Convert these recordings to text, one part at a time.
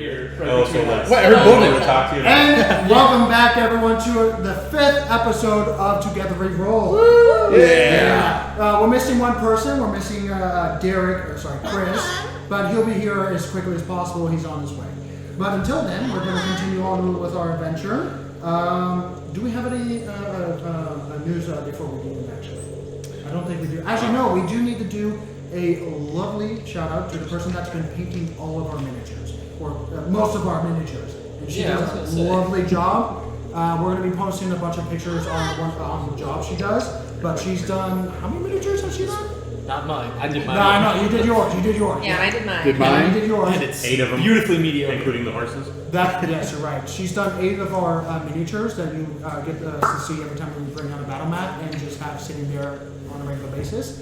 here. So let's. What? I heard boning. Talk to you. And welcome back, everyone, to the 5th episode of Together We Roll. Woo! Yeah. We're missing one person. We're missing Chris, but he'll be here as quickly as possible. He's on his way. But until then, we're going to continue on with our adventure. Do we have any news before we do them, actually? I don't think we do. Actually, no, we do need to do a lovely shout out to the person that's been painting all of our miniatures, or most of our miniatures. And she does a lovely job. We're going to be posting a bunch of pictures on the job she does. But she's done, how many miniatures has she done? Not mine. I did mine. No, you did yours. Yeah, I did mine. Did mine? You did yours. And it's 8 of them. Beautifully mediocre. Including the horses. Yes, you're right. She's done 8 of our miniatures that you get to see every time we bring out a battle mat and just have sitting there on a regular basis.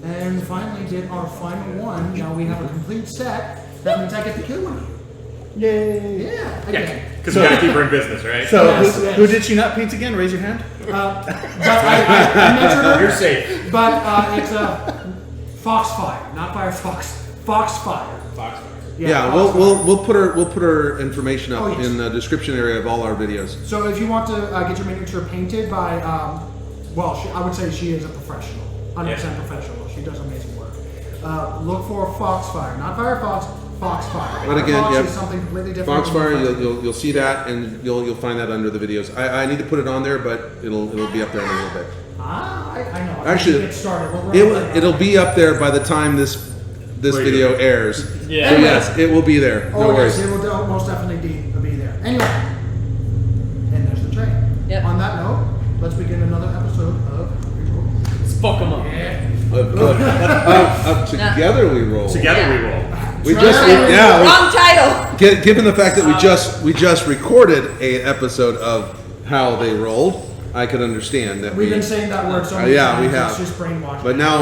And finally did our final one. Now we have a complete set. That means I get to kill one of you. Yay! Yeah, Yeah, because we gotta keep her in business, right? So, Yes. who did she not paint again? Raise your hand. But I mentioned her. You're safe. But it's a Foxfire, not Firefox. Foxfire. Foxfire. Yeah, Foxfire. we'll put her information up Oh, yes. in the description area of all our videos. So if you want to get your miniature painted by, I would say she is a professional, 100% professional. She does amazing work. Look for Foxfire, not Firefox, Foxfire. But again, Firefox yep. is something completely different. Foxfire, you'll see that, and you'll find that under the videos. I need to put it on there, but it'll be up there in a little bit. I know. Actually, Get started. it'll be up there by the time this video airs. Yeah. So yes, it will be there. No worries. Yes, it will most definitely be there. Anyway, and there's the train. Yep. On that note, let's begin another episode of Let's fuck them up. Yeah. Together we roll. Together we roll. Wrong title. Given the fact that we just recorded an episode of How They Rolled, I could understand that We've been saying that word so many times. we have. It's just brainwashed. But now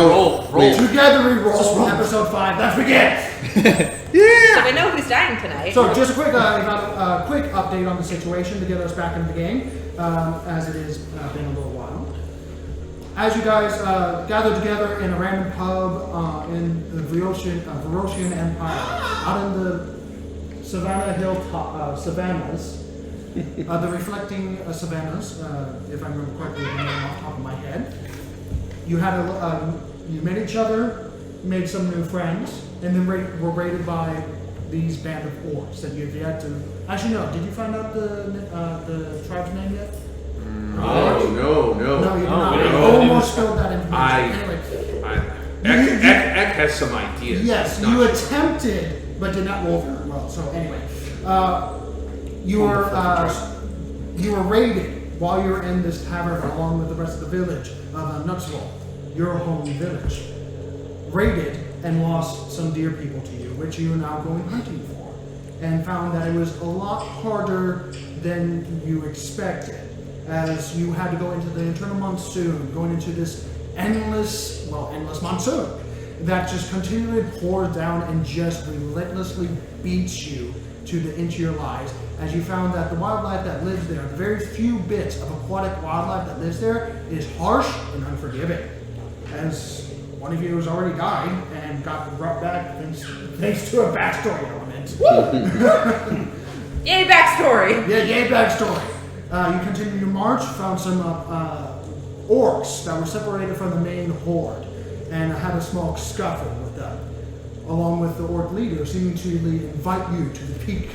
Roll. Together we roll. Episode 5. Let's begin. So we know who's dying tonight. So just a quick update on the situation to get us back into the game, as it has been a little while. As you guys gathered together in a random pub in the Verosian Empire, out in the Savannah Hilltop savannas, the reflecting savannas, if I remember correctly, the name off the top of my head. You had you met each other, made some new friends, and then were raided by these band of orcs that you've yet to. Actually, no. Did you find out the tribe's name yet? No. No, you did not. no. I almost spilled that information. Anyway, Eck has some ideas. yes, Not you sure. attempted, but did not roll very well. So anyway, you were raided while you were in this tavern along with the rest of the village of Nutsville, your home village. Raided and lost some dear people to you, which you are now going hunting for, and found that it was a lot harder than you expected, as you had to go into the internal monsoon, going into this endless monsoon that just continually pours down and just relentlessly beats you into your lives, as you found that the wildlife that lives there, the very few bits of aquatic wildlife that lives there, is harsh and unforgiving. As one of you has already died and got brought back thanks to a backstory element. Yay, backstory. Yeah, yay, backstory. You continued your march, found some orcs that were separated from the main horde, and had a small scuffle with them, along with the orc leader seeming to invite you to the peak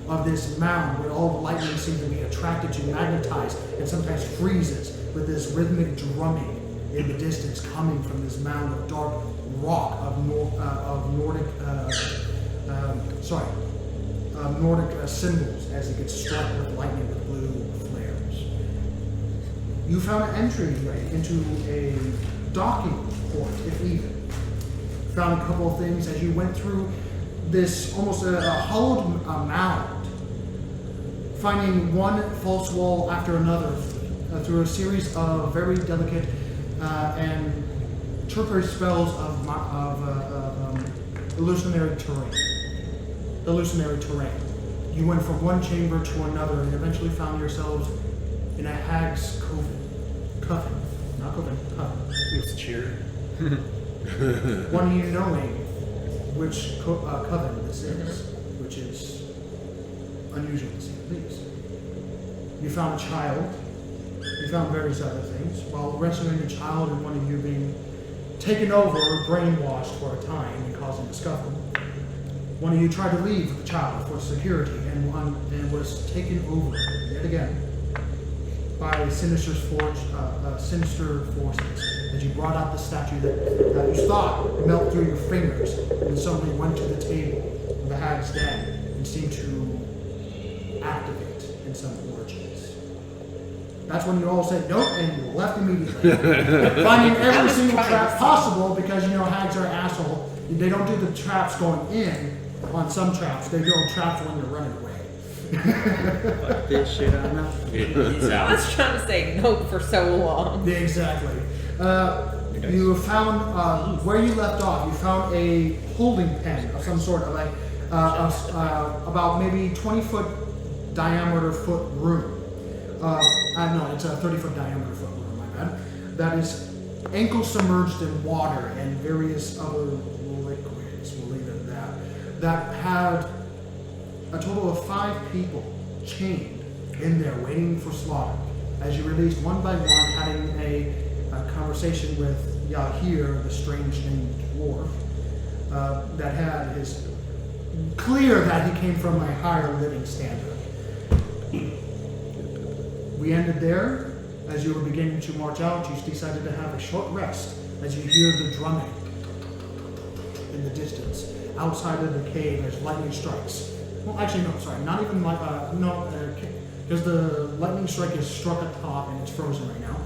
of this mound where all the lightning seems to be attracted to, magnetized, and sometimes freezes with this rhythmic drumming in the distance coming from this mound of dark rock of Nordic symbols as it gets struck with lightning with blue flares. You found an entryway into a docking port, if even. Found a couple of things as you went through this almost a hollowed mound, finding one false wall after another through a series of very delicate and trickery spells of illusionary terrain. You went from one chamber to another and eventually found yourselves in a hag's coven. Not coven, coven. It's cheer. One of you knowing which coven this is, which is unusual to say the least. You found a child. You found various other things. While rescuing a child and one of you being taken over, brainwashed for a time and causing a scuffle, one of you tried to leave with the child for security and was taken over yet again by sinister forces as you brought out the statue that you thought melted through your fingers and suddenly went to the table of the hag's den and seemed to activate in some orgies. That's when you all said nope and you left immediately. Finding every single trap possible because you know hags are an asshole. They don't do the traps going in on some traps. They do traps when you're running away. Fuck this shit, I'm out. He's I out. was trying to say nope for so long. Yeah, exactly. You found where you left off. You found a holding pen of some sort of like about maybe 20-foot diameter foot room. No, it's a 30-foot diameter foot room. My bad. That is ankle submerged in water and various other liquids. We'll leave it at that. That had a total of 5 people chained in there waiting for slaughter. As you released one by one, having a conversation with Yahir, the strange named dwarf, that had his clear that he came from a higher living standard. We ended there. As you were beginning to march out, you decided to have a short rest as you hear the drumming in the distance. Outside of the cave, as lightning strikes. Well, actually, no, sorry, not even like, because the lightning strike is struck at the top and it's frozen right now.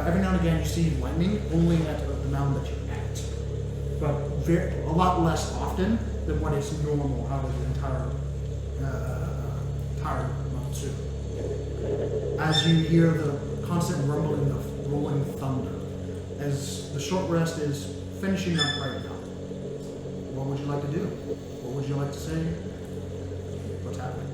Every now and again you see lightning only at the mound that you're at. But a lot less often than what is normal out of the entire monsoon. As you hear the constant rumbling of rolling thunder, as the short rest is finishing up right now. What would you like to do? What would you like to say? What's happening?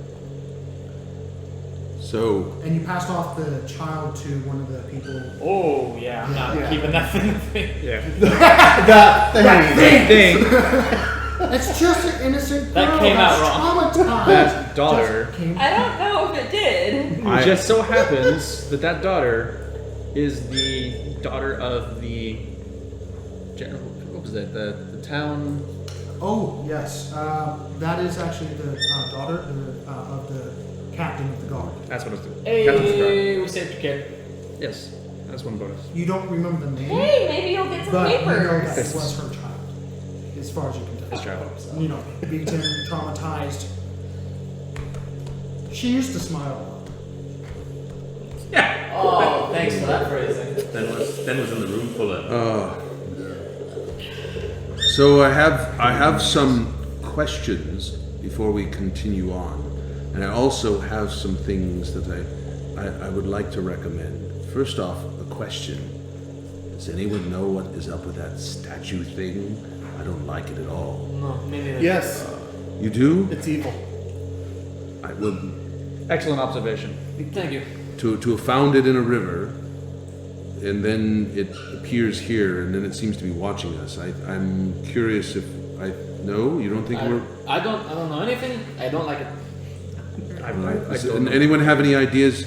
So, And you passed off the child to one of the people. Oh, yeah, I'm not keeping that thing. Yeah. That thing. It's just an innocent girl That came out that's traumatized. That daughter. Just came- I don't know if it did. It just so happens that daughter is the daughter of the what was it? The town. Oh yes, that is actually the daughter of the captain of the guard. That's what it's doing. Hey, we saved your kid. Yes, that's one bonus. You don't remember the name, Hey, maybe you'll get some but you know papers. that it was her child, as far as you can tell. His child. You know, beaten, traumatized. She used to smile a lot. Oh, thanks for that phrasing. Then was in the room full of. so I have some questions before we continue on, and I also have some things that I would like to recommend. First off, a question: does anyone know what is up with that statue thing? I don't like it at all. No, maybe. Yes, You do? it's evil. I would Excellent observation. Thank you. to have found it in a river, and then it appears here, and then it seems to be watching us. I'm curious if no, you don't think we're. I don't know anything. I don't like it. Anyone have any ideas?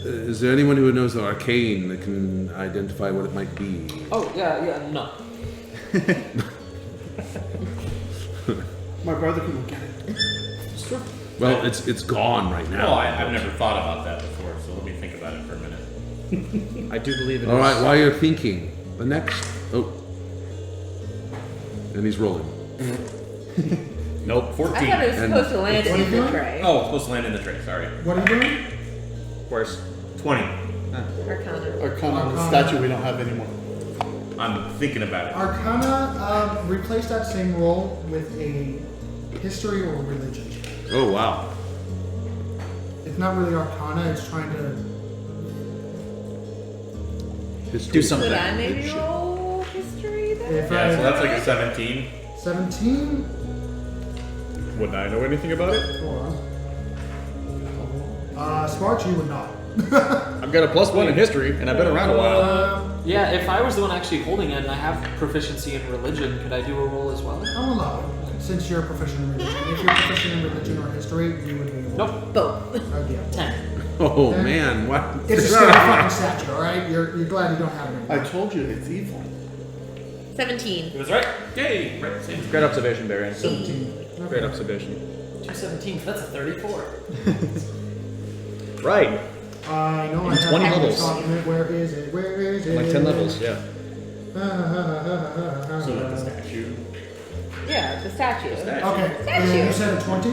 Is there anyone who knows the arcane that can identify what it might be? Oh, yeah, no. My brother can look at it. It's true. Well, it's gone right No, now. I've never thought about that before, so let me think about it for a minute. I do believe it All is. right, while you're thinking, the next. Oh, and he's rolling. Nope, 14. I thought it was supposed to land What are you in the doing? tray. Oh, it's supposed to land in the tray, sorry. What are you doing? Worse. 20. Arcana. Arcana, the statue we don't have anymore. I'm thinking about it. Arcana, replace that same roll with a history or religion. Oh wow. It's not really Arcana, it's trying to. History. Do something. Could I maybe roll history then? If Yeah, so I, that's like a 17. 17. Wouldn't I know anything about it? Hold on. Smart, you would not. I've got a +1 in history, and I've been around a while. Yeah, if I was the one actually holding it and I have proficiency in religion, could I do a roll as well? I'll allow it. since you're a proficient in religion. If you're proficient in religion or history, you would be able Nope. Both. yeah. 10. Oh Okay. man, what? It's a scary fucking statue, alright? You're glad you don't have it I anymore. told you it's evil. 17. It was right. Yay! Right, same. Great observation, Barry. 17. Great observation. 217. That's a 34. Right. I know I In have 20 this levels. document. Where is it? Where is it? Like 10 levels, yeah. So like the statue. Yeah, the statue. Okay, Statue. you said a 20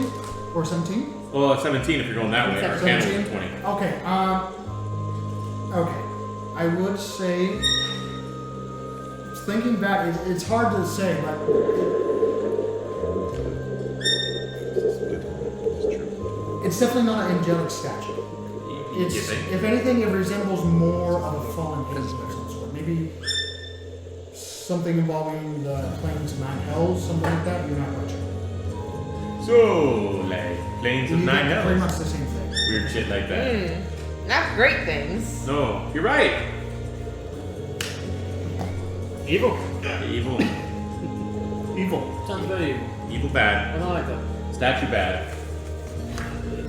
or 17? Well, 17 if you're going that way. Our candle was 20. Okay, okay. I would say, thinking back, it's hard to say, but it's definitely not an angelic statue. You It's, think? if anything, it resembles more of a fallen angel of some sort. Maybe something involving the plains of Nine Hells, something like that. You're not quite sure. So, like, planes of You nine get pretty hells. much the same thing. Weird shit like that. Not great things. No, you're right. Evil. Evil. Evil. Sounds very evil. Evil I bad. don't like that. Statue bad.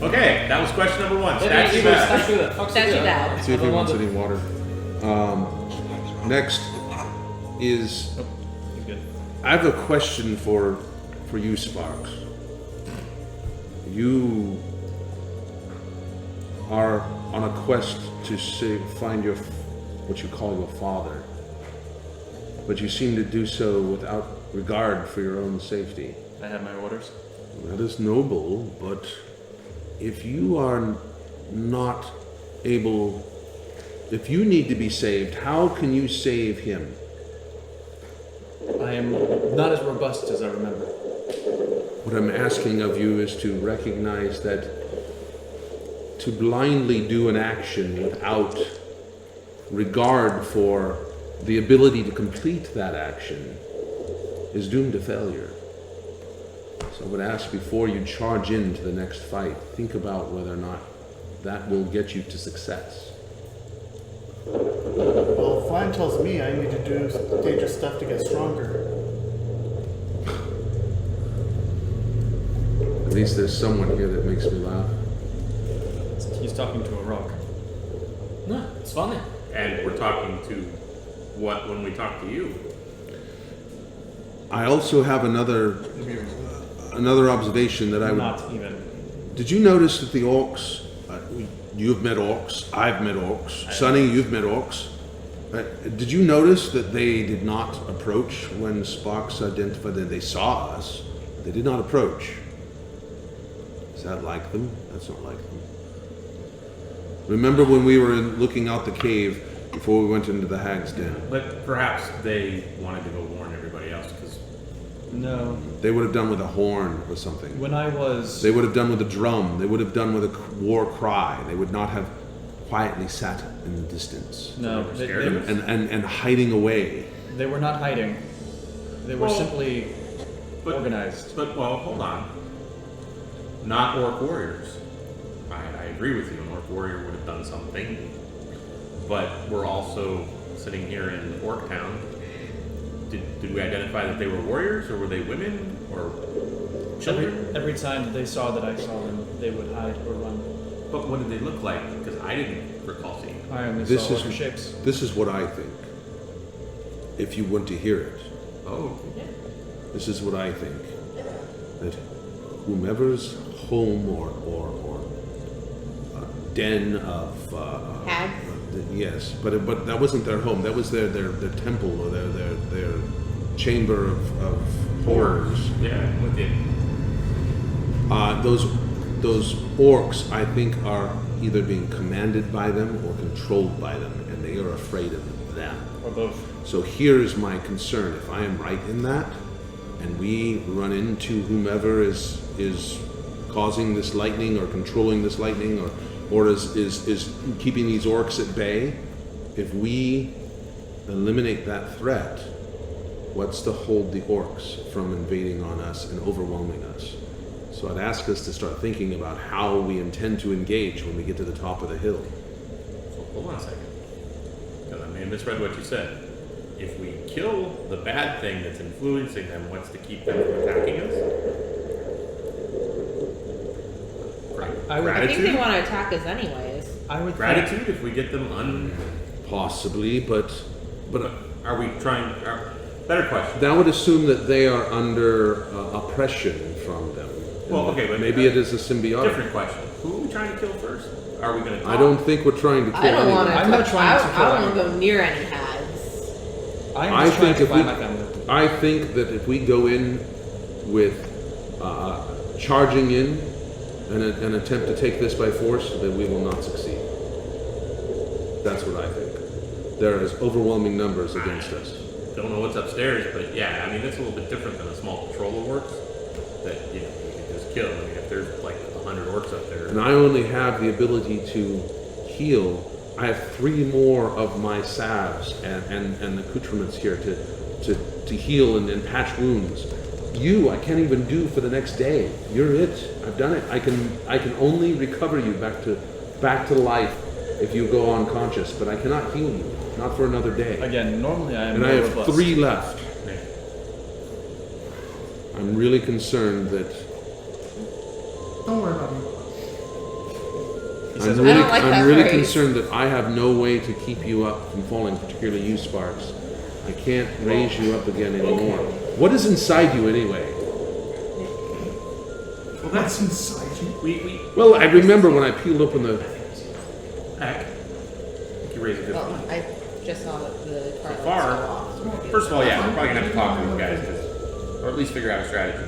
Okay, that was question number 1. Maybe Statue evil bad. statue that fucks Statue with you. bad. See if I he don't wants want any water. Next is He's good. I have a question for you, Sparks. You are on a quest to find your what you call your father, but you seem to do so without regard for your own safety. I have my orders. That is noble, but if you are not able, if you need to be saved, how can you save him? I am not as robust as I remember. What I'm asking of you is to recognize that to blindly do an action without regard for the ability to complete that action is doomed to failure. So I would ask before you charge into the next fight, think about whether or not that will get you to success. Well, Fine tells me I need to do some dangerous stuff to get stronger. At least there's someone here that makes me laugh. He's talking to a rock. No, it's funny. And we're talking to what when we talk to you? I also have another observation that I would. Not even. Did you notice that the orcs? You've met orcs. I've met orcs. Sonny, you've met orcs. Did you notice that they did not approach when Sparks identified that they saw us? They did not approach. Is that like them? That's not like them. Remember when we were looking out the cave before we went into the hag's den? But perhaps they wanted to go warn everybody else because No. They would have done with a horn or something. When I was. They would have done with a drum. They would have done with a war cry. They would not have quietly sat in the distance No. were scared of us. and hiding away. They were not hiding. They were Well, simply but- organized. But, well, hold on. Not orc warriors. I agree with you. An orc warrior would have done something. But we're also sitting here in Orc Town. Did we identify that they were warriors, or were they women, or children? Every time that they saw that I saw them, they would hide or run. But what did they look like? Because I didn't recall seeing them. I only This saw is- orc shapes. This is what I think. If you want to hear it, Oh, this is what I think. That whomever's home or den of Hags? yes, but that wasn't their home. That was their temple or their chamber of horrors. yeah, I'm with you. Those orcs, I think, are either being commanded by them or controlled by them, and they are afraid of them. Or both. So here's my concern: if I am right in that, and we run into whomever is causing this lightning or controlling this lightning or is keeping these orcs at bay, if we eliminate that threat, what's to hold the orcs from invading on us and overwhelming us? So I'd ask us to start thinking about how we intend to engage when we get to the top of the hill. Hold on a second. Because I may have misread what you said. if we kill the bad thing that's influencing them, what's to keep them from attacking us? I would- I think they Gratitude? want to attack us anyways. I would Gratitude if we get them Possibly, but Are we trying... better question. that would assume that they are under oppression from them. Well, okay, but... Maybe it is a symbiotic. Different question. Who are we trying to kill first? Are we going to... I don't think we're trying to kill I don't want to. anyone. I'm not trying to kill I don't want to anyone. go near any hags. I'm I just trying think to if find we- my family. I think that if we go in with charging in and attempt to take this by force, that we will not succeed. That's what I think. There is overwhelming numbers against us. Don't know what's upstairs, but yeah, I mean, that's a little bit different than a small patrol of orcs that, you know, we can just kill. I mean, if there's like 100 orcs up there... And I only have the ability to heal. I have 3 more of my salves and accoutrements here to heal and patch wounds. I can't even do for the next day. You're it. I've done it. I can only recover you back to life if you go unconscious, but I cannot heal you. Not for another day. Again, normally I am And more I have robust. 3 left. Yeah. I'm really concerned that Don't worry about me. He says, I don't like that I'm really phrase. concerned that I have no way to keep you up from falling, particularly you, Sparks. I can't raise you up again anymore. What is inside you anyway? Well, What's that's... inside you? We... Well, I remember when I peeled open the... Heck. You raise a good Well, point. I just saw that the car lights far- go off. So maybe First of all, it's- yeah, we're probably gonna have to talk to these guys, 'cause- or at least figure out a strategy.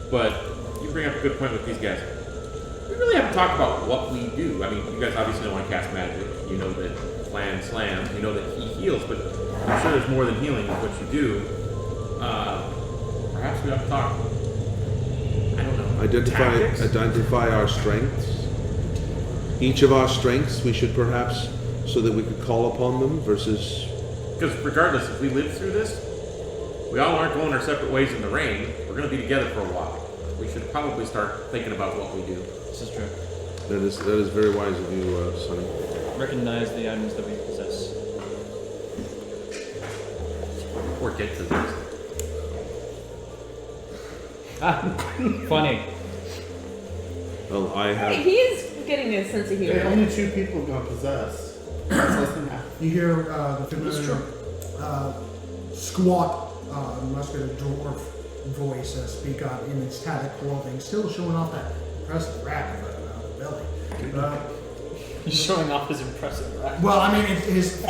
But you bring up a good point with these guys. We really haven't talked about what we do. I mean, you guys obviously know I cast magic. You know that Flan slams. You know that he heals, but I'm sure there's more than healing in what you do. Perhaps we have to talk. I don't know. Tactics? Identify our strengths. Each of our strengths we should perhaps, so that we could call upon them versus... Because regardless, if we live through this, we all aren't going our separate ways in the rain. We're going to be together for a while. We should probably start thinking about what we do. This is true. That is very wise of you, Sonny. Recognize the items that we possess. Or get to this. Funny. Well, I have... He's getting a sense of There humor. are only 2 people gone possessed. That's less than half. You hear the familiar squat, muscular dwarf voice speak out in its tattered clothing, still showing off that impressive rack of the belly. He's showing off his impressive rack. Well, I mean, it's his.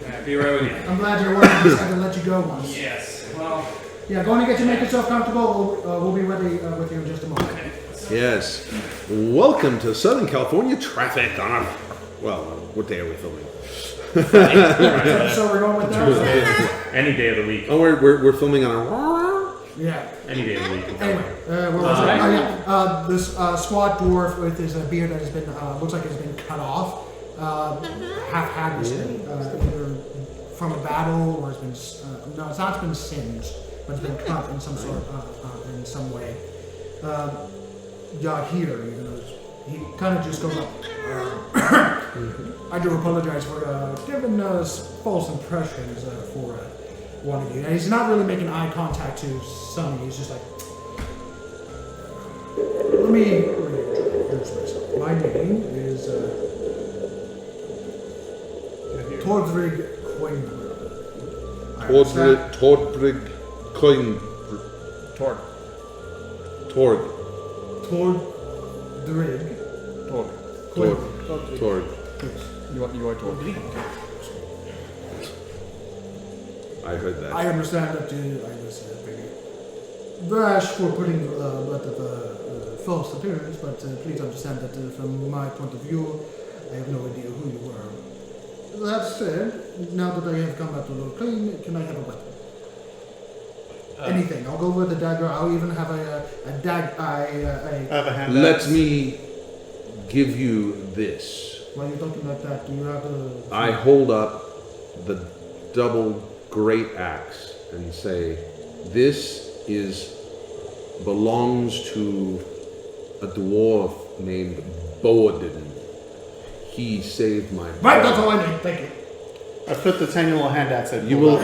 Happy road. I'm glad you're working this. I can let you go once. Yes. Well, Yeah, go on and make yourself comfortable. We'll be ready with you in just a moment. Yes. Welcome to Southern California traffic on our... Well, what day are we filming? So we're going with that. Any day of the week. Oh, we're filming on our... Yeah. Any day of the week. Anyway, where was it? This squat dwarf with his beard that has been looks like it's been cut off, half haggard, either from a battle or it's been no, it's not been singed, but it's been cut in some sort in some way. Here, even though he kind of just goes up. I do apologize for giving false impressions for one of you. And he's not really making eye contact to Sonny. He's just like, let me introduce myself. My name is Tordrig Coinbrook. Tordrig Coin... Torg. Torg. Tordrig. Torg. Torg. You are Torg. I heard that. I understand that I was very rash for putting a lot of false appearance, but please understand that from my point of view, I have no idea who you were. That said, now that I have come back to look clean, can I have a weapon? Anything. I'll go with a dagger. I'll even have a I have a hand Let axe. me give you this. Why are you talking like that? Do you have a... I hold up the double great axe and say, this belongs to a dwarf named Boadin. He saved my. Right, that's all I need. Thank you. I put the 10 little handouts at You will.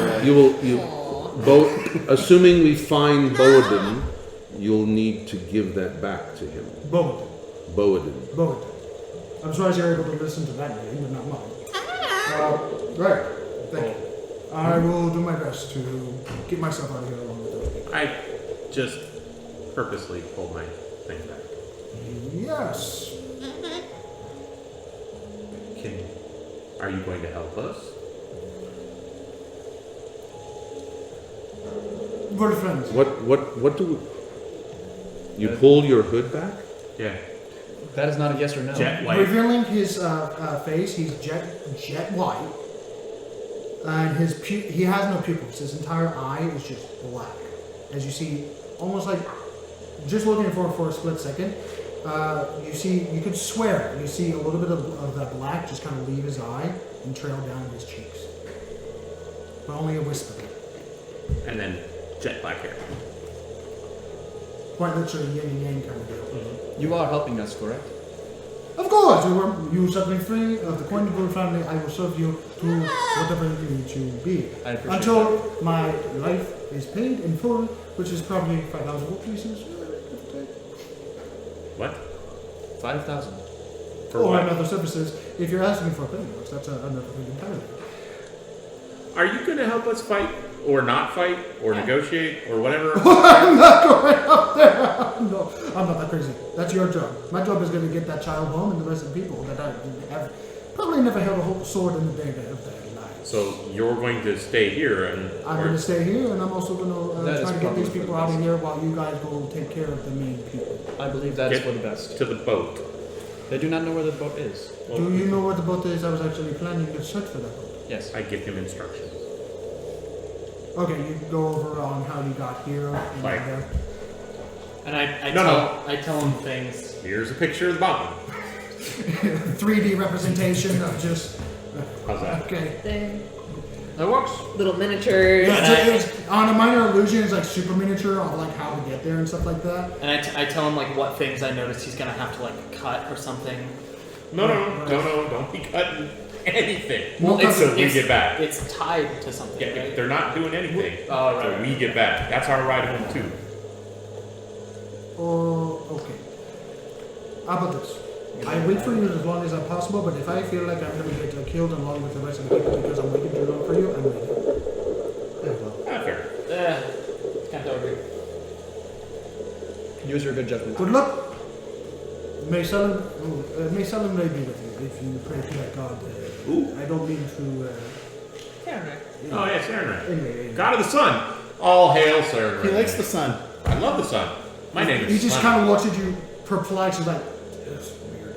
Assuming we find Boadin, you'll need to give that back to him. Boat. Boadin. Boat. I'm surprised you're able to listen to that name, but not mine. Right. Thank you. I will do my best to get myself out of here along with those people. I just purposely pulled my thing back. Yes. Are you going to help us? We're friends. What do you pull your hood back? Yeah. That is not a yes or no. Jet white. Revealing his face, he's jet white, and he has no pupils. His entire eye is just black, as you see, almost like just looking for a split second. You could swear you see a little bit of that black just kind of leave his eye and trail down his cheeks, but only a wisp of it. And then jet black hair. Quite literally yin and yang kind of deal. You are helping us, correct? Of course, you set me free of the Coinable family. I will serve you to whatever you need to be. I appreciate until my life is paid in full, which is probably 5,000 gold pieces. What? 5,000. For Or what? another services. If you're asking for a penny, that's another thing entirely. Are you going to help us fight, or not fight, or negotiate, or whatever? I'm not going up there. No, I'm not that crazy. That's your job. My job is going to get that child home and the rest of the people that I have probably never held a whole sword in the day of their lives. So you're going to stay here, and I'm going to stay here, and I'm also going That to try is to get these probably people for the out of best. here while you guys go take care of the main people. I believe that is Get for the best. to the boat. They do not know where the boat is. Do you know where the boat is? I was actually planning to search for that boat. Yes. I give him instructions. Okay, you go over on how you got here. And Like- there. And I No, tell him things. Here's a picture of the mountain. 3D representation of just. How's that? Okay. There. That works. Little miniatures. Yeah, it's on a minor illusion, it's like super miniature of like how to get there and stuff like that. And I tell him like what things I noticed he's gonna have to like cut or something. No, don't be cutting anything. Well, It's so we it's- get back. It's tied to something. Yeah, right? they're not doing anything. Oh, right, So right, we right. get back. That's our ride home too. Oh, okay. How about this? I wait for you as long as possible, but if I feel like I'm going to get killed along with the rest of the people because I'm waiting too long for you, I'm waiting. Ah, fair. Can't agree. Use your good judgment. Good luck. May Salim may be with you if you pray to that God. I don't mean to. Oh yeah, Sarenrae. Anyway, God of the sun. All hail Sarenrae. He likes the sun. I love the sun. My name is he just Sun. kind of looks at you perplexed. He's like, "That's weird."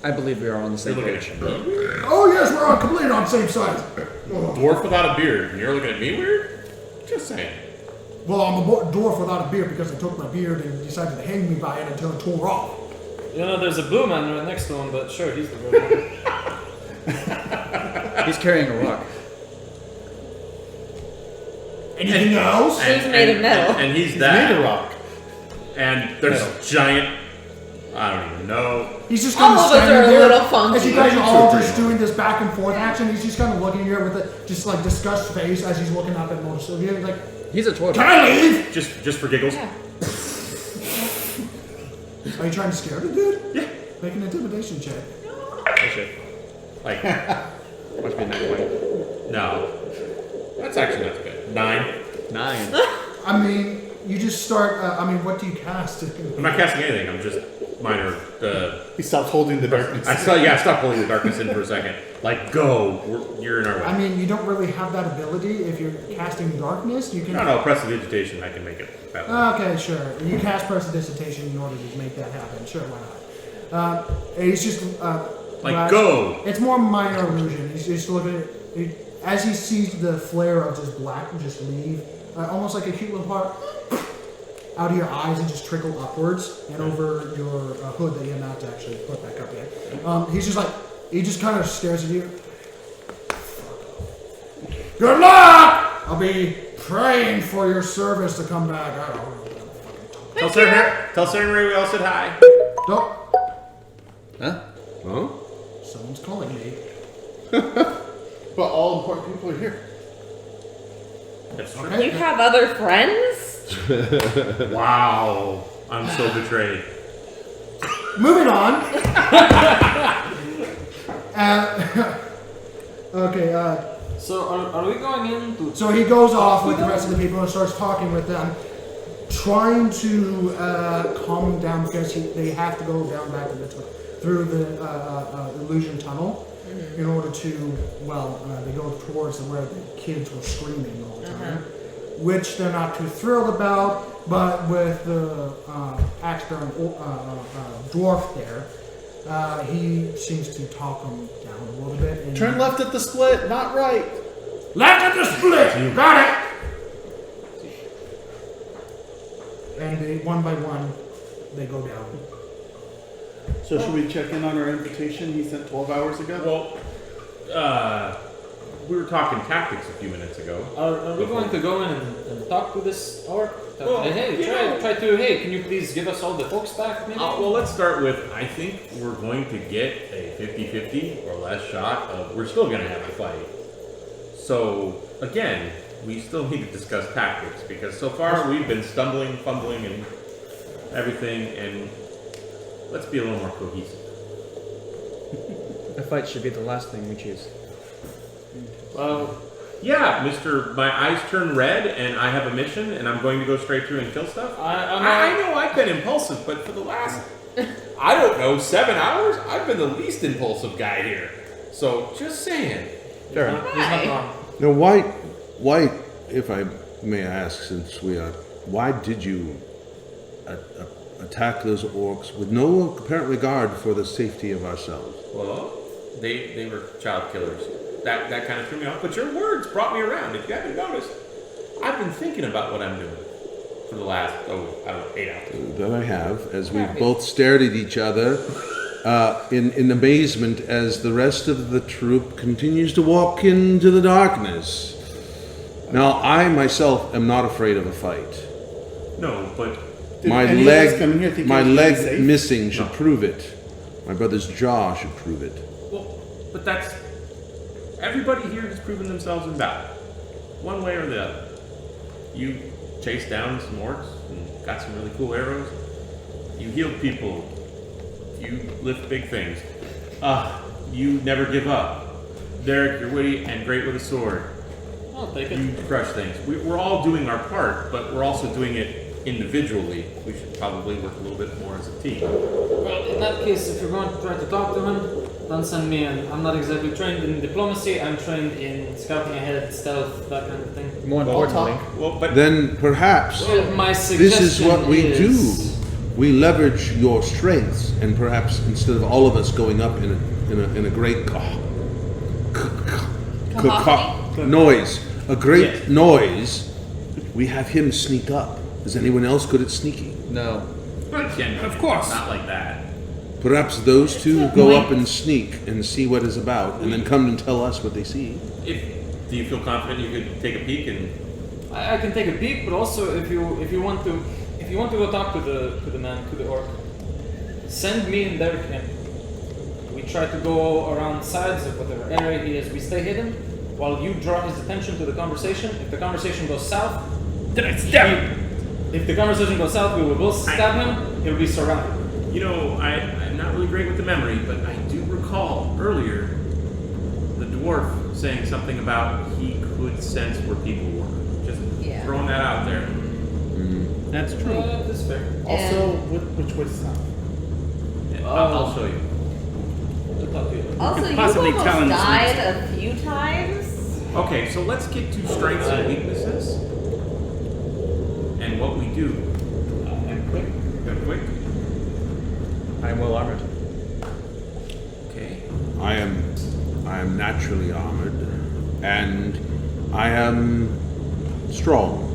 I believe we are on the same You're looking page. at me. Oh yes, we're on completely on the same side. Dwarf without a beard, and you're looking at me weird? Just saying. Well, I'm a dwarf without a beard because I took my beard and decided to hang me by it until it tore off. You know, there's a blue man right next to him, but sure, he's the real one. He's carrying a rock. Anything else? He's made of metal. And he's He's that. made a rock. And there's a giant. I don't even know. He's just kind All of of us standing are a there. little funky. As you guys are all just doing this back and forth action, he's just kind of looking here with a just like disgust face as he's looking up at Mona Sylvia. He's like, He's a toy. "Can I leave?" Just for giggles. Yeah. Are you trying to scare the dude? Yeah. Make an intimidation check. Oh, shit. Like, Must be 9 no. That's actually not good. 9. 9. I mean, you just start. What do you cast? I'm not casting anything. I'm just minor. He stopped holding the darkness. I stopped pulling the darkness in for a second. Like, go. You're in our way. I mean, you don't really have that ability. If you're casting darkness, you can. No, prestidigitation. I can make it better. Okay, sure. You cast prestidigitation in order to make that happen. Sure, why not? He's just Like, Rash- go. It's more minor illusion. He's just looking at as he sees the flare of just black just leave, almost like a cute little part out of your eyes and just trickle upwards and over your hood that you have not actually put back up yet. He's just like he just kind of stares at you. Good luck! I'll be praying for your service to come back. I don't know. Tell Sarenrae we all said hi. Don't. Huh? Huh? Someone's calling me. But all important people are here. That's true. Okay. You have other friends? Wow. I'm so betrayed. Moving on. Okay. So are we going in to? So he goes off with the rest of the people and starts talking with them, trying to calm them down because they have to go down back to through the illusion tunnel in order to, they go towards where the kids were screaming all the time, which they're not too thrilled about. But with the axe-bearing dwarf there, he seems to talk them down a little bit. And Turn left at the split, not right. left at the split! Got it! And they, one by one, they go down. So should we check in on our invitation he sent 12 hours ago? Well, we were talking tactics a few minutes ago. Are we going to go in and talk to this orc? Well, Hey, try to. Hey, can you please give us all the folks back? Maybe? Well, let's start with, I think we're going to get a 50-50 or less shot of, we're still going to have a fight. So, again, we still need to discuss tactics, because so far we've been stumbling, fumbling, and everything, and let's be a little more cohesive. A fight should be the last thing we choose. Well, Yeah, Mr. My eyes turn red, and I have a mission, and I'm going to go straight through and kill stuff. I know I've been impulsive, but for the last, I don't know, 7 hours, I've been the least impulsive guy here. So, just saying. Fair enough. he's not wrong. Now, why, if I may ask, since we are, why did you attack those orcs with no apparent regard for the safety of ourselves? Well, they were child killers. That kind of threw me off. But your words brought me around. If you haven't noticed, I've been thinking about what I'm doing for the last, 8 hours. That I have, as we've both stared at each other in amazement as the rest of the troop continues to walk into the darkness. Now, I myself am not afraid of a fight. No, but Did My any of us come in here leg, thinking my it was leg safe? missing should No. prove it. My brother's jaw should prove it. well, but that's everybody here has proven themselves in battle, one way or the other. You chased down some orcs and got some really cool arrows. You healed people. You lift big things. You never give up. Derek, you're witty and great with a sword. I'll take it. You crush things. We're all doing our part, but we're also doing it individually. We should probably work a little bit more as a team. Well, in that case, if you're going to try to talk to him, don't send me in. I'm not exactly trained in diplomacy. I'm trained in scouting ahead, stealth, that kind of thing. More importantly, Well, but Then perhaps Well, my this suggestion is what we is, do. We leverage your strengths, and perhaps instead of all of us going up in a great noise, a great noise, we have him sneak up. Is anyone else good at sneaking? no. again, of course, not like that. Perhaps those two go up and sneak and see what is about, and then come and tell us what they see. Do you feel confident you could take a peek and? I can take a peek, but also if you want to go talk to the man, to the orc, send me and Derek in. We try to go around sides of whatever area he is. We stay hidden while you draw his attention to the conversation. If the conversation goes south, then I stab him. If the conversation goes south, we will both stab him. He'll be surrounded. You know, I'm not really great with the memory, but I do recall earlier the dwarf saying something about he could sense where people were. Just throwing that out there. That's true. That's fair. Also, which way south? I'll show you. I'll talk to you. Also, you possibly tell him almost to died a few times. Okay, so let's get to strengths and weaknesses, and what we do. I'm quick. Go quick. I am well armored. Okay. I am naturally armored, and I am strong,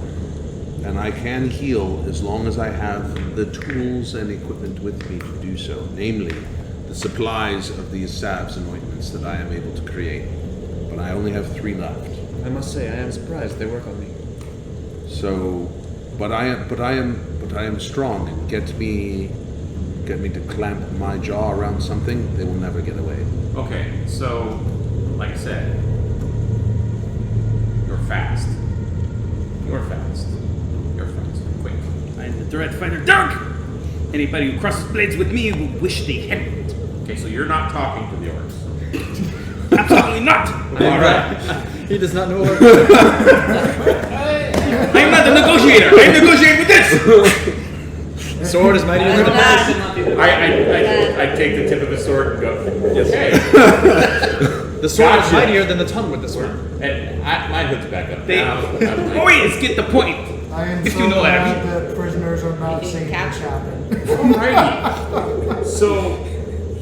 and I can heal as long as I have the tools and equipment with me to do so, namely the supplies of these salves and ointments that I am able to create. But I only have 3 left. I must say, I am surprised they work on me. So, but I am strong and get me get me to clamp my jaw around something, they will never get away. Okay, so, like I said, you're fast. You're fast. You're fast. Quick. I'm the Dread Fighter Dark! Anybody who crosses blades with me will wish they hadn't. Okay, so you're not talking to the orcs. Absolutely not! Alright. He does not know what I'm not a negotiator! I negotiate with this! sword is mightier than the I take the tip of the sword and go, okay. The sword is Gotcha. mightier than the tongue with the sword. And my hood's back up They now. I'm like, always get the point! I am If so you know what I glad that prisoners are not You seeing can this capture. happen. Alrighty. So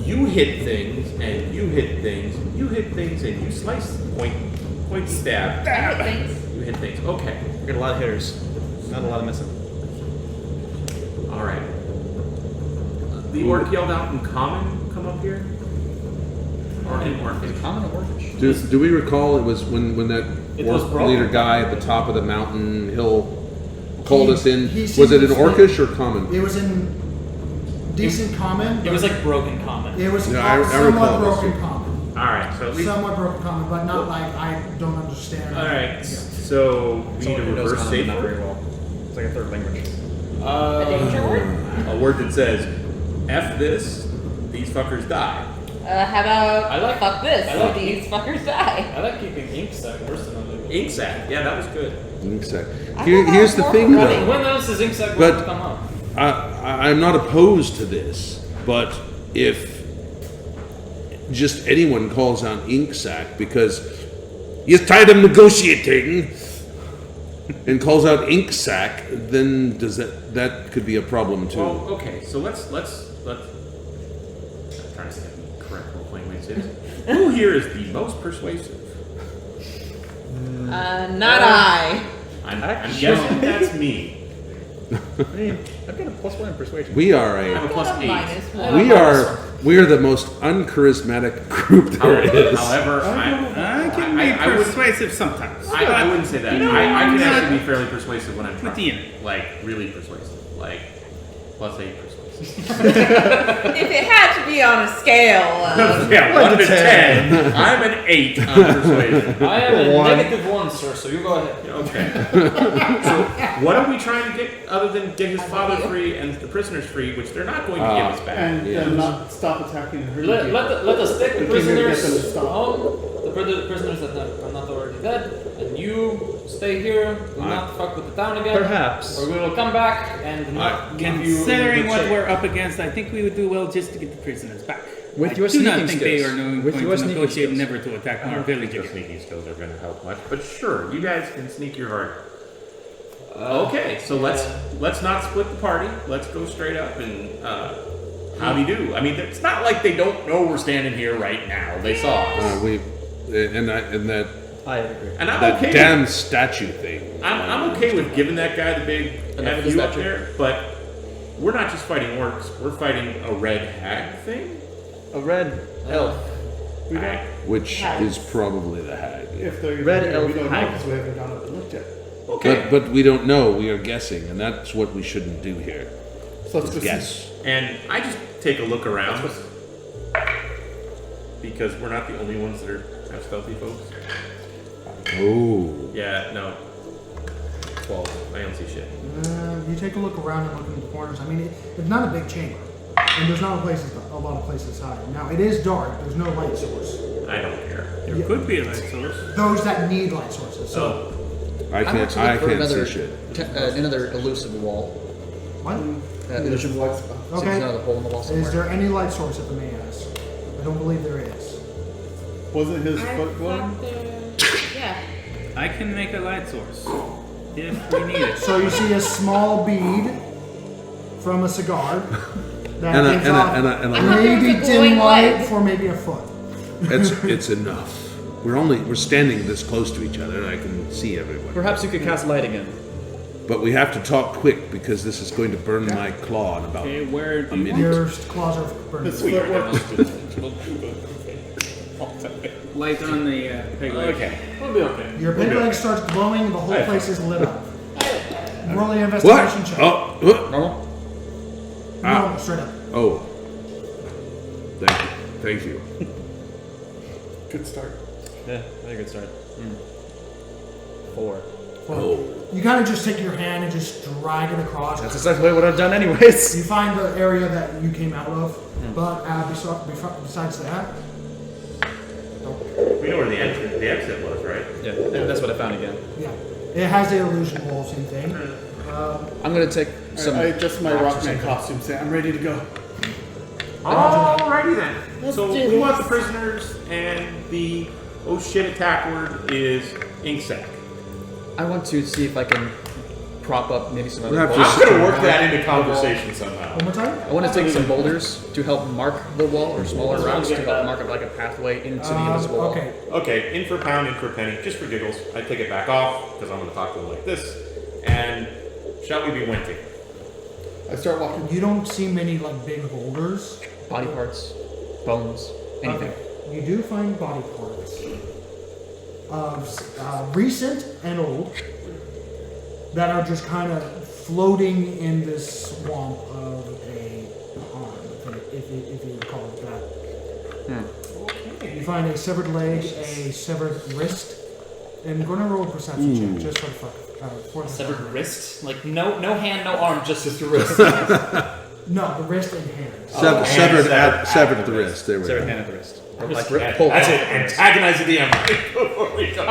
you hit things and you hit things, you hit things and you slice point stab. Thanks. You hit things. Okay. We got a lot of hitters. Not a lot of missing. Alright. The orc yelled out in common, come up here? Or in orcish? Common or orcish? Do we recall it was when that It was orc broken. leader guy at the top of the mountain hill called us in? he Was it in seems- orcish or common? It was in decent common. It was like broken common. It was Yeah, I somewhat recall this. broken common. Alright, so at least. Somewhat broken common, but not like I don't understand. Alright, Yeah. so we need a Someone who knows reverse common, safe not word. very well. It's like a third language. A danger word? A word that says, F this, these fuckers die. How about I like- fuck this? I like- These fuckers die. I like keeping ink sack personally. Ink sac, yeah, that was good. Ink sac. I Here, thought that here's was the more thing, running. though. When else is ink sack But- going to come up? I'm not opposed to this, but if just anyone calls out ink sac because he's tired of negotiating and calls out ink sac, then does that could be a problem too. Well, okay, so let's I'm trying to think of the correct role-playing way to say this. Who here is the most persuasive? Not I. I'm Actually- guessing that's me. I mean, I've got a +1 in persuasion. We are I have a a plus Got a 8. -1. we are the most uncharismatic group there is. However, I can I be would- persuasive sometimes. I wouldn't say that. You know, I can I'm not- actually be fairly persuasive when I'm With trying. the end. Like, really persuasive. Like, plus 8 persuasive. If it had to be on a scale of Yeah, 1 to 10. I'm an 8 on persuasion. I am a One. -1, sir, so you go ahead. Okay. So, what are we trying to get other than get his father free and the prisoners free, which they're not going to give us back? And Yeah. not stop attacking and hurting people. Let us take the We came here to get them to prisoners stop. home, the prisoners that are not already dead, and you stay here, do not fuck with the town again. Perhaps. Or we will come back and not give you. Considering the what check. we're up against, I think we would do well just to get the prisoners back. With I your do not sneaking think they skills. are With going your to sneaking negotiate skills. never to attack I our don't think village your again. sneaking skills are going to help much, but sure, you guys can sneak your heart. Okay, so let's not split the party. Let's go straight up and howdy do. I mean, it's not like they don't know we're standing here right now. They saw us, And that I agree. and I'm that okay. damn statue thing. I'm okay with giving that guy the big Enough heavy of the you up statue. there, but we're not just fighting orcs. We're fighting a red hag thing. A red elf. We don't, Which is probably the hag. if they're Red here, elf we don't know hag. because we haven't gone up and looked yet. Okay. But we don't know. We are guessing, and that's what we shouldn't do here. So let's Is go see. guess. And I just take a look around because we're not the only ones that have stealthy folks. Oh. Yeah, no. 12. I don't see shit. You take a look around and look in the corners. I mean, it's not a big chamber, and there's not a lot of places to hide. Now it is dark. There's no light source. I don't care. There could be a light source. Those that need light sources. So So, I can't see shit. Another elusive wall. what? Elusive wall. Okay. There's another hole in the wall somewhere. Is there any light source at the main house? I don't believe there is. Wasn't his I foot glowing? thought yeah. I can make a light source if we need it. So you see a small bead from a cigar that And a- gives and a- off and a- and a- I thought there maybe was a glowing dim light light. for maybe a foot. It's enough. We're standing this close to each other, and I can see everyone. Perhaps you could cast light again. But we have to talk quick because this is going to burn my claw in about. Okay, where do A you minute. want Your claws are burning. His foot works. light on the peg leg? okay. We'll be okay. Your pig leg starts glowing, the whole Hey. place is lit up. Roll the What? investigation check. Oh, what? Normal? No, straight up. Oh. Thank you. Good start. Yeah, very good start. 4. Oh. You kind of just take your hand and just drag it across. That's exactly what I've done anyways. You find the area that you came out of, but besides that, We know where the exit was, right? Yeah, that's what I found again. yeah, it has the illusion wall, same thing. I'm gonna take some. I adjust my Rockman costume. Say, I'm ready to go. Alrighty then. So do we want the this. prisoners, and the oh shit attack word is ink sac. I want to see if I can prop up maybe some other We'll have I'm boulders. gonna work that into conversation somehow. One more time. I want to take some boulders to help mark the wall, or smaller rocks to help mark up like a pathway into the invisible wall. Okay. Okay, in for pound, in for penny, just for giggles. I take it back off because I'm gonna talk to them like this. And shall we be winking? I start walking. You don't see many like big boulders. Body parts, bones, anything. Okay. You do find body parts of recent and old that are just kind of floating in this swamp of a pond, if you call it that. You find a severed leg, a severed wrist, and I'm gonna roll a perception check just for the fuck. For the Severed wrist? Like no hand, no arm, just a wrist. No, the wrist and hand. Severed at the wrist. There we Severed go. hand at the wrist. Or Wrist, like pull. That's it. Antagonize the DM before we go.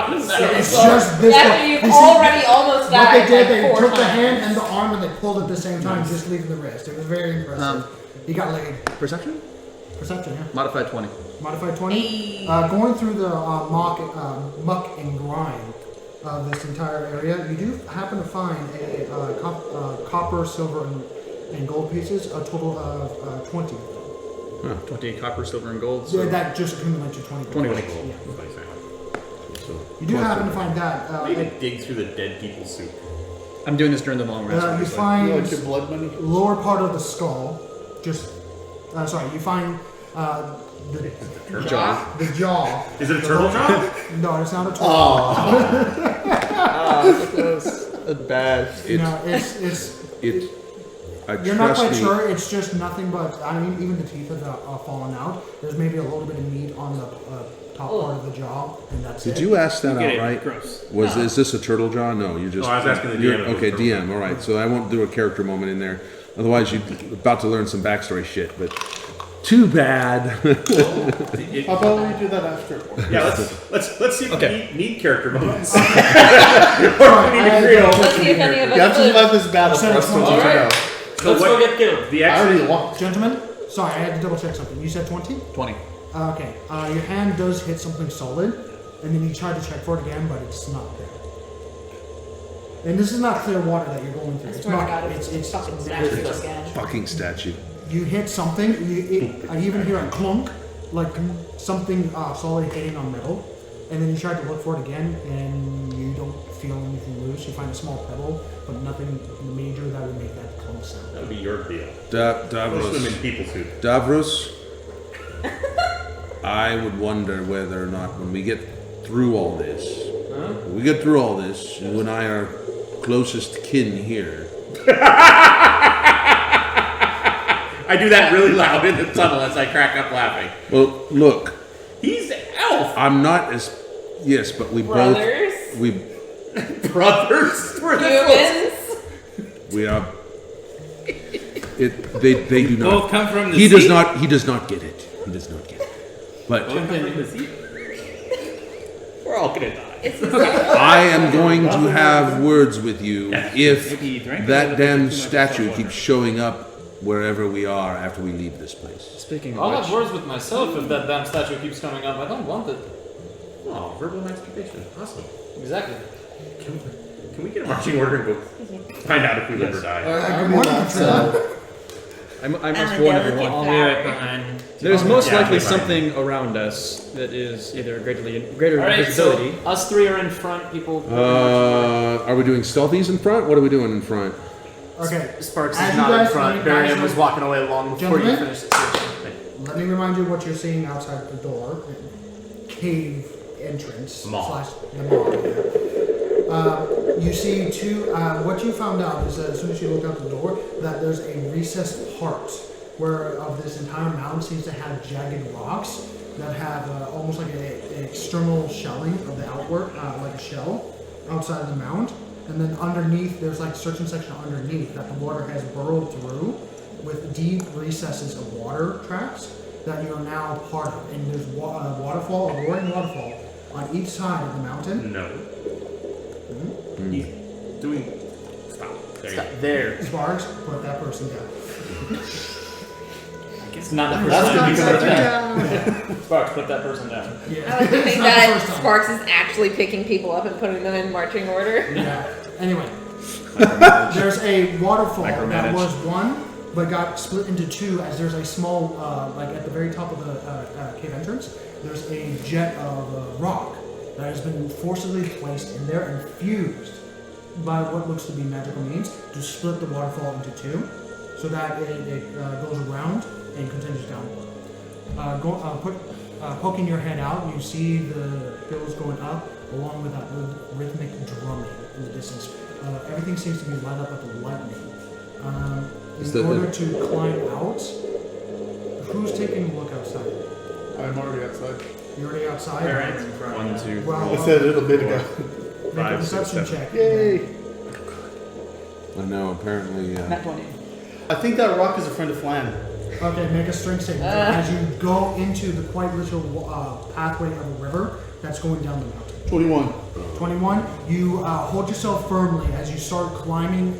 It's just this. After you've this is- already almost What died they did, like they 4 took the times. hand and the arm and they pulled at the same time, just leaving the wrist. It was very impressive. He got laid. Perception? Perception, yeah. Modified 20. Modified 20. Going through the muck and grime of this entire area, you do happen to find a copper, silver, and gold pieces, a total of 20. 20 copper, silver, and gold. So So that just accumulates to 20. 20 gold. gold. Yeah. So, You do happen to find that. Maybe dig through the dead people's soup. I'm doing this during the long rest. You obviously. find You like your blood money? lower part of the skull. Just you find the jaw. The jaw. Is it a turtle jaw? No, it's not a turtle. That's bad. No, it's. You're not quite sure. It's just nothing but. I mean, even the teeth are fallen out. There's maybe a little bit of meat on the top part of the jaw, and that's it. Did you ask that Get it. outright? Gross. Is this a turtle jaw? No, you just. No, I was asking the you're- DM if it was Okay, turtle. DM. All right, so I won't do a character moment in there. Otherwise, you're about to learn some backstory shit. But too bad. How about we do that after? Yeah, let's see if Okay. we need character moments. Sorry, Let's see if any of You have us to would. survive this battle for us to Alright. know. Let's go get killed. The I exit. already lost. Gentlemen, sorry, I had to double check something. You said 20? 20. Okay. Your hand does hit something solid, and then you try to check for it again, but it's not there. And this is not clear water that you're going through. I It's swear to not. God, It's fucking natural. statue again. Fucking statue. You hit something. I even hear a clunk, like something solid hitting on metal, and then you try to look for it again, and you don't feel anything loose. You find a small pebble, but nothing major that would make that clunk sound. That would be your deal. Da- Most of them in Davros. people soup. Davros. I would wonder whether or not when we get through all this, when we get through all this, you and I are closest kin here. I do that really loud in the tunnel as I crack up laughing. Well, look, He's elf. I'm not as. Yes, but we Brothers? both. We Brothers. We're the Humans? we are. They do not. Both come from the He sea? does not. He does not get it. He does not get it. But Both come from the sea? We're all gonna die. It's the same. I am going to have words with you if Maybe you drank a that little bit damn too much statue water. keeps showing up wherever we are after we leave this place. Speaking I'll of have which, words with myself if that damn statue keeps coming up. I don't want it. Oh, verbal masturbation. Awesome. Exactly. Can we get a marching order and go find out if we live or die? Good morning, Katrina. I must I'm a warn delicate everyone. I'll be right flower. behind. There's most Yeah, likely you're right. something around us that is either greater Alright, so visibility. us three are in front, people. Are we doing stealthies in front? What are we doing in front? Okay. Sparks As is you not in guys- front. you Barian guys- was walking away long before you Gentlemen? finished the Let me remind you what you're seeing outside the door. Cave entrance. Maw. Slash the maw, yeah. You see two. What you found out is that as soon as you look out the door, that there's a recessed part where of this entire mound seems to have jagged rocks that have almost like an external shelling of the outward, like a shell outside of the mound. And then underneath, there's like a certain section underneath that the water has burrowed through with deep recesses of water tracks that you're now part of. And there's a waterfall, a roaring waterfall on each side of the mountain. No. He's doing. Stop. There you Stop go. there. Sparks, put that person down. It's not the That's first time you not put it down. down. Sparks, put that person down. Yeah. I like to It's think not the that first time. Sparks is actually picking people up and putting them in marching order. Yeah. Anyway, there's a waterfall that Micromanage. was one, but got split into two as there's a small, like at the very top of the cave entrance, there's a jet of rock that has been forcibly placed in there and fused by what looks to be magical means to split the waterfall into two, so that it goes around and continues downward. Poking your head out, you see the hills going up along with that rhythmic drumming in the distance. Everything seems to be light up with lightning. In order to climb out, who's taking a look outside? I'm already outside. You're already outside? Parents in front. 1, 2, 3. Well, I said a little bit ago. make a 5, 6, perception 7. check. Yay! I know, apparently. Nat 20. I think that rock is a friend of Flan. Okay, make a strength saving throw as you go into the quite literal pathway of a river that's going down the mountain. 21. 21, you hold yourself firmly as you start climbing.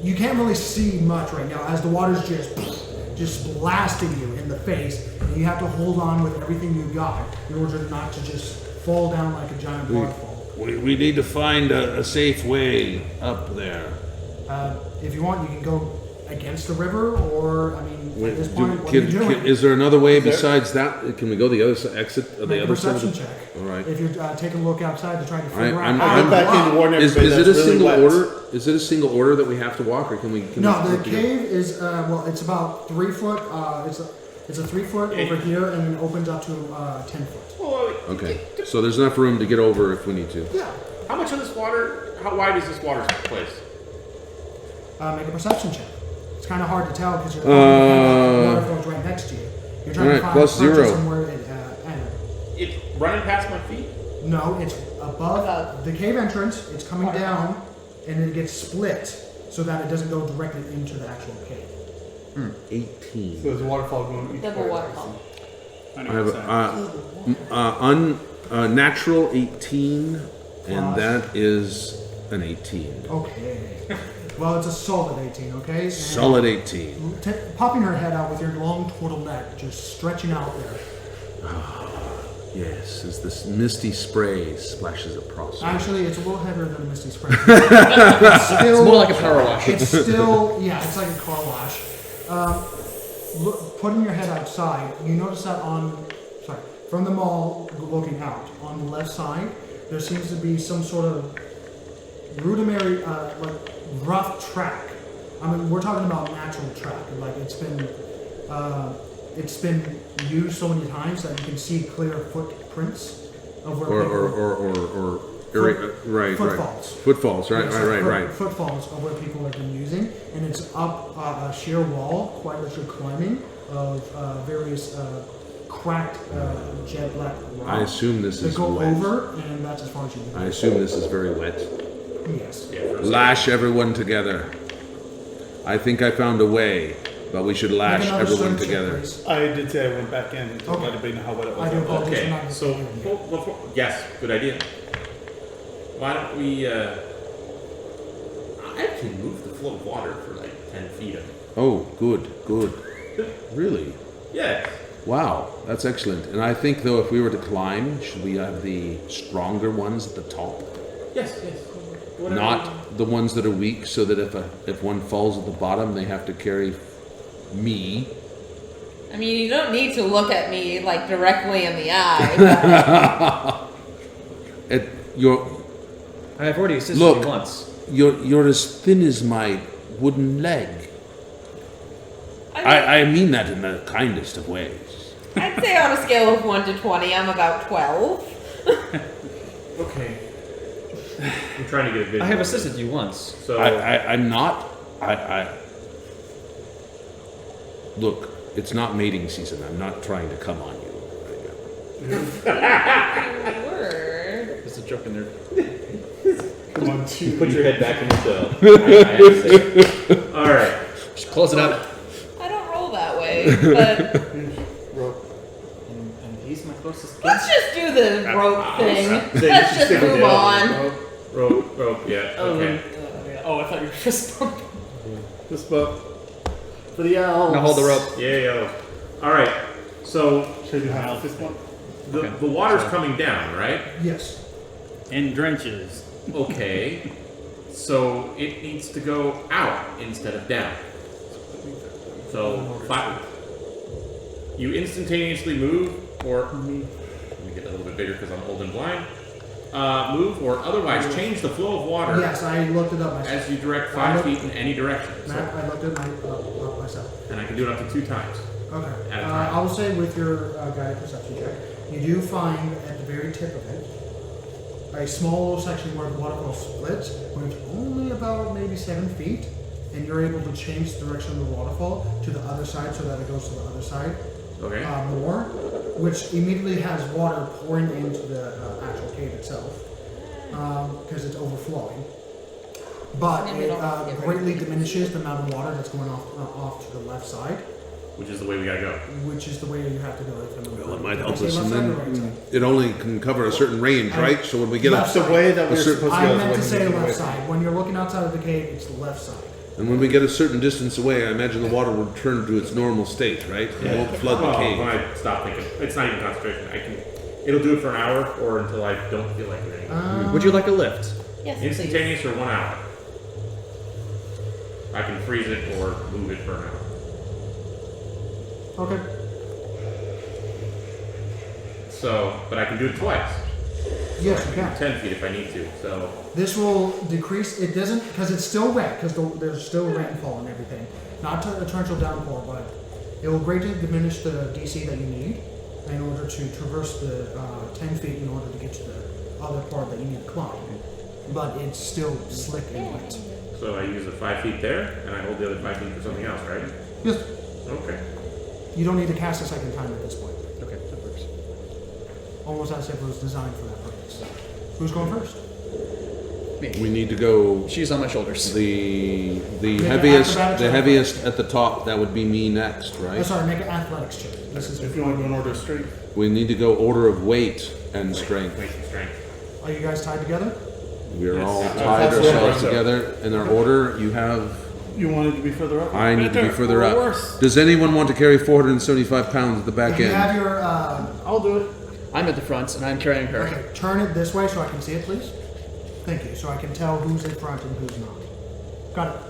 You can't really see much right now as the water's just blasting you in the face, and you have to hold on with everything you got in order not to just fall down like a giant waterfall. We need to find a safe way up there. If you want, you can go against the river, or I mean, at this point, what are you doing? Is there another way besides that? Can we go the other side, exit of Make the a other side? perception of the- check. All right. If you're taking a look outside to try to figure I'm- out how I to went back in to walk. warn Is everybody it a that's really single wet. order? Is it a single order that we have to walk, or can we? Can No, we the work together? cave is well, it's about 3 foot. It's a 3 foot over here, and then opens up to 10 foot. Okay, so there's enough room to get over if we need to. Yeah. How much of this water? How wide is this water place? Make a perception check. It's kind of hard to tell because the waterfall's right next to you. You're trying to alright, find plus approaches 0. somewhere. And It's running past my feet. no, it's above the cave entrance. It's coming down, and then it gets split so that it doesn't go directly into the actual cave. 18. So there's a waterfall going each Double way. waterfall. I have unnatural 18, and that is an 18. Okay. Well, it's a solid 18. Okay. And Solid 18. popping her head out with your long turtleneck just stretching out there. Yes, as this misty spray splashes across. Actually, it's a little heavier than a misty spray. It's still, It's more like a power wash. It's still, yeah, it's like a car wash. Putting your head outside, you notice that from the mall looking out, on the left side, there seems to be some sort of rudimentary, like rough track. I mean, we're talking about natural track. Like it's been used so many times that you can see clear footprints of where footfalls. Footfalls, right. Footfalls of where people have been using, and it's up a sheer wall, quite literally climbing, of various cracked jet black rocks. I assume this that is go wet. over, and that's as far as you can I go. assume this is very wet. Yes. Lash everyone together. I think I found a way, but we should lash Make another everyone strength check, together. please. I did say I went back in to Okay. let everybody know how wet it I do was. apologize for Okay, not so including you. yes, good idea. Why don't we? I can move the flow of water for like 10 feet. Oh, good. Really? Yeah. Wow, that's excellent. And I think, though, if we were to climb, should we have the stronger ones at the top? Yes. Whatever. Not the ones that are weak, so that if one falls at the bottom, they have to carry me. I mean, you don't need to look at me like directly in the eye. But I have already assisted Look. you once. You're as thin as my wooden leg. I mean that in the kindest of ways. I'd say on a scale of 1 to 20, I'm about 12. Okay. I'm trying to get a visual. I have assisted you once. So I'm not. Look, it's not mating season. I'm not trying to come on you. Word. There's a joke in there. Come on, two. Put your head back in the shell. I have to say. All right. Just close it up. I don't roll that way, but Rope. And he's my closest let's just do the rope thing. Say Let's you just stick with move the on. Rope, yeah. Okay. I thought you were fist bump. This book. For the elves. Now hold the rope. Yeah. All right. So Should I do half this one? the water's coming down, right? Yes. In drenches. Okay. So it needs to go out instead of down. So you instantaneously move, or let me get a little bit bigger because I'm old and blind. Move or otherwise change the flow of water Yes, I looked it up myself. as you direct 5 feet in any direction. Matt, So, I looked it up myself. and I can do it up to 2 times. Okay. At a time. I will say with your guided perception check, you do find at the very tip of it a small little section where the waterfall splits, where it's only about maybe 7 feet, and you're able to change the direction of the waterfall to the other side so that it goes to the other side Okay. more, which immediately has water pouring into the actual cave itself because it's overflowing. But And we it don't have to get rid of greatly it. diminishes the amount of water that's going off to the left side, Which is the way we gotta go. which is the way you have to go. If I'm Well, it might Did I help say us, left and side or right then side? it only can cover a certain range, right? So when we get Left up, The way that we're certain- supposed to I go. meant to is say when you left go away. side. When you're looking outside of the cave, it's the left side. and when we get a certain distance away, I imagine the water will return to its normal state, right? It won't flood the Well, when cave. I stop thinking, it's not even concentration. It'll do it for an hour or until I don't feel like it anymore. Would you like a lift? Yes, please. Instantaneous or 1 hour. I can freeze it or move it for an hour. Okay. So, but I can do it twice. Yes, you can. 10 feet if I need to. So, This will decrease. It doesn't because it's still wet because there's still rainfall and everything. Not a torrential downpour, but it will greatly diminish the DC that you need in order to traverse the 10 feet in order to get to the other part that you need to climb. But it's still slick and wet. so I use the 5 feet there, and I hold the other 5 feet for something else, right? Yes. Okay. You don't need to cast a second time at this point. Okay, that works. Almost as if it was designed for that purpose. Who's going first? We need to go She's on my shoulders. the Yeah, heaviest acrobatics the or heaviest at the top. That would be me next, Oh, right? sorry, make an athletics check. This is. If you want to go in order of strength. We need to go order of weight and strength. Weight and strength. Are you guys tied together? We are Yes. all That's tied the ourselves order. together in our order. You have. You wanted to be further up? I need to be further or up. worse. Does anyone want to carry 475 pounds at the back If you have end? your. I'll do it. I'm at the front and I'm carrying her. Okay, turn it this way so I can see it, please. Thank you. So I can tell who's in front and who's not. Got it.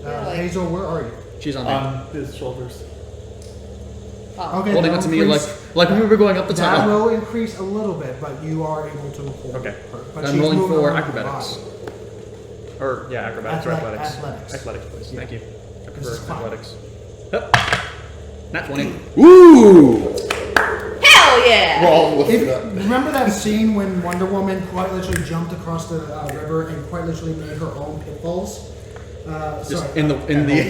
Like- Hazel, where are you? She's on me. On his shoulders. Oh. Okay, Holding that on to me increase- like when we were going up the That tunnel. will increase a little bit, but you are able to hold Okay. her. But I'm she's rolling moving for around acrobatics. the body. Or yeah, acrobatics or athletics. Athletics. Athletics, please. Yeah. Thank you. I This is prefer fine. athletics. Hup. Nat 20. Woo! Hell yeah! all lifted If, up. remember that scene when Wonder Woman quite literally jumped across the river and quite literally made her own pitfalls? Just Sorry. in the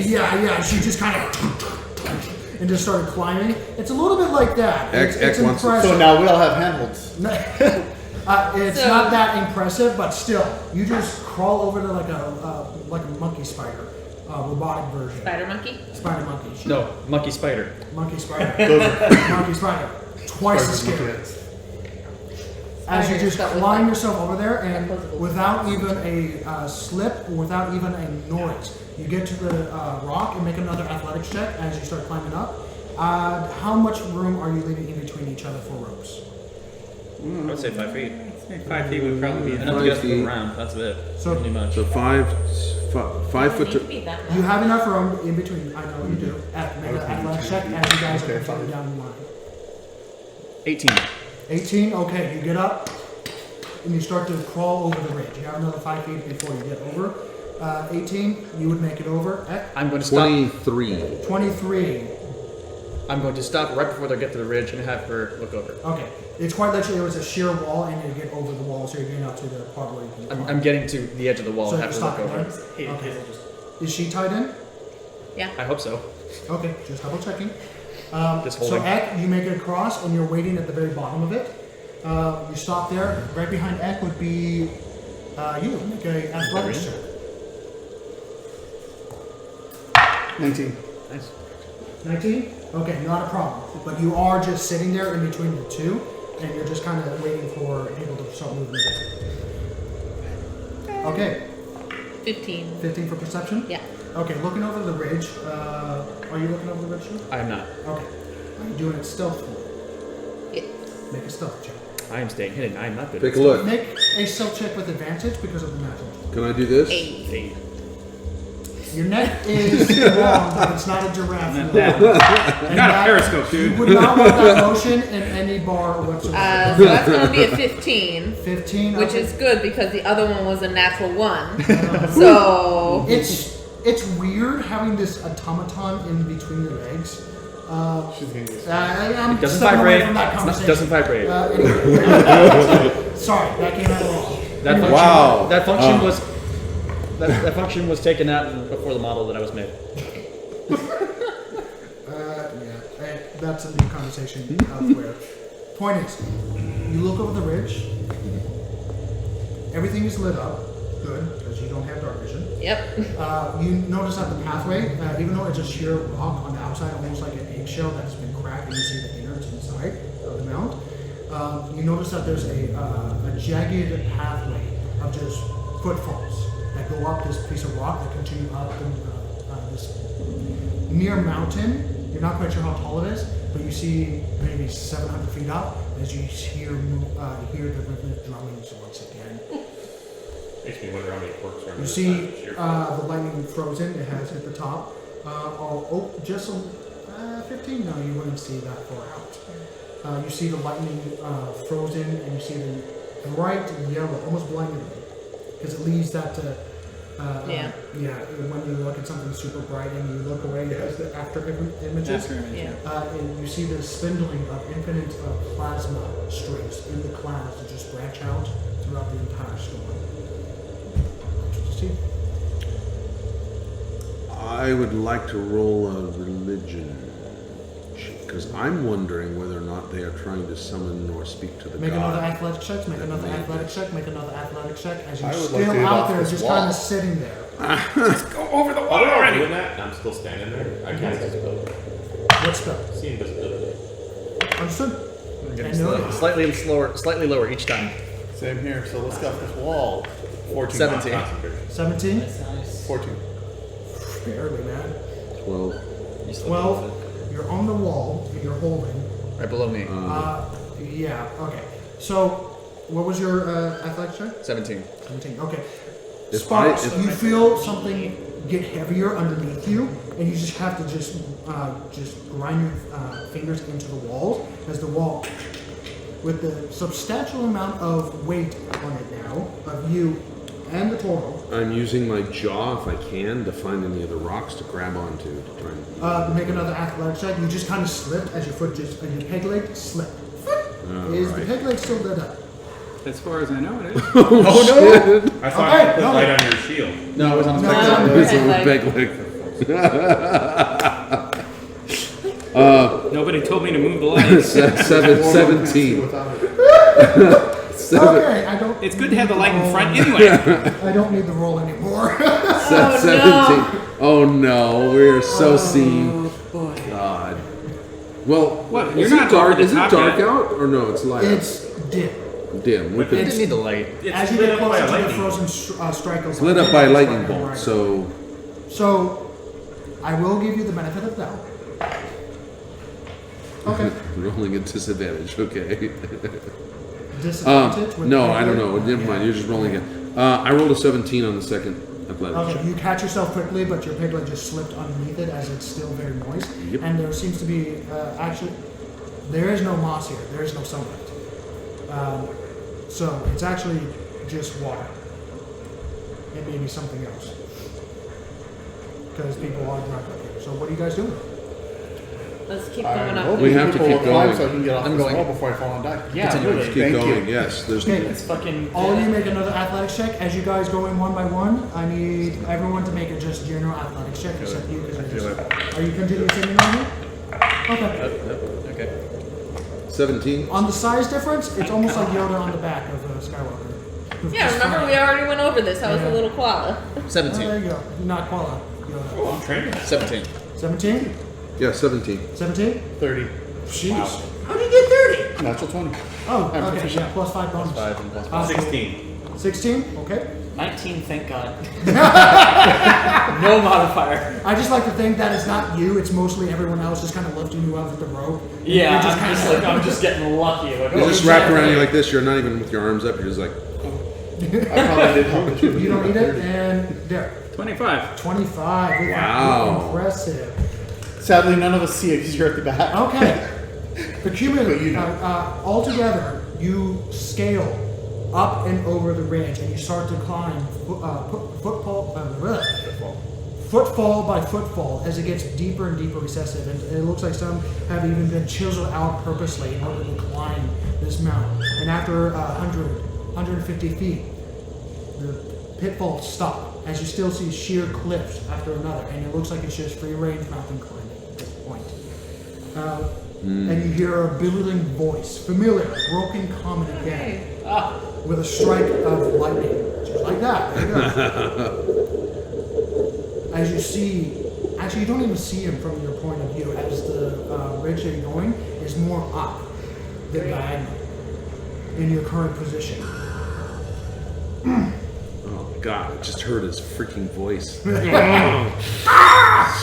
Yeah, she just kind of and just started climbing. It's a little bit like that. X It's wants to- impressive. So now we all have handholds. It's So- not that impressive, but still, you just crawl over to like a monkey spider, robotic version. Spider monkey? Spider monkey. No, monkey spider. Monkey spider. Those are Monkey spider. Twice as monkey scary. heads. As you just Spiders that climb look yourself over there, and Opposable. without even a slip, or without even a noise, you get to the rock and make another athletics check as you start climbing up. How much room are you leaving in between each other for ropes? I would say 5 feet. 5 feet would probably be Enough enough. to get us 5 to the feet. ground. That's it. So- Pretty much. So five foot. Doesn't need to be that You much. have enough room in between. I know you do. Make an athletics check as you guys are continuing down the line. 18. 18. Okay, you get up and you start to crawl over the ridge. You have another 5 feet before you get over. 18. You would make it over. At I'm going to stop. 23. 23. I'm going to stop right before they get to the ridge and have her look over. Okay. It's quite literally it was a sheer wall, and you get over the wall, so you're getting out to the part where you can. I'm climb. getting to the edge of the wall So and you're have her look stopping over. there? Okay. Is she tied in? Yeah. I hope so. Okay, just double checking. Just So holding. Ek, you make it across, and you're waiting at the very bottom of it. You stop there. Right behind Ek would be you. Make a athletics check. 19. Nice. 19? Okay, not a problem. But you are just sitting there in between the two, and you're just kind of waiting for people to start moving again. Okay, 15. 15 for perception? Yeah. Okay, looking over the ridge. Are you looking over the ridge too? I am not. Okay. Are you doing it stealthily? Yeah. Make a stealth check. I am staying hidden. I am not good. Take a look. Make a stealth check with advantage because of the natural. Can I do this? 8. Your neck is long, but it's not a giraffe. Not long. that. And Not a that- periscope, dude. You would not want that motion in any bar whatsoever. So that's going to be a 15, 15. which okay. is good because the other one was a natural 1. So It's weird having this automaton in between your legs. She's gonna get I'm It doesn't stepping away vibrate. from that It conversation. doesn't vibrate. Anyway. Sorry, that came out wrong. That function, Wow. That function was. That function was taken out before the model that I was made. That's a new conversation elsewhere. Point is, you look over the ridge. Everything is lit up. Good, because you don't have dark vision. yep. You notice that the pathway, even though it's a sheer rock on the outside, almost like an eggshell that's been cracked, and you see the innards inside of the mound. You notice that there's a jagged pathway of just footfalls that go up this piece of rock that continue up this near mountain. You're not quite sure how tall it is, but you see maybe 700 feet up as you hear the rhythmic drumming once again. Makes me wonder how many orcs are on You the see side of this year. the lightning frozen. It has hit the top. Just 15. No, you wouldn't see that far out. You see the lightning frozen, and you see the bright yellow, almost blindingly, because it leaves that. Yeah. When you look at something super bright and you look away, it has the after images. Yeah. And you see the spindling of infinite plasma streams in the clouds that just branch out throughout the entire storm. What you see? I would like to roll a religion because I'm wondering whether or not they are trying to summon or speak to the Make another god. athletic check, make another athletic check, make another athletic check as you're I would still like to get out off there this just wall. kind of sitting there. Go over the Oh, water they're all already. doing that, and I'm still standing there. I can't spell. What spell? See invisibility. Understood? I'm getting I know. slightly lower each time. Same here, so let's go off this wall. 14 17. concentration. 17? That's nice. 14. Barely, man. 12. You still 12. You're on the wall and you're holding. right below me. Yeah, okay. So, what was your athletic check? 17. 17, okay. If Sparks, I- if- you feel something get heavier underneath you, and you just have to just grind your fingers into the walls as the wall, with the substantial amount of weight on it now, of you and the total, I'm using my jaw if I can to find any of the rocks to grab onto to try and. make another athletic check. You just kind of slipped as your foot and your peg leg slipped. Is the Alright. peg leg still lit up? As far as I know, it is. I thought Okay, you put no. light on your shield. No, it was on No, the no, It's a Peg big leg. Nobody told me to move the lights. 17. Without it. Okay, I don't. It's good to have the light in front roll- anyway. I don't need the roll anymore. 17. Oh no, we're so seen. Oh boy. God. Well, What? is You're it not dark? over the Is it top dark yet. out or no? It's light. It's dim. dim. We I could, didn't need the light. It's As you lit get up by closer a to the lightning. frozen strike, it's lit up by a lightning bolt, Right. so So, I will give you the benefit of doubt. Okay. rolling at disadvantage. Okay. Disadvantage. with No, peg I don't leg? know. Never mind. You're just rolling it. I rolled a 17 on the second athletic Okay, check. you catch yourself quickly, but your peg leg just slipped underneath it as it's still very moist. Yep. And there seems to be, actually, there is no moss here. There is no sunlight. So it's actually just water. It may be something else. Because people are drunk up here. So what are you guys doing? Let's keep going up. We have to keep going. So I can get off I'm this going. wall before I fall and die. Yeah, Continue. really. Keep Thank going. you. Yes, there's. Okay. It's fucking. All you make another athletics check. As you guys go in one by one, I need everyone to make a just general athletics check, except you. Are you continuing sitting on me? Okay. Okay. 17. On the size difference, it's almost like Yoda on the back of Skywalker. Yeah, remember we already went over this. I was a little koala. Oh, there 17. you go. Not Koala. Yoda. Oh, I'm training. 17. 17? Yeah, 17. 17? 30. Jeez. How did you get 30? Natural 20. Oh, I'm okay. proficient. Yeah, plus 5 bonus. 5 and plus 5. 16. 16? Okay. 19, thank God. No modifier. I just like to think that it's not you, it's mostly everyone else just kind of lifting you up with the rope. Yeah, You're just I'm just kinda- like I'm just getting lucky. Like, You oh, just wrap around you like this. You're not even with your arms up. You're just like. I probably did help. You don't need it, and Derek. 25. 25. With Wow. Impressive. Sadly, none of us see it because you're at the back. Okay. The But cumulative, you know. altogether, you scale up and over the ridge, and you start to climb footfall by footfall as it gets deeper and deeper recessive, and it looks like some have even been chiseled out purposely in order to climb this mountain. And after 150 feet, the pitfalls stop as you still see sheer cliffs after another, and it looks like it's just free range mountain climbing at this point. And you hear a billowing voice, familiar, broken common again, with a strike of lightning, just like that. There you go. As you see, actually, you don't even see him from your point of view, as the ridge that you're going is more up than diagonal in your current position. Oh God! I just heard his freaking voice.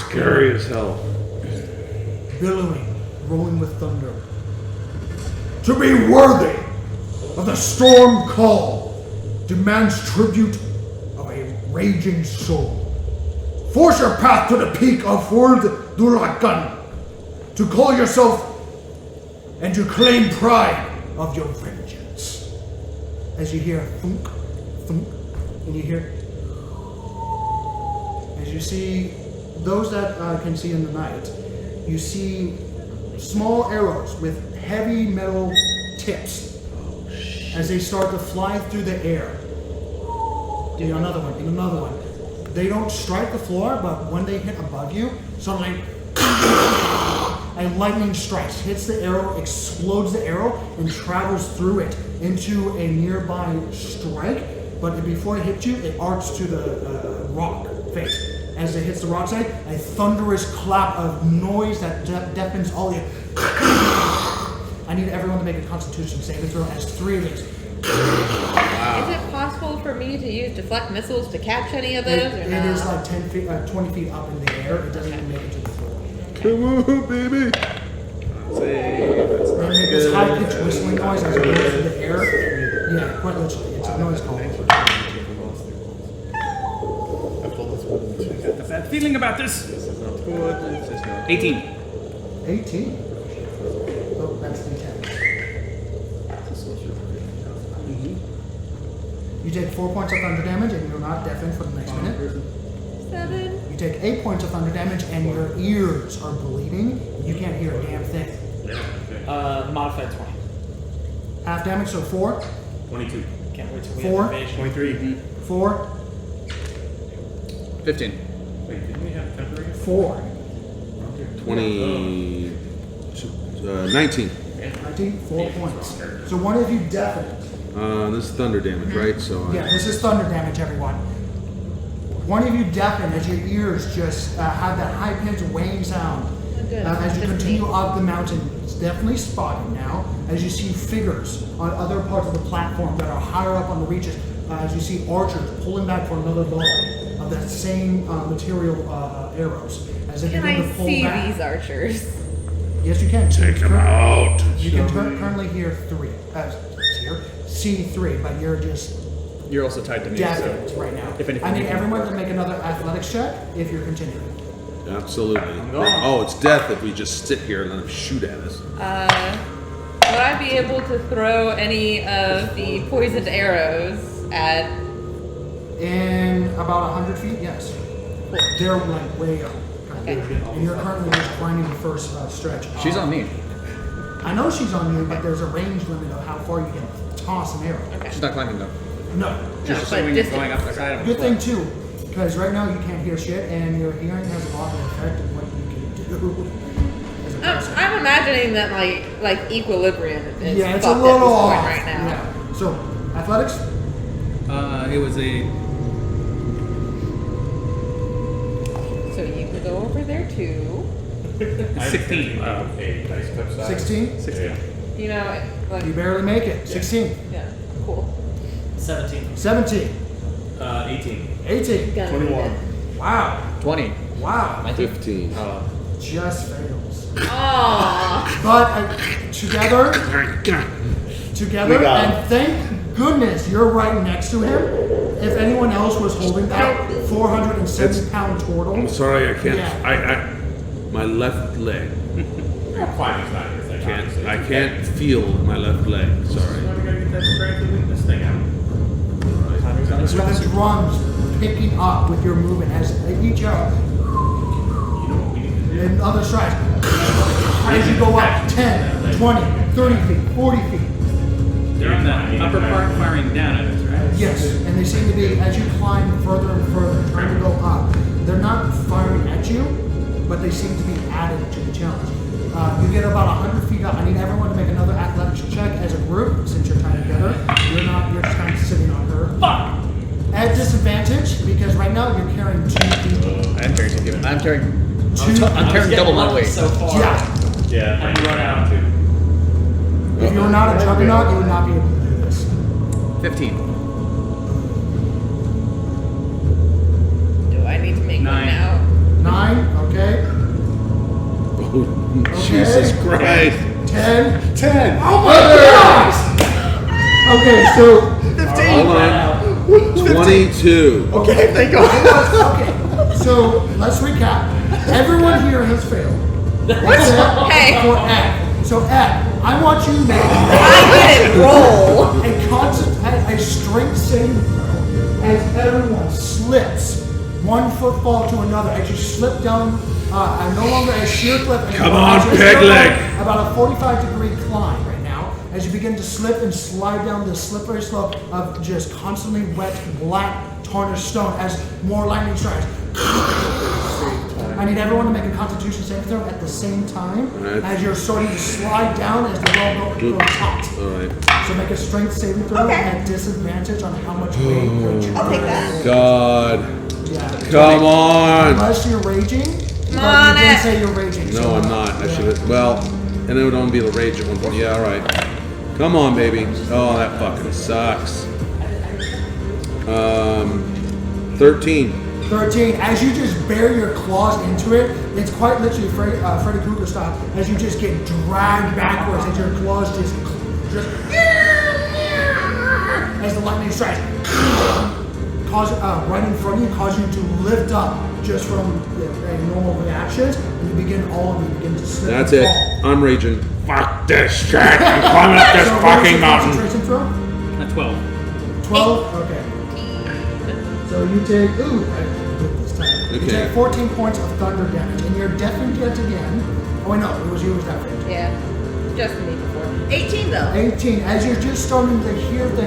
Scary as hell. Billowing, rolling with thunder. To be worthy of the storm call demands tribute of a raging soul. Force your path to the peak of World Durakan to call yourself and to claim pride of your vengeance. As you hear thunk, thunk, and you hear, as you see, those that can see in the night, you see small arrows with heavy metal tips as they start to fly through the air. Another one. They don't strike the floor, but when they hit above you, suddenly a lightning strikes, hits the arrow, explodes the arrow, and travels through it into a nearby strike. But before it hits you, it arcs to the rock face. As it hits the rock side, a thunderous clap of noise that deafens all you. I need everyone to make a Constitution saving throw as 3 of these. Is it possible for me to use deflect missiles to catch any of those? It is like 10 feet, 20 feet up in the air. It doesn't even make it to the floor. Come on, baby. They make this high-pitched whistling noise as it goes through the air. Yeah, quite literally. It's a noise called. Got a bad feeling about this. 18. 18. Oh, that's the 10. You take 4 points of thunder damage and you're not deafened for the next minute. 7. You take 8 points of thunder damage and your ears are bleeding. You can't hear a damn thing. Modified 20. Half damage, so 4. 22. Can't wait till we 4. have invasion. 23. 4. 15. Wait, didn't we have temporary? 4. 20. 19. 19. 4 points. So one of you deafened. This is thunder damage, right? So. Yeah, this is thunder damage, everyone. One of you deafen as your ears just have that high-pitched weighing sound. Good. As you continue up the mountain, it's definitely spotted now. As you see figures on other parts of the platform that are higher up on the reaches, as you see archers pulling back for another volley of that same material arrows. As they Can begin I to pull see back. these archers? Yes, you can. Take him out. You can currently hear 3. See 3, but you're just You're also tied to me. deafened So right now. if anything, I need you can everyone to work. make another athletics check if you're continuing. Absolutely. Oh, it's death if we just sit here and let them shoot at us. Would I be able to throw any of the poisoned arrows at... In about 100 feet, yes. They're like way up. Okay. And you're currently just climbing the first stretch. She's on me. I know she's on you, but there's a range limit of how far you can toss an arrow. Okay. She's not climbing though. No. Just but assuming distance. going up the side of Good thing too, because right now you can't hear shit, and your hearing has a lot of effect on what you can do as a person. I'm imagining that like equilibrium is Yeah, it's a fucked little at this off point right now. Yeah. So, athletics? It was a So you can go over there too. 16. A dice cup size. 16? Yeah. You know, like You barely make it. 16. yeah, cool. 17. 17. 18. 18. Gonna 21. Wow. 20. Wow. 15. Just fails. Aww. But together, We got and thank goodness you're right next to him. If anyone else was holding that 470-pound turtle, I'm sorry, I can't. Yeah. My left leg. Climbing's not your thing. obviously. I can't feel my left leg. Sorry. Now we gotta get that strength and weakness thing out. with the drums picking up with your movement as they each out. You know what we need to do? And other strides. As you go up 10, 20, 30 feet, 40 feet. They're on the upper part firing down at us, right? Yes, and they seem to be, as you climb further and further, trying to go up, they're not firing at you, but they seem to be added to the challenge. You get about 100 feet up. I need everyone to make another athletics check as a group, since you're tied together. You're just kind of sitting on her. Fuck! At disadvantage, because right now you're carrying 2 people. I'm carrying. I'm carrying I was double my getting weight. so far. Yeah. Yeah, And run out. too. If you were not a juggernaut, you would not be able to do this. 15. Do I need to make 9. one now? 9, okay. Oh, Jesus Christ. 10. 10. Oh my gosh! Okay, so Hold on. 22. Okay, thank God. okay, so let's recap. Everyone here has failed. Except Hey. for Ed. So Ed, I want you to make I didn't roll. a strength saving throw as everyone slips one footfall to another as you slip down no longer a sheer cliff anymore. Come on, As you peg slip leg. about a 45-degree climb right now as you begin to slip and slide down this slippery slope of just constantly wet, black, tarnished stone as more lightning strikes. I need everyone to make a Constitution saving throw at the same time Alright. as you're starting to slide down as the roll goes hot. Alright. So make a strength saving throw Okay. at disadvantage on how much weight you're I'll take that. God. Yeah. Come on. Unless you're raging. Come but on, you didn't Ed. say you're raging. No, I'm not. I should have. Well, and it would only be the rage at one point. Yeah, alright. Come on, baby. Oh, that fucking sucks. 13. 13. As you just bury your claws into it, it's quite literally Freddy Krueger style. As you just get dragged backwards, as your claws just as the lightning strikes, cause right in front of you, cause you to lift up just from a normal reactions, and you begin to slip. That's and it. fall. I'm raging. Fuck this shit. I'm climbing up this So what was fucking your mountain. concentration throw? A 12. 12? Okay. So you take, ooh, I did this time. You Okay. take 14 points of thunder damage, and you're deafened yet again. Oh, wait, no, it was you who was deafened. Yeah. Just me before. 18 though. 18, as you're just starting to hear the,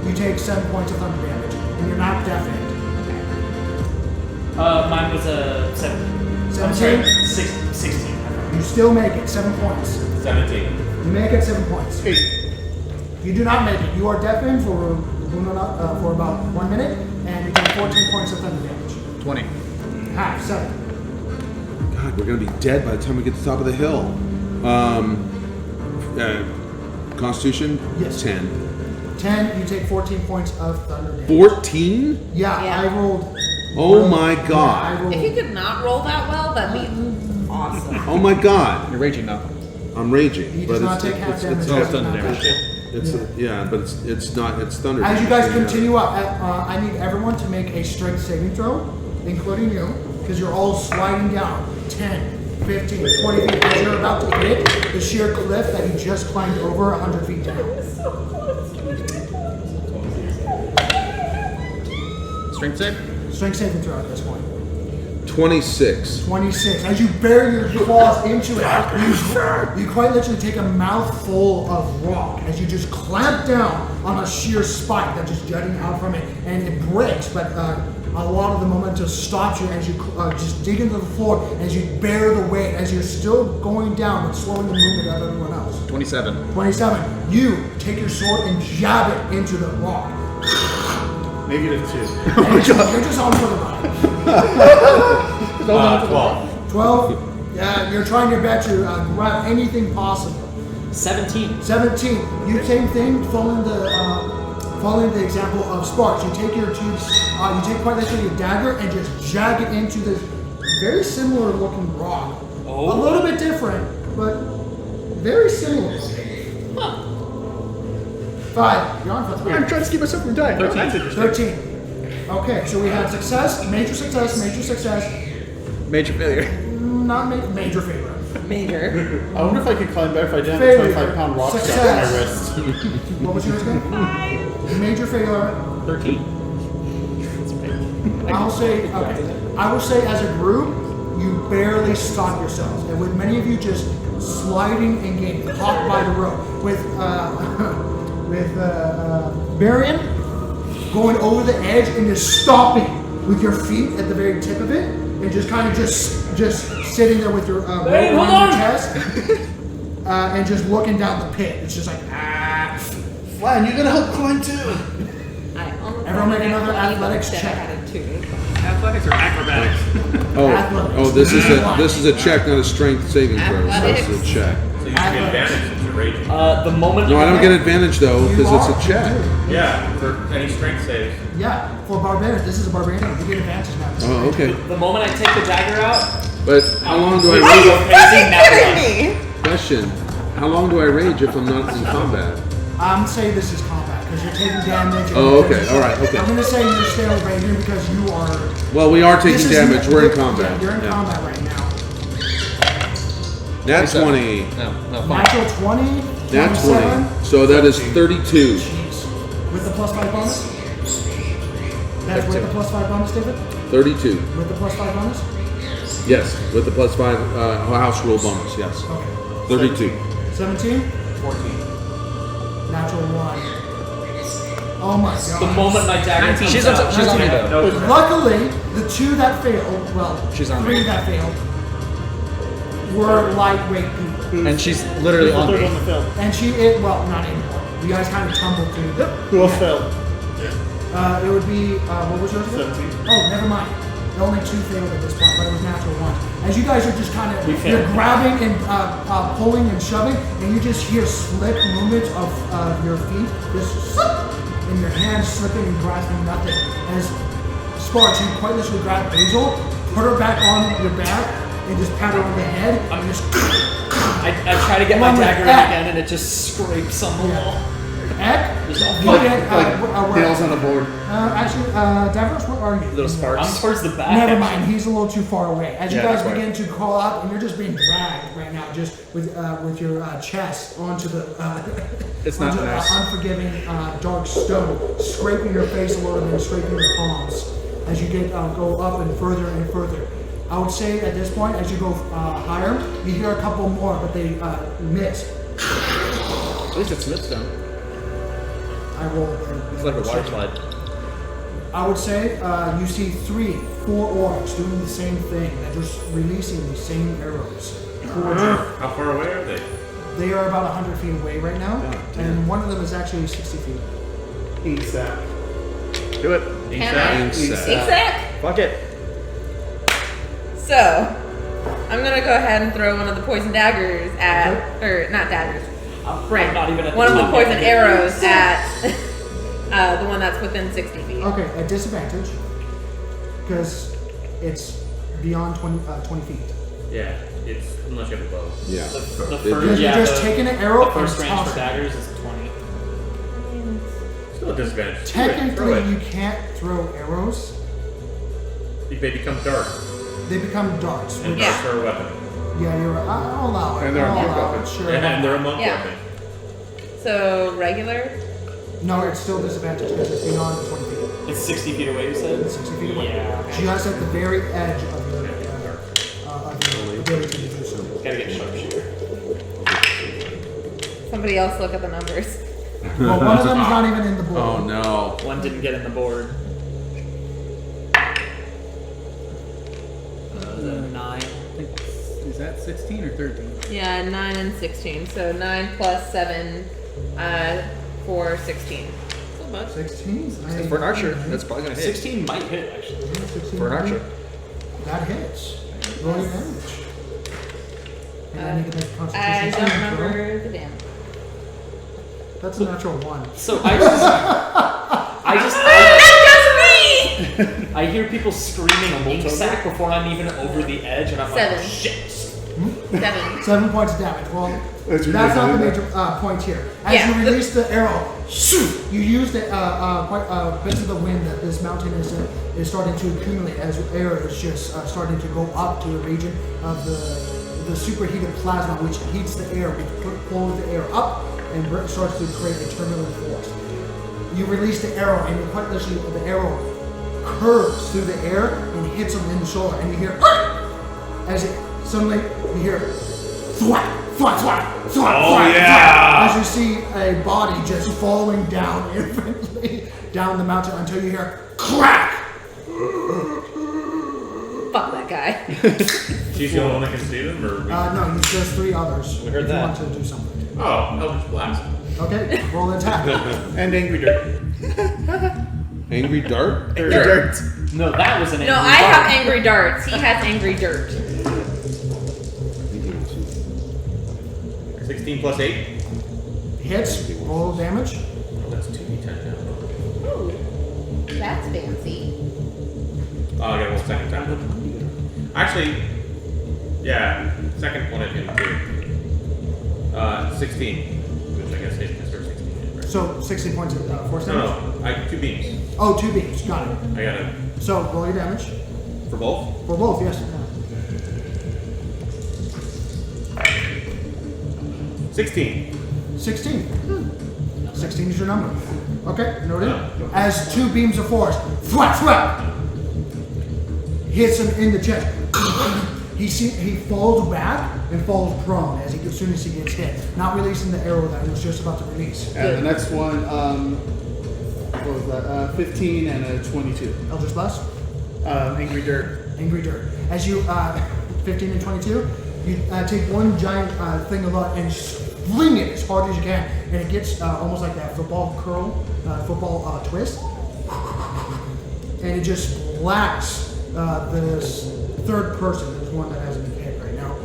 you take 7 points of thunder damage, and you're not deafened. Mine was a 7. I'm 17? sorry, 16. You still make it, 7 points. 17. You make it 7 points. You do not make it. You are deafened for about 1 minute, and you take 14 points of thunder damage. 20. Half, 7. God, we're gonna be dead by the time we get to the top of the hill. Constitution? Yes. 10. 10, you take 14 points of thunder damage. 14? Yeah, Yeah. I rolled. Oh my Yeah, God. I rolled. If you could not roll that well, that'd be awesome. Oh my God. You're raging now. I'm raging. He but does not it's- take half it's- damage. it's- Oh, It's thunder not damage. that. It's yeah, but it's not. It's thunder. As you damage, guys so yeah. continue up, I need everyone to make a strength saving throw, including you, because you're all sliding down 10, 15, 20 feet as you're about to hit the sheer cliff that you just climbed over 100 feet down. Strength save? Strength saving throw at this point. 26. 26. As you bury your claws into it, you quite literally take a mouthful of rock as you just clamp down on a sheer spike that's just jutting out from it, and it breaks, but a lot of the momentum stops you as you just dig into the floor, as you bear the weight, as you're still going down but slowing the movement of everyone else. 27. 27. You take your sword and jab it into the rock. -2. And you're just on for the ride. 12. 12. Yeah, you're trying your best to grab anything possible. 17. 17. You same thing, following the example of Sparks. You take your two, you take quite literally your dagger and just jab it into this very similar looking rock. Oh. A little bit different, but very similar. 5. You're on for 3. I'm trying to keep myself from dying. 13. Okay, so we have success, major success, major success, Major failure. major failure. Major. I wonder if I could climb back if I didn't have a Failure. 25-pound rock stuck Success. on my wrist. What was yours again? Major failure. 13. I'll say, okay. I will say as a group, you barely stop yourselves. And with many of you just sliding and getting caught by the rope. With Marion going over the edge and just stopping with your feet at the very tip of it. And just kind of just sitting there with your rope hold around your on. chest. And just looking down the pit. It's just like, ah. Flan, you gonna help climb too? I almost Everyone make another had athletics that check. had a 2. Athletics or acrobatics? Oh, this is a check, not a strength saving throw. So this is a Athletics. check. So you get advantage since you're raging. The moment No, you I don't get advantage though because it's a check. Yeah, for any strength saves. Yeah, for barbarian, this is a barbarian. You get advantage now. Oh, okay. The moment I take the dagger out, But how long do I Are rage? you fucking kidding me? Question: how long do I rage if I'm not in combat? I'm saying this is combat because you're taking damage. Oh, okay, all right, okay. I'm gonna say you're still raging because you are. Well, we are taking this is- damage. We're in combat. Yeah, you're in Yeah. combat right now. Nat 20. No, fine. Natural 20. Nat 27. 20. So that is 32. Jeez. With the +5 bonus. That's with the +5 bonus, David. 32. With the +5 bonus. Yes, with the +5 house rule bonus. Yes. Okay. 32. 17. 14. Natural 1. Oh my god. the moment my dagger comes She's out, on me though. Luckily, the 2 that failed, well, She's on 3 me. that failed, were lightweight people. And she's literally on Third me. one that failed. And well, not anymore. You guys kind of tumbled through. Who else failed? It would be, what was yours again? 17. Oh, never mind. The only 2 failed at this point, but it was natural 1. As you guys are just kind of, failed. you're grabbing and pulling and shoving, and you just hear slick movements of your feet, just slip, and your hands slipping and grasping nothing. As Sparks, you quite literally grab Basil, put her back on your back, and just pat her on the head, and just I try to get my One with dagger in that. again, and it just scrapes on the wall. Eck, you get, Nails on a board. actually, Davros, where are you? Little I'm sparks. towards the back. Never mind, he's a little too far away. As you Yeah, guys that's begin to crawl up, and you're just being dragged right now, just with your chest onto the It's not onto, nice. unforgiving dark stone, scraping your face a little bit, and scraping your palms as you get go up and further and further. I would say at this point, as you go higher, you hear a couple more, but they miss. At least it's Smithstone. I roll. It's like a water slide. I would say you see 3, 4 orcs doing the same thing. They're just releasing the same arrows towards you. How far away are they? They are about 100 feet away right now, and one of them is actually 60 feet. Eat sack. Do it. Can I? Exact. Exact. Fuck it. So, I'm gonna go ahead and throw one of the poison daggers at, or not daggers, I'm not even at one of the top poison yet. arrows at the one that's within 60 feet. Okay, at disadvantage, because it's beyond 20 feet. Yeah, it's unless you have a bow. Yeah. The It- first, Because yeah, you're just the, taking an arrow the first and range for tossing it. daggers is 20. Still a disadvantage. Do it, throw Technically, it. you can't throw arrows. They become dark, They become darts. and Which, Yeah. darks are a weapon. yeah, you're. I'll allow it. And they're a I'll monk allow weapon. it. Sure. And they're a monk Yeah. weapon. So, regular, No, it's still disadvantage because it's beyond the 20 feet. It's 60 feet away, you said? It's 60 feet away. Yeah. Just at the very edge of your ability to do so. Gotta get sharpshooter. Somebody else look at the numbers. Well, one of them is not even in the board. Oh no. One didn't get in the board. 9. Is that 16 or 13? Yeah, 9 and 16. So 9 plus 7 for 16. Not much. 16? For an archer, that's probably gonna hit. 16 might hit, actually. 16 For an archer. That hits. Roll your damage. And then you can make a I constitution don't saving throw. remember the damage. That's a natural 1. So I hear people screaming ink sack before I'm even over the edge, and I'm 7. like, shit. 7. 7 points of damage. Well, That's that's not the really major point here. As Yeah. you release the arrow, shoot, you use the bits of the wind that this mountain is starting to accumulate as air is just starting to go up to the region of the superheated plasma, which heats the air, which pulls the air up and starts to create a turbulent force. You release the arrow, and quite literally the arrow curves through the air and hits him in the shoulder, and you hear as it suddenly you hear thwack, thwack, thwack, thwack, thwack, thwack, as you see a body just falling down infinitely down the mountain until you hear crack. Fuck that guy. She's the only one that can see them, or we... No, there's 3 others. We heard if that. You want to do something. Oh, Eldritch Blast. Okay, roll attack. And Angry Dirt. Angry dart? Dirt. No, that was an No, I have angry darts. He has angry dirt. 16 plus 8. Hits. Roll damage. Oh, that's 2d10 now. Ooh, that's fancy. Oh, I gotta roll second time. Actually, yeah, second one at him too. 16. Which I guess hit this or 16 hit, right? So 60 points of force damage. No, I 2 beams. Oh, 2 beams. Got it. I got it. So roll your damage. For both? For both, yes. 16. 16. 16 is your number. Okay, noted. As 2 beams of force, thwack, thwack, hits him in the chest. He falls back and falls prone as soon as he gets hit, not releasing the arrow that he was just about to release. And the next one, what was that? 15 and a 22. Eldritch Blast, Angry Dirt. Angry Dirt. As you, 15 and 22, you take one giant thing of luck and fling it as hard as you can, and it gets almost like that football curl, football twist, and it just blasts this third person. There's one that hasn't been hit right now,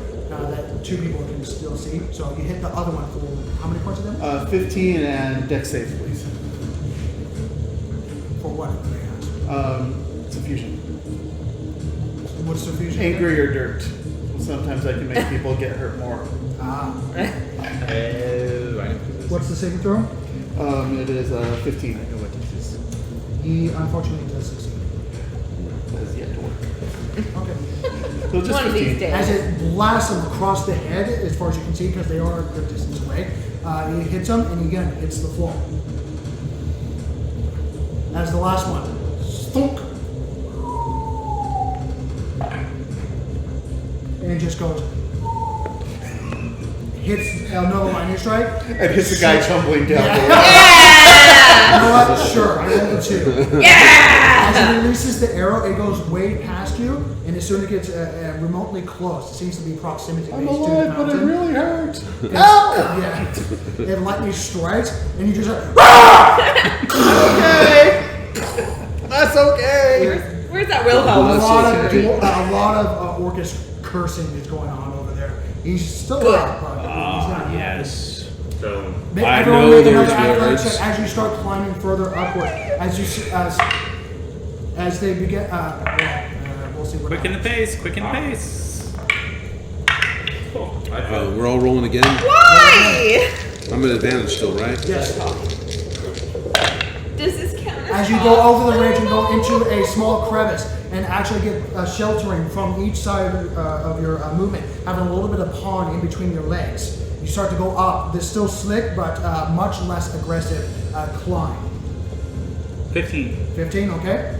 that 2 people can still see. So you hit the other one for how many points of damage? 15 and dex save, please. For what? May I ask? It's a fusion. What's the fusion? Angry or dirt. Sometimes I can make people get hurt more. What's the saving throw? It is 15. He unfortunately does succeed. That has yet to work. Okay. So just One of 15. these days. As it blasts him across the head, as far as you can see, because they are a good distance away, he hits him and again hits the floor. As the last one, stunk, and it just goes, hits another lightning strike. And hits the guy tumbling down. Yeah. You know what? Sure, I rolled a 2. Yeah! As it releases the arrow, it goes way past you, and as soon as it gets remotely close, it seems to be proximity based I'm to the alive, but it mountain. really hurts. Yeah, it lightning strikes, and you just like, Okay. That's okay. Where's that Wilhelm? a lot of orcish cursing is going on over there. He's still alive, but he's not. Yes. So, Make I everyone know make there's another athletic words. check as you start climbing further upward. As you as they begin. We'll see what Quicken the happens. pace, quicken the pace. We're all rolling again. Why? I'm at advantage still, right? Yes. Does this count As you go over the ridge and go into a small crevice and actually get sheltering from each side of your movement, having a little bit of pond in between your legs. You start to go up. There's still slick, but much less aggressive climb. 15. 15, okay?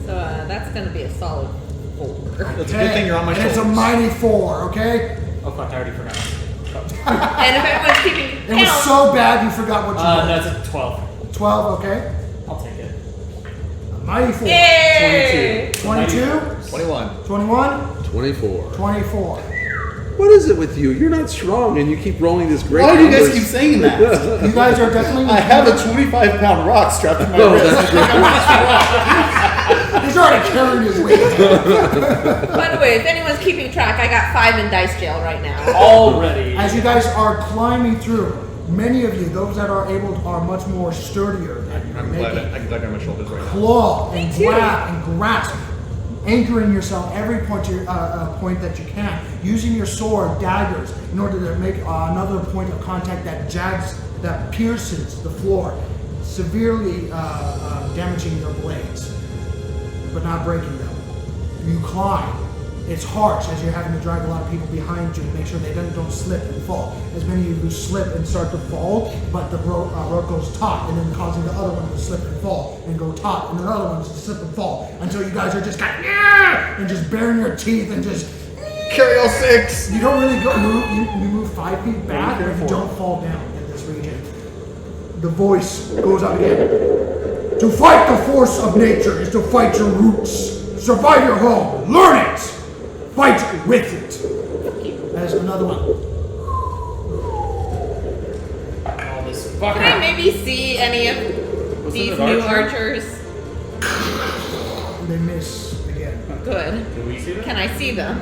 So that's gonna be a solid 4. That's a good thing you're on my and shoulders. it's a mighty 4, okay? Oh fuck, I already forgot. And if everyone's keeping It was count, so bad you forgot what you rolled. That's a 12. 12, okay? I'll take it. A mighty 4. yay! 22, 21. 21, 24. 24. What is it with you? You're not strong, and you keep rolling this great. Why do you guys numbers. keep saying that? You guys are definitely. I have a 25-pound rock strapped to my Oh, wrist. He's already carrying his weight. By the way, if anyone's keeping track, I got 5 in dice jail right now. Already. As you guys are climbing through, many of you, those that are able, are much more sturdier than you're I'm glad making. I can tug on my shoulders right now. Claw and Me too. grab and grasp, anchoring yourself every point point that you can, using your sword, daggers, in order to make another point of contact that that pierces the floor, severely damaging your blades, but not breaking them. You climb. It's harsh as you're having to drag a lot of people behind you to make sure they don't slip and fall. As many of you slip and start to fall, but the rope goes taut, and then causing the other one to slip and fall, and go taut, and another one to slip and fall, until you guys are just kind of, and just baring your teeth and just Carry all 6. you don't really move. You move 5 feet back, but you don't fall down in this region. The voice goes up again. To fight the force of nature is to fight your roots. Survive your home. Learn it. Fight with it. There's another one. All this Can I fucking. maybe see any of these new archers? They miss again. Good. Can we see that? Can I see them?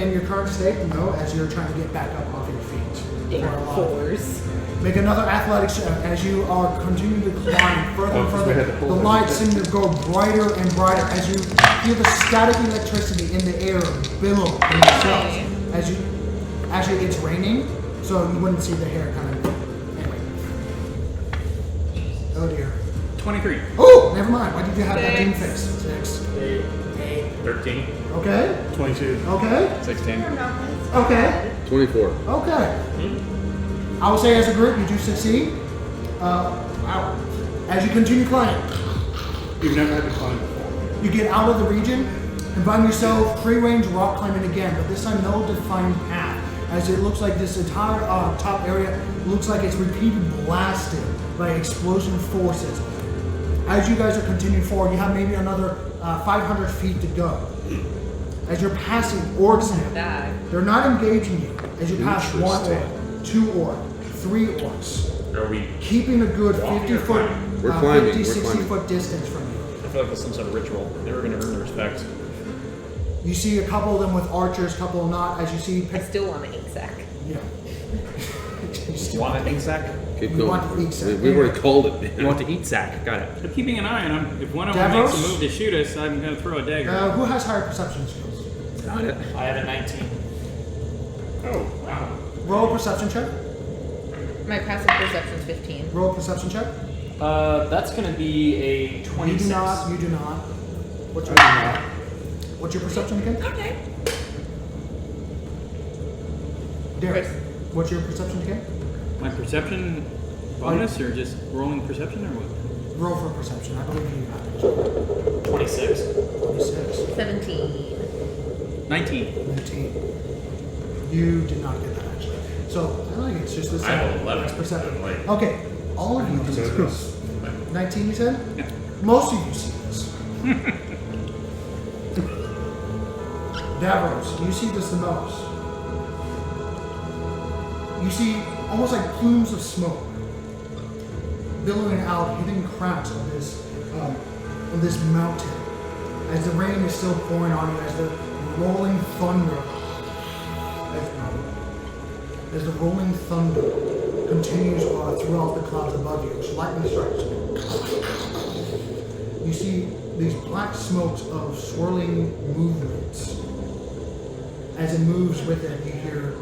In your current state, no, as you're trying to get back up off your feet. Damn For a lot of- 4s. Make another athletics check as you are continuing to climb further and further. The lights seem to go brighter and brighter as you feel the static electricity in the air billow in yourselves. As you, actually, it's raining, so you wouldn't see the hair kind of. Anyway. Oh dear. 23. Oh, never mind. Why did you have that 6. team fix? 6. 8. 13. Okay. 22. Okay. 16. Okay. 24. Okay. I would say as a group, you do succeed. As you continue climbing, You've never had to climb before. you get out of the region and find yourself free-range rock climbing again, but this time no defined path, as it looks like this entire top area looks like it's repeated blasted by explosion forces. As you guys are continuing forward, you have maybe another 500 feet to go. As you're passing orcs now, Die. they're not engaging you. As you pass 1 Interesting. orc, 2 orc, 3 orcs, Are we? keeping a good Walking 50 or foot, climbing? We're climbing, 50, we're 60 climbing. foot distance from you. I feel like that's some sort of ritual. They were going to earn the respect. You see a couple of them with archers, a couple not. As you see, I still want an ink sack. yeah. You still- Want an ink sack? Keep You going. want to eat something. We already called it, man. You want to eat sack? Got it. I'm keeping an eye on them. If one of them makes a Davros? move to shoot us, I'm going to throw a dagger. Who has higher perception skills? Got it. I have a 19. Oh wow. Roll a perception check. My passive perception's 15. Roll a perception check. That's gonna be a You 26. do not. You do not. What's your What's your perception again? Okay. Derek. Chris. What's your perception again? My perception bonus or just rolling perception or what? Roll for perception. I believe you have it. 26. 26. 17. 19. 19. You did not get that actually. So I think it's just the same. I have 11. It's perception. I'm like- Okay. All of you see this. 19, you said? Yeah. Most of you see this. Davros, you see this the most. You see almost like plumes of smoke billowing out, hitting cracks of this mountain. As the rain is still pouring on you, as the rolling thunder, as the rolling thunder continues throughout the clouds above you, as lightning strikes. You see these black smokes of swirling movements. As it moves with it, you hear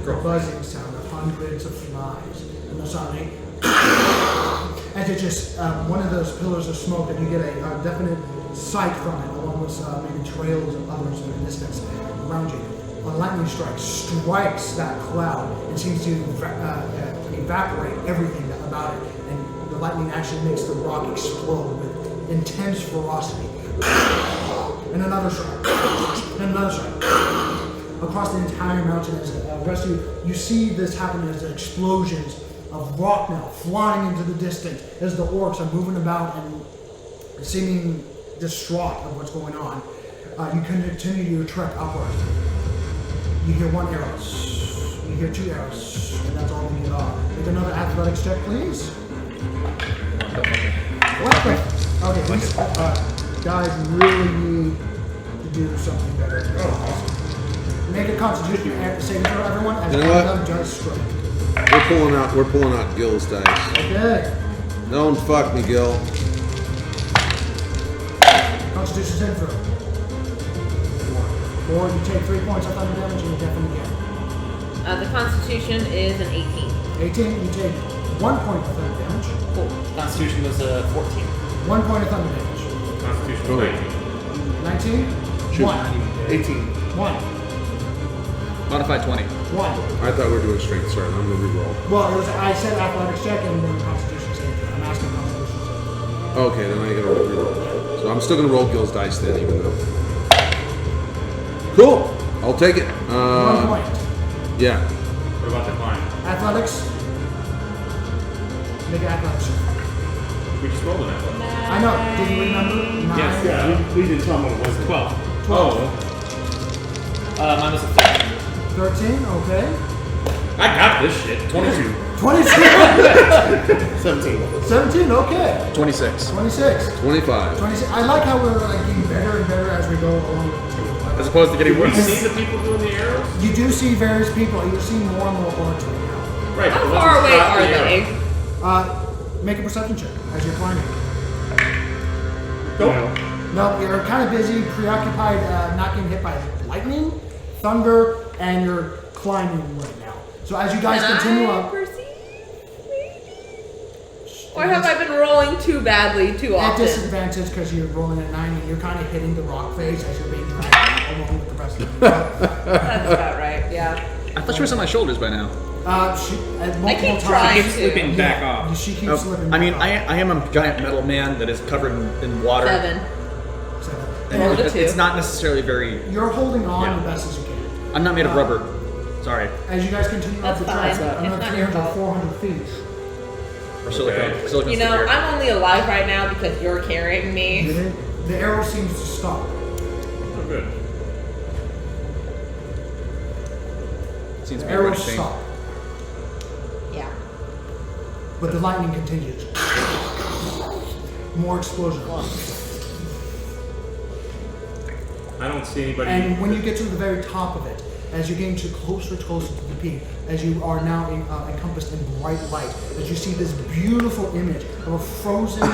the buzzing sound of hundreds of flies, and the sound as it just one of those pillars of smoke, and you get a definite sight from it, along with maybe trails of others in the distance around you. a lightning strike strikes that cloud and seems to evaporate everything about it. And the lightning actually makes the rock explode with intense ferocity. And another strike. And another strike. Across the entire mountain as the rest of you see this happen as explosions of rock now flying into the distance as the orcs are moving about and seeming distraught of what's going on. You continue your trek upward. You hear one arrow. You hear two arrows. And that's all you get off. Make another athletics check, please. What the? Okay, these guys really need to do something better. Make a constitution saving throw, everyone, as You know one what? of them does strike. We're pulling out Gil's dice. Okay. Don't fuck me, Gil. Constitution saving throw. 4. You take 3 points of thunder damage and you definitely get. The Constitution is an 18. 18. You take 1 point of thunder damage. Cool. Constitution was 14. 1 point of thunder damage. Constitution Oh. 19. 19. Shoot. 1. 18. 1. Modified 20. 1. I thought we were doing strength. Sorry, I'm gonna re-roll. Well, it was, I said athletics check and then constitution saving throw. I'm asking constitution saving throw. Okay, then I gotta re-roll. So I'm still gonna roll Gil's dice then, even though. Cool. I'll take it. 1 point. Yeah. What about the climb? Athletics. Make an athletics check. We just rolled an athletics. I know. Did you remember? 9. Yes. Yeah, we didn't tell him what it was. 12. 12. Mine was a 13. 13. Okay. I got this shit. 22. 22. 17. 17. Okay. 26. 26. 25. 26. I like how we're like getting better and better as we go along with the table. As opposed to getting You worse. see the people doing the arrows? You do see various people. You see more and more orcs right now. Right. How but far let's away stop are the arrows. they? Make a perception check as you're climbing. No. No, you're kind of busy, preoccupied, not getting hit by lightning, thunder, and you're climbing right now. So as you guys Can continue I up, perceive? Or have I been rolling too badly too at often? disadvantage because you're rolling at 9 and you're kind of hitting the rock face as you're being dragged along with the rest of the That's about right, yeah. I thought she was on my shoulders by now. She, at multiple I keep times, trying to. Slipping back off. She keeps Oh, slipping. I mean, back I am a giant metal man that is covered in water. 7. off. So, And Rolled a it's 2. not necessarily very. you're holding on Yeah. the best as you can. I'm not made of rubber. Sorry. As you guys continue up That's the fine. track, It's another not your 300, fault. 400 feet. Or silicone. Silicone's You know, thicker. I'm only alive right now because you're carrying me. The arrow seems to stop. Oh, good. Seems to The be a arrows running thing. stop. Yeah. But the lightning continues. More explosions. I don't see anybody. And when you get to the very top of it, as you're getting closer to the peak, as you are now encompassed in bright light, as you see this beautiful image of a frozen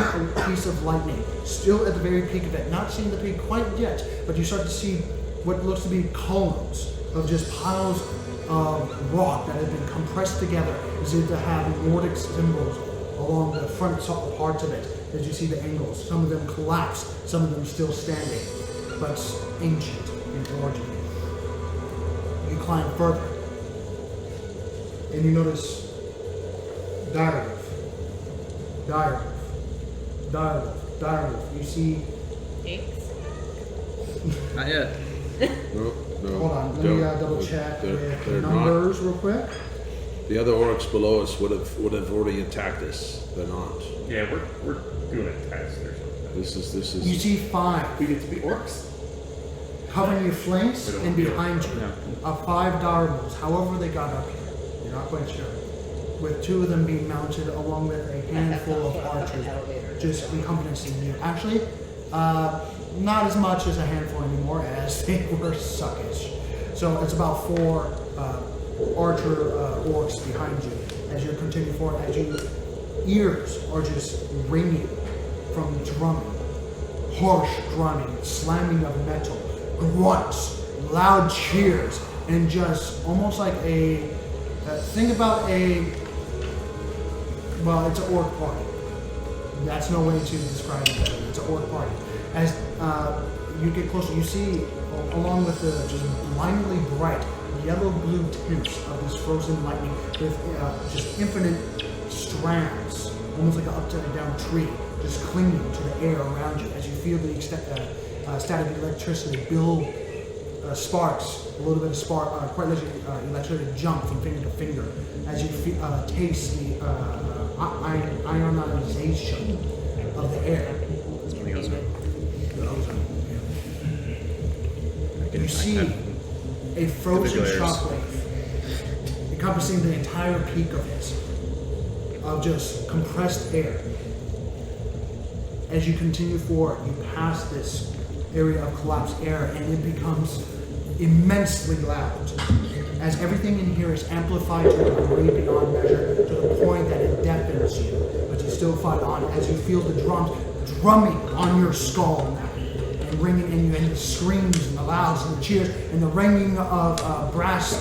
piece of lightning, still at the very peak of it, not seeing the peak quite yet, but you start to see what looks to be columns of just piles of rock that have been compressed together as if to have Nordic symbols along the front parts of it. As you see the angles, some of them collapse, some of them still standing, but ancient in origin. You climb further, and you notice direwolf. You see. Thanks. Not yet. No, no. Hold on, let me double check They're with the not. numbers real quick. The other orcs below us would have already attacked us. They're not. Yeah, we're doing a test or something. This is. You see 5 We get to be orcs. covering your flanks We don't and do it. behind you. Of 5 direwolves. However they got up here, you're not quite sure. With 2 of them being mounted along with a handful of archers just encompassing you. Actually, not as much as a handful anymore as they were suckish. So it's about 4 archer orcs behind you as you continue forward, as your ears are just ringing from drumming, harsh drumming, slamming of metal, grunts, loud cheers, and just almost like think about well, it's an orc party. That's no way to describe it. It's an orc party. As you get closer, you see a along with the just blindingly bright yellow-blue tints of this frozen lightning with just infinite strands, almost like an upside-down tree, just clinging to the air around you as you feel the static electricity build sparks, a little bit of spark, quite literally electricity jump from finger to finger as you taste the ionization of the air. The ozone. You see a frozen shockwave encompassing the entire peak of it, of just compressed air. As you continue forward, you pass this area of collapsed air, and it becomes immensely loud, as everything in here is amplified to a degree beyond measure, to the point that it deafens you, but you still fight on as you feel the drums drumming on your skull now, and ringing in you, and the screams and the louds and the cheers and the ringing of brass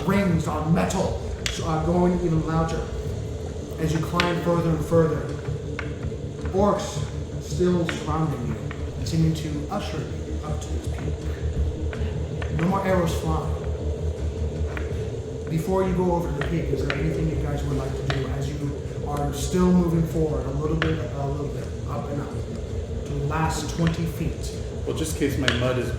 rings on metal going even louder as you climb further and further. Orcs still surrounding you, seeming to usher you up to this peak. No more arrows flying. Before you go over the peak, is there anything you guys would like to do as you are still moving forward a little bit, up and up, to the last 20 feet? Well, just in case my mud has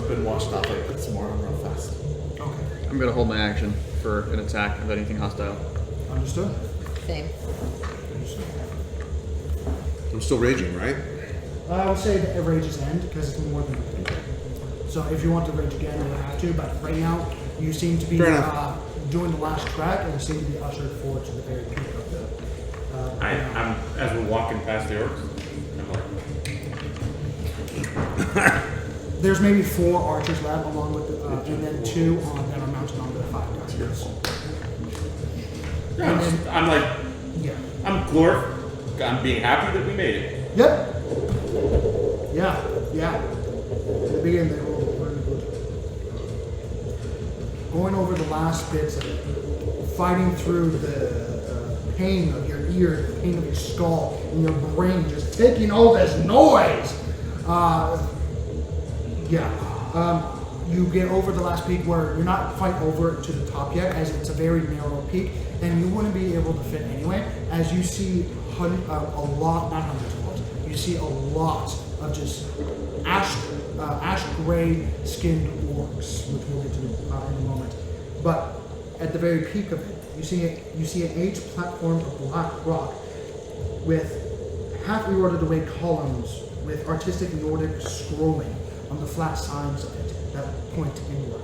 been washed off, I put some more on real fast. Okay. I'm gonna hold my action for an attack of anything hostile. Understood? Same. I'm still raging, right? I would say that rages end because it's more than a minute. So if you want to rage again, you have to. But right now, you seem to be doing the last track, and you seem to be ushered forward to the very peak of the. I'm as we're walking past the orcs, I'm like, There's maybe 4 archers left, along with the, and then 2 that are mounted on the 5 guys. I'm like, Yeah. I'm being happy that we made it. Yep. Yeah. In the beginning, they were really good. Going over the last bits of it, fighting through the pain of your ear, the pain of your skull, and your brain just taking all this noise. You get over the last peak where you're not quite over to the top yet, as it's a very narrow peak, and you wouldn't be able to fit anyway, as you see you see a lot of just ash gray skinned orcs, which we'll get to in a moment. But at the very peak of it, you see an aged platform of black rock with half eroded away columns with artistic Nordic scrolling on the flat sides of it that point inward.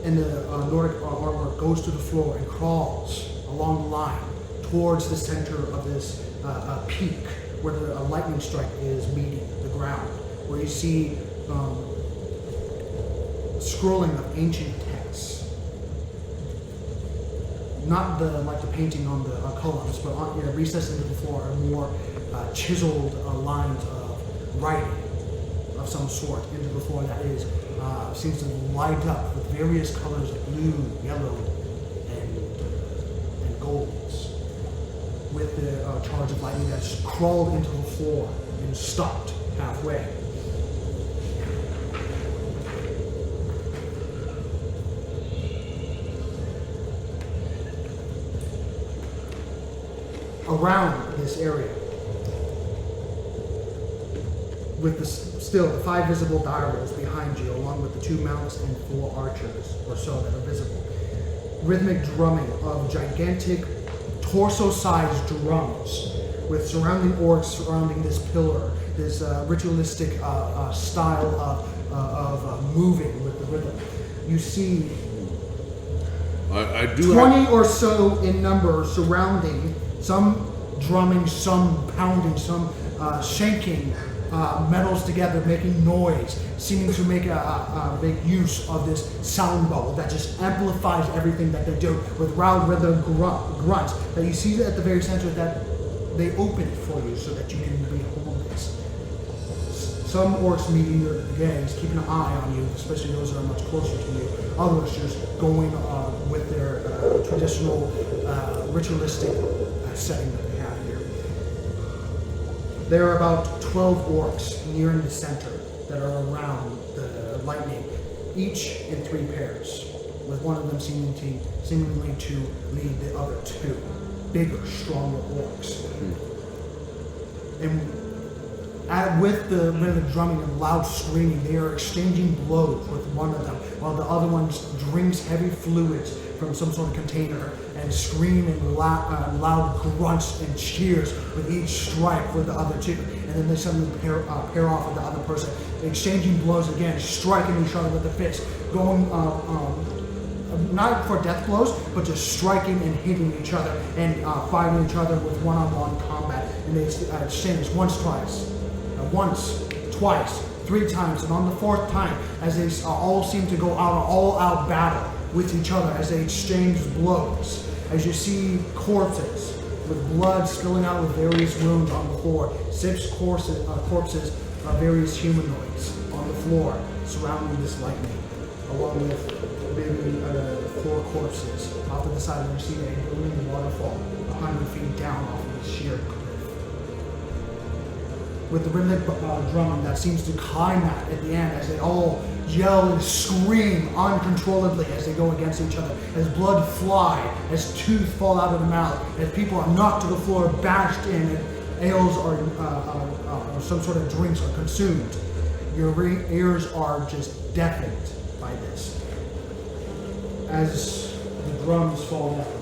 And the Nordic artwork goes to the floor and crawls along the line towards the center of this peak where the lightning strike is meeting the ground, where you see scrolling of ancient texts. Not the painting on the columns, but recessed into the floor are more chiseled lines of writing of some sort into the floor that is seems to light up with various colors of blue, yellow, and golds, with the charge of lightning that's crawled into the floor and stopped halfway. Around this area, with the 5 visible dire wolves behind you, along with the 2 mounts and 4 archers or so that are visible. Rhythmic drumming of gigantic torso-sized drums, with surrounding orcs surrounding this pillar, this ritualistic style of moving with the rhythm. You see I do 20 or so in number surrounding, some drumming, some pounding, some shaking metals together, making noise, seeming to make use of this sound bubble that just amplifies everything that they do with loud rhythm grunts that you see at the very center that they open it for you so that you can behold this. Some orcs meeting their gaze, keeping an eye on you, especially those that are much closer to you. Others just going with their traditional ritualistic setting that they have here. There are about 12 orcs nearing the center, that are around the lightning, each in 3 pairs, with one of them seemingly to lead the other 2 bigger, stronger orcs. And with the drumming and loud screaming, they are exchanging blows with one of them, while the other one drinks heavy fluids from some sort of container and scream in loud grunts and cheers with each strike for the other 2. And then they suddenly pair off with the other person, exchanging blows again, striking each other with the fist, going not for death blows, but just striking and hitting each other and fighting each other with one-on-one combat. And they exchange once, twice, 3 times, and on the 4th time, as they all seem to go out an all-out battle with each other as they exchange blows. As you see corpses with blood spilling out with various wounds on the floor, 6 corpses of various humanoids on the floor surrounding this lightning, along with maybe 4 corpses. Off to the side, you see a booming waterfall 100 feet down off of the sheer cliff. With the rhythmic drumming that seems to climax at the end as they all yell and scream uncontrollably as they go against each other, as blood fly, as teeth fall out of the mouth, as people are knocked to the floor, bashed in, and ales or some sort of drinks are consumed. Your ears are just deafened by this. As the drums fall down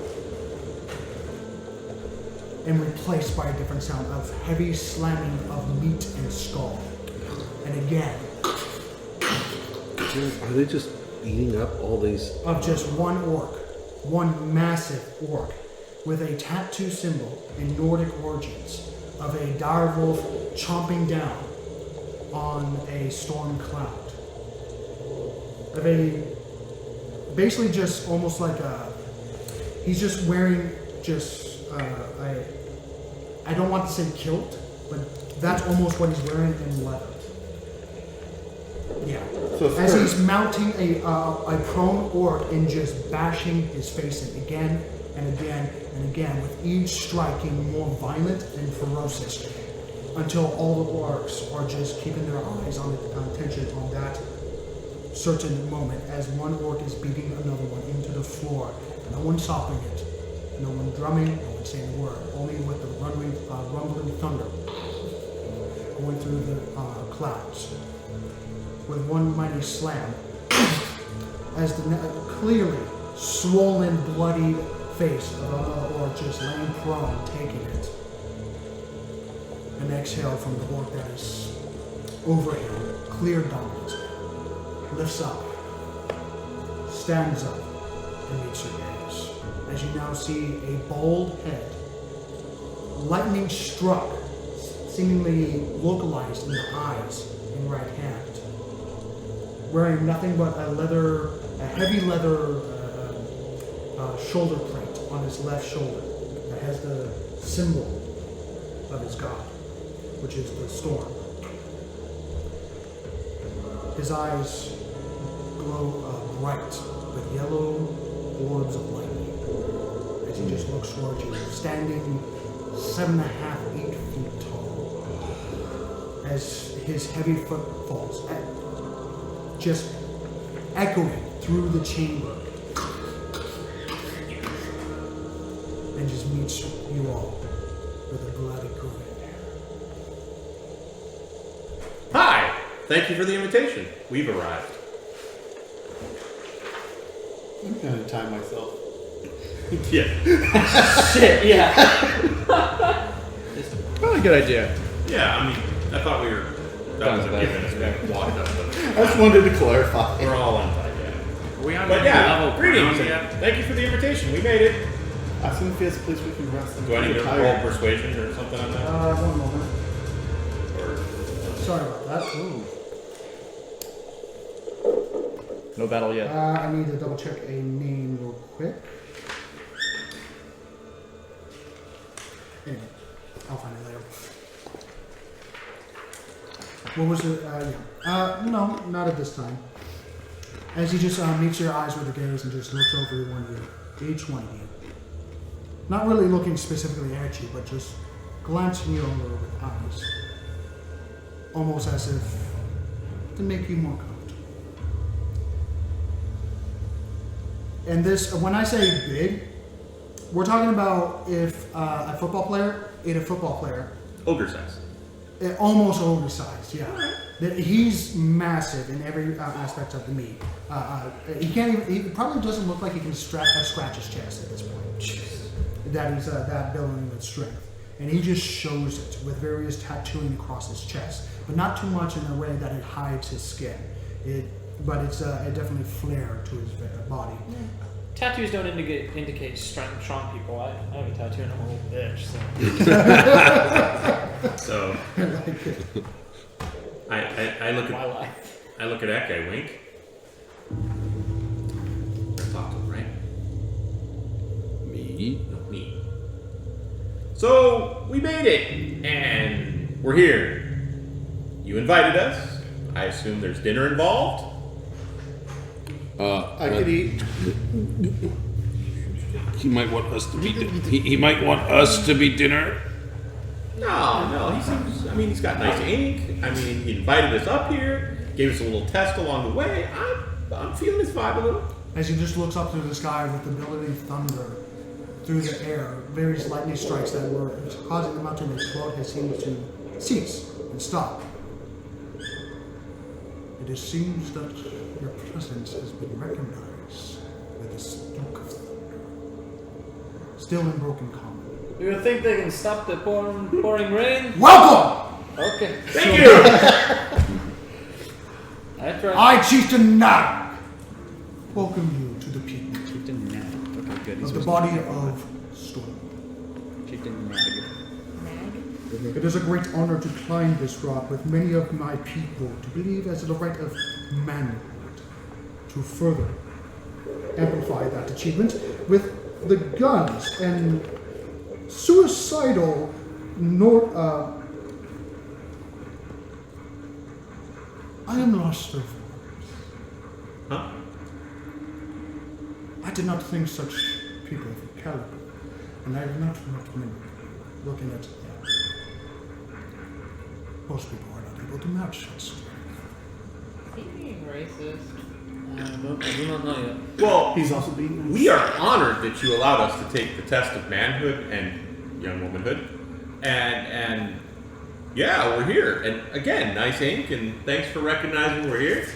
and replaced by a different sound of heavy slamming of meat and skull. And again, Are they just eating up all these? of just one orc, one massive orc, with a tattoo symbol in Nordic origins of a direwolf chomping down on a storm cloud. Of a, basically just almost like a, he's just wearing just, I don't want to say kilt, but that's almost what he's wearing in leather. Yeah. So As he's mounting a prone orc and just bashing his face in again and again and again, with each striking more violent and ferocious, until all the orcs are just keeping their eyes on the attention on that certain moment as one orc is beating another one into the floor. No one stopping it, no one drumming, no one saying a word, only with the rumbling thunder going through the clouds. With one mighty slam, as the clearly swollen, bloodied face of another orc just laying prone, taking it. An exhale from the orc that is over him, clear dominant, lifts up, stands up, and meets your gaze. As you now see a bald head, lightning struck, seemingly localized in the eyes and right hand. Wearing nothing but a heavy leather shoulder plate on his left shoulder that has the symbol of his god, which is the storm. His eyes glow bright with yellow orbs of lightning as he just looks towards you, standing 7.5, 8 feet tall, as his heavy footfalls just echoing through the chamber, and just meets you all with a bloody grin. Hi! Thank you for the invitation. We've arrived. I'm gonna time myself. Yeah. Shit, yeah. Probably a good idea. Yeah, I mean, I thought we were... That was a given as we walked up. I just wanted to clarify. We're all on time, yeah. Are we on But any yeah, level greetings. ground yet? Thank you for the invitation. We made it. As soon as he has a place we can rest. Do I need to roll Tired. persuasion or something on that? One moment. Or... Sorry about that. No battle yet. I need to double check a name real quick. Anyway, I'll find it later. What was it? No, not at this time. As he just meets your eyes with a gaze and just looks over each one of you. Not really looking specifically at you, but just glancing you over with eyes. Almost as if to make you more comfortable. And this, when I say big, we're talking about if a football player ate a football player. Ogre size. Almost oversized, yeah. He's massive in every aspect of the meat. He can't even. He probably doesn't look like he can scratch his chest at this point. That he's that billowing with strength, and he just shows it with various tattooing across his chest, but not too much in a way that it hides his skin. But it's it definitely flare to his body. Tattoos don't indicate strong people. I have a tattoo and I'm a little bitch, so. So I look My at life. I look at Ek, I wink. Let's talk to him, right? Me? No, me. So we made it, and we're here. You invited us. I assume there's dinner involved. I could eat. He might want us to be. He might want us to be dinner. No, he seems. I mean, he's got nice ink. I mean, he invited us up here, gave us a little test along the way. I'm feeling his vibe a little. As he just looks up through the sky with the billowing thunder through the air, various lightning strikes that were causing the mountain to explode has seemed to cease and stop. It seems that your presence has been recognized by the Duke of Thunder. Still in broken common. Do you think they can stop the pouring rain? Welcome! Okay. Thank you. I tried. I, Chieftain Nag, welcome you to the peak Chieftain Nag. Okay, good. He's of the supposed body to- of Storm. Chieftain Nag. It is a great honor to climb this rock with many of my people to believe as the right of manhood to further amplify that achievement with the guns and suicidal I am lost of words. Huh? I did not think such people of caliber, and I have not met many looking at most people are not able to match such strength. Is he being racist? I do not know yet. Well, He's also being nice. we are honored that you allowed us to take the test of manhood and young womanhood, and yeah, we're here. And again, nice ink, and thanks for recognizing we're here.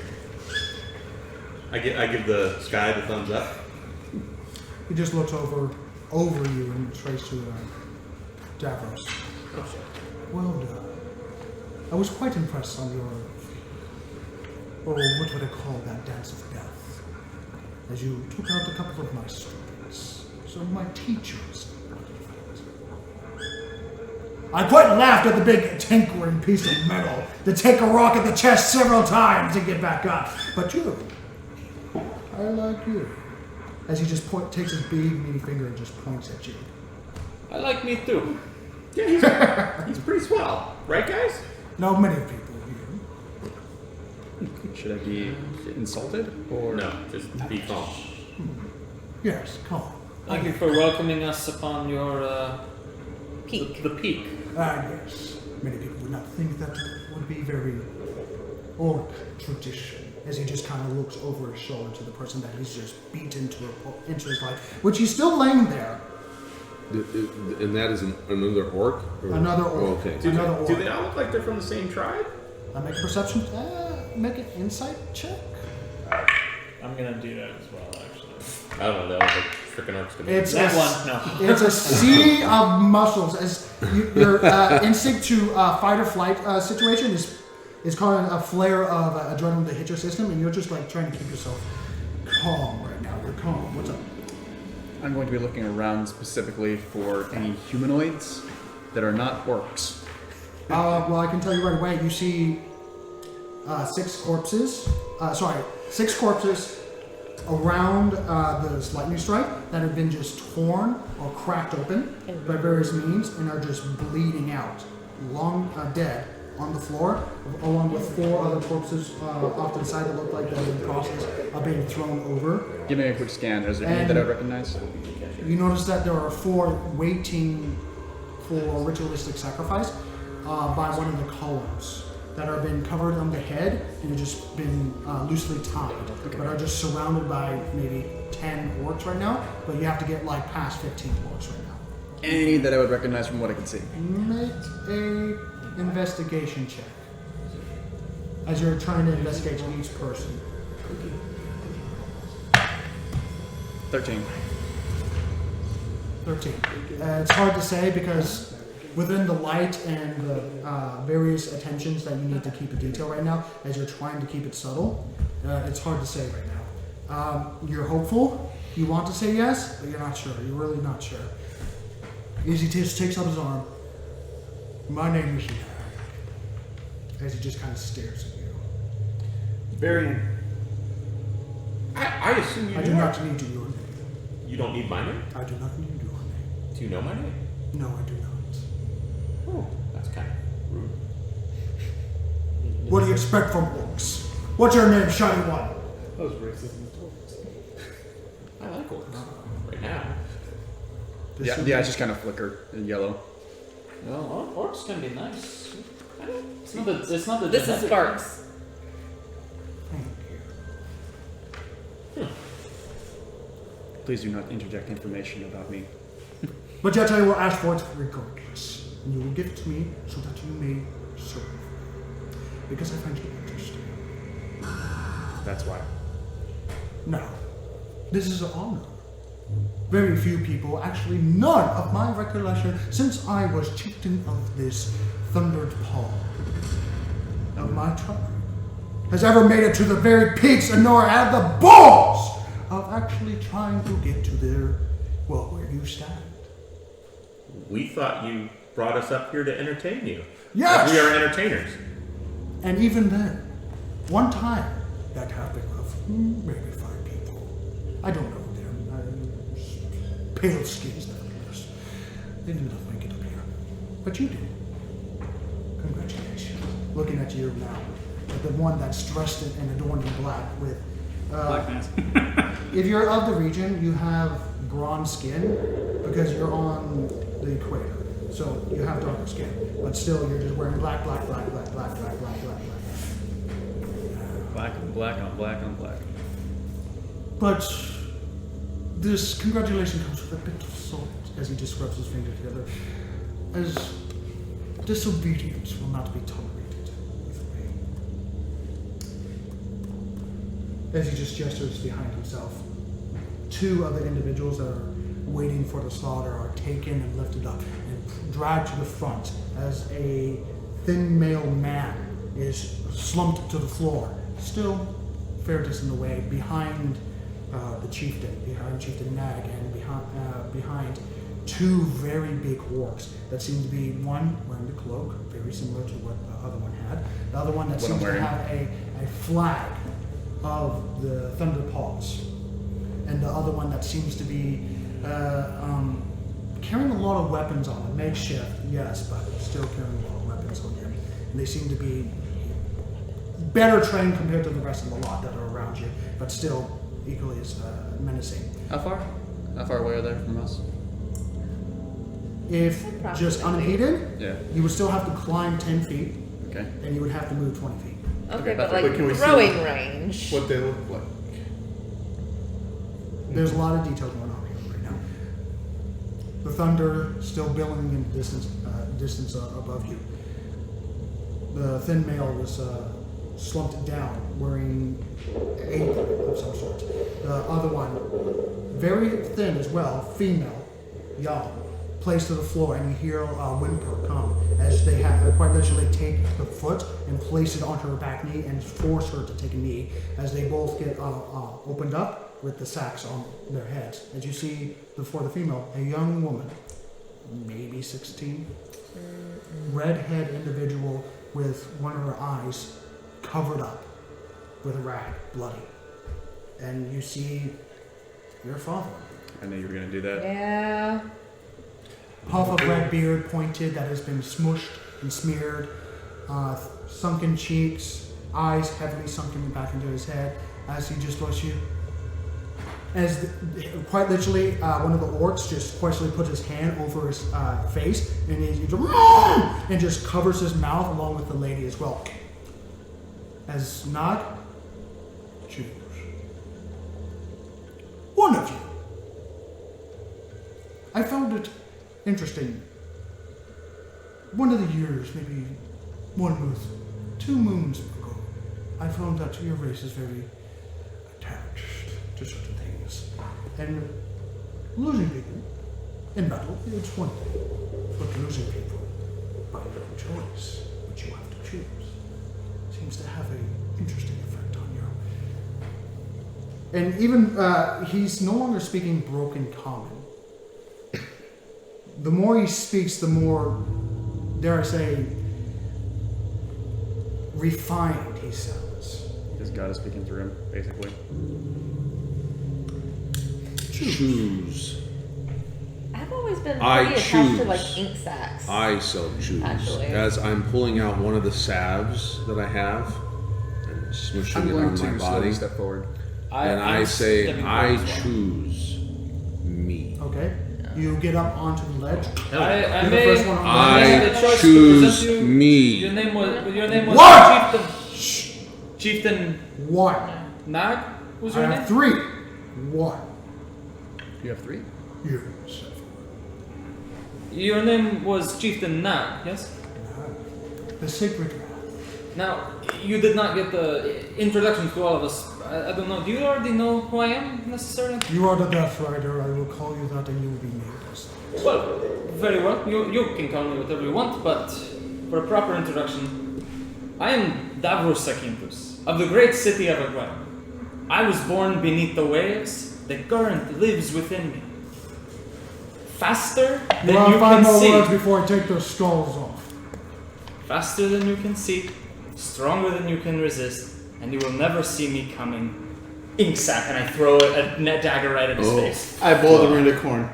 I give the sky the thumbs up. He just looks over you and tries to Davros. Well done. I was quite impressed on your, what would I call that, dance of death, as you took out a couple of my students, so my teachers. I quite laughed at the big tinkering piece of metal to take a rock at the chest several times and get back up. But you, I like you. As he just takes his big meaty finger and just points at you. I like me too. Yeah, he's pretty swell, right, guys? Now many people here. Should I be insulted or No, just be calm. Yes, come on. Thank you for welcoming us upon your Peak. the peak. Yes. Many people would not think that would be very orc tradition. As he just kind of looks over his shoulder to the person that he's just beat into his life, which he's still laying there. And that is another orc? Or- Another orc. Oh, okay. Another orc. Do they all look like they're from the same tribe? Make a perception. Make an insight check. I'm gonna do that as well, actually. I don't know. They all look like freaking orcs to me. It's That a, one, no. It's a sea of muscles. As your instinct to fight or flight situation is causing a flare of adrenaline to hit your system, and you're just like trying to keep yourself calm right now. You're calm. What's up? I'm going to be looking around specifically for any humanoids that are not orcs. Well, I can tell you right away. You see 6 corpses. 6 corpses around this lightning strike that have been just torn or cracked open by various means and are just bleeding out, long dead on the floor, along with 4 other corpses off to the side that look like they're in the process of being thrown over. Give me a quick scan. Is there any that I recognize? You notice that there are 4 waiting for ritualistic sacrifice by one of the columns that are been covered on the head and have just been loosely tied, but are just surrounded by maybe 10 orcs right now. But you have to get like past 15 orcs right now. Any that I would recognize from what I can see. Make a investigation check as you're trying to investigate each person. 13. 13. It's hard to say because within the light and the various attentions that you need to keep a detail right now, as you're trying to keep it subtle, it's hard to say right now. You're hopeful. You want to say yes, but you're not sure. You're really not sure. As he just takes up his arm. My name is Jack. As he just kind of stares at you. Varian. I assume you I do not need your name. You don't need my name? I do not need your name. Do you know my name? No, I do not. Oh, that's kind of rude. What do you expect from orcs? What's your name, Shiny One? That was racist and toast. I like orcs. Right now. Yeah, the eyes just kind of flicker in yellow. Well, orcs can be nice. It's not the This is genetic- Sparks. Thank you. Please do not interject information about me. But yet I will ask for it regardless. And you will give it to me so that you may serve. Because I find you interesting. That's why. No. This is an honor. Very few people, actually none of my recollection since I was chieftain of this thundered paw of my tribe has ever made it to the very peaks and nor had the balls of actually trying to get to where you stand. We thought you brought us up here to entertain you. Yes! We are entertainers. And even then, one time, that happened of maybe 5 people. I don't know them. Pale skins, nevertheless. They did not make it up here. But you did. Congratulations. Looking at you now, like the one that's dressed and adorned in black with... Black mask. If you're of the region, you have bronze skin because you're on the equator. So you have darker skin. But still, you're just wearing black. Black on black on black on black. But this congratulation comes with a bit of salt, as he just rubs his finger together, as disobedience will not be tolerated with me. As he just gestures behind himself, 2 other individuals that are waiting for the slaughter are taken and lifted up and dragged to the front as a thin male man is slumped to the floor, still fair distance away, behind the chieftain, behind Chieftain Nag, and behind 2 very big orcs that seem to be one wearing the cloak, very similar to what the other one had. The other one that seems to have a flag of the Thunder Paws. And the other one that seems to be carrying a lot of weapons on him. Makeshift, yes, but still carrying a lot of weapons on him. And they seem to be better trained compared to the rest of the lot that are around you, but still equally as menacing. How far? How far away are they from us? If just unheated, Yeah. you would still have to climb 10 feet, Okay. and you would have to move 20 feet. Okay, but but like can we see throwing range. What they look like. There's a lot of detail going on here right now. The thunder still billowing in the distance above you. The thin male was slumped down, wearing an apron of some sort. The other one, very thin as well, female, young, placed to the floor, and you hear a whimper come as they have quite literally take the foot and place it onto her back knee and force her to take a knee as they both get opened up with the sacks on their heads. As you see before the female, a young woman, maybe 16, redhead individual with one of her eyes covered up with a rag, bloody. And you see your father. I knew you were gonna do that. Yeah. Puff of red beard pointed that has been smushed and smeared, sunken cheeks, eyes heavily sunken back into his head as he just looks you. as quite literally one of the orcs just quite literally puts his hand over his face and and just covers his mouth along with the lady as well. As Nog, choose one of you. I found it interesting. One of the years, maybe 1 month, 2 moons ago, I found that your race is very attached to certain things. And losing people in battle, it's one thing. But losing people by your own choice, which you have to choose, seems to have an interesting effect on you. And even, he's no longer speaking broken common. The more he speaks, the more, dare I say, refined he sounds. Because God is speaking through him, basically. Choose. I've always been I pretty attached to choose. like ink sacs. I shall choose. Actually. As I'm pulling out one of the salves that I have and smushing I'm it going on my to body, slowly step forward. and I I'm say, stepping I forward as well. choose me. Okay? You get up onto the ledge. I You're the may, first one on the I I made the choice to choose present you. me. Your name was What? Chieftain One. Nag was I your have name? 3. 1. You have 3? You step forward. Your name was Chieftain Nag, yes? The sacred wrath. Now, you did not get the introduction to all of us. I don't know. Do you already know who I am, necessarily? You are the Death Rider. I will call you that, and you will be named as. Well, very well. You can call me whatever you want, but for a proper introduction, I am Davros Sakinthus, of the great city of Aguirre. I was born beneath the waves. The current lives within me. Faster than You have you 5 can more see. words before I take those skulls off. Faster than you can see, stronger than you can resist, and you will never see me coming. Ink sac, and I throw a net dagger right at his face. I boil the wounded corn.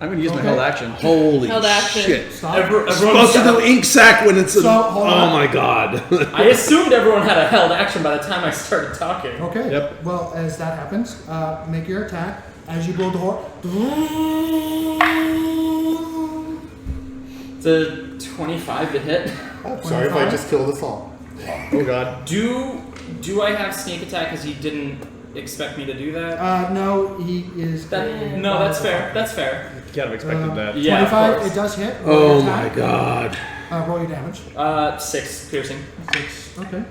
I'm going to use my Okay. held action. Holy Held action. shit. Stop. Everyone's Supposed to got do ink sac when it's a. So, hold Oh on. my god. I assumed everyone had a held action by the time I started talking. Okay. Yep. Well, as that happens, make your attack. As you blow the horn. It's a 25 to hit. I'm sorry if I 25? just killed us all. Oh god. Do I have sneak attack because he didn't expect me to do that? No, he is. No, that's fair. That's fair. You can't have expected that. Yeah, of 25, course. it does hit. Roll Oh your my attack. god. Roll your damage. 6 piercing. 6. Okay.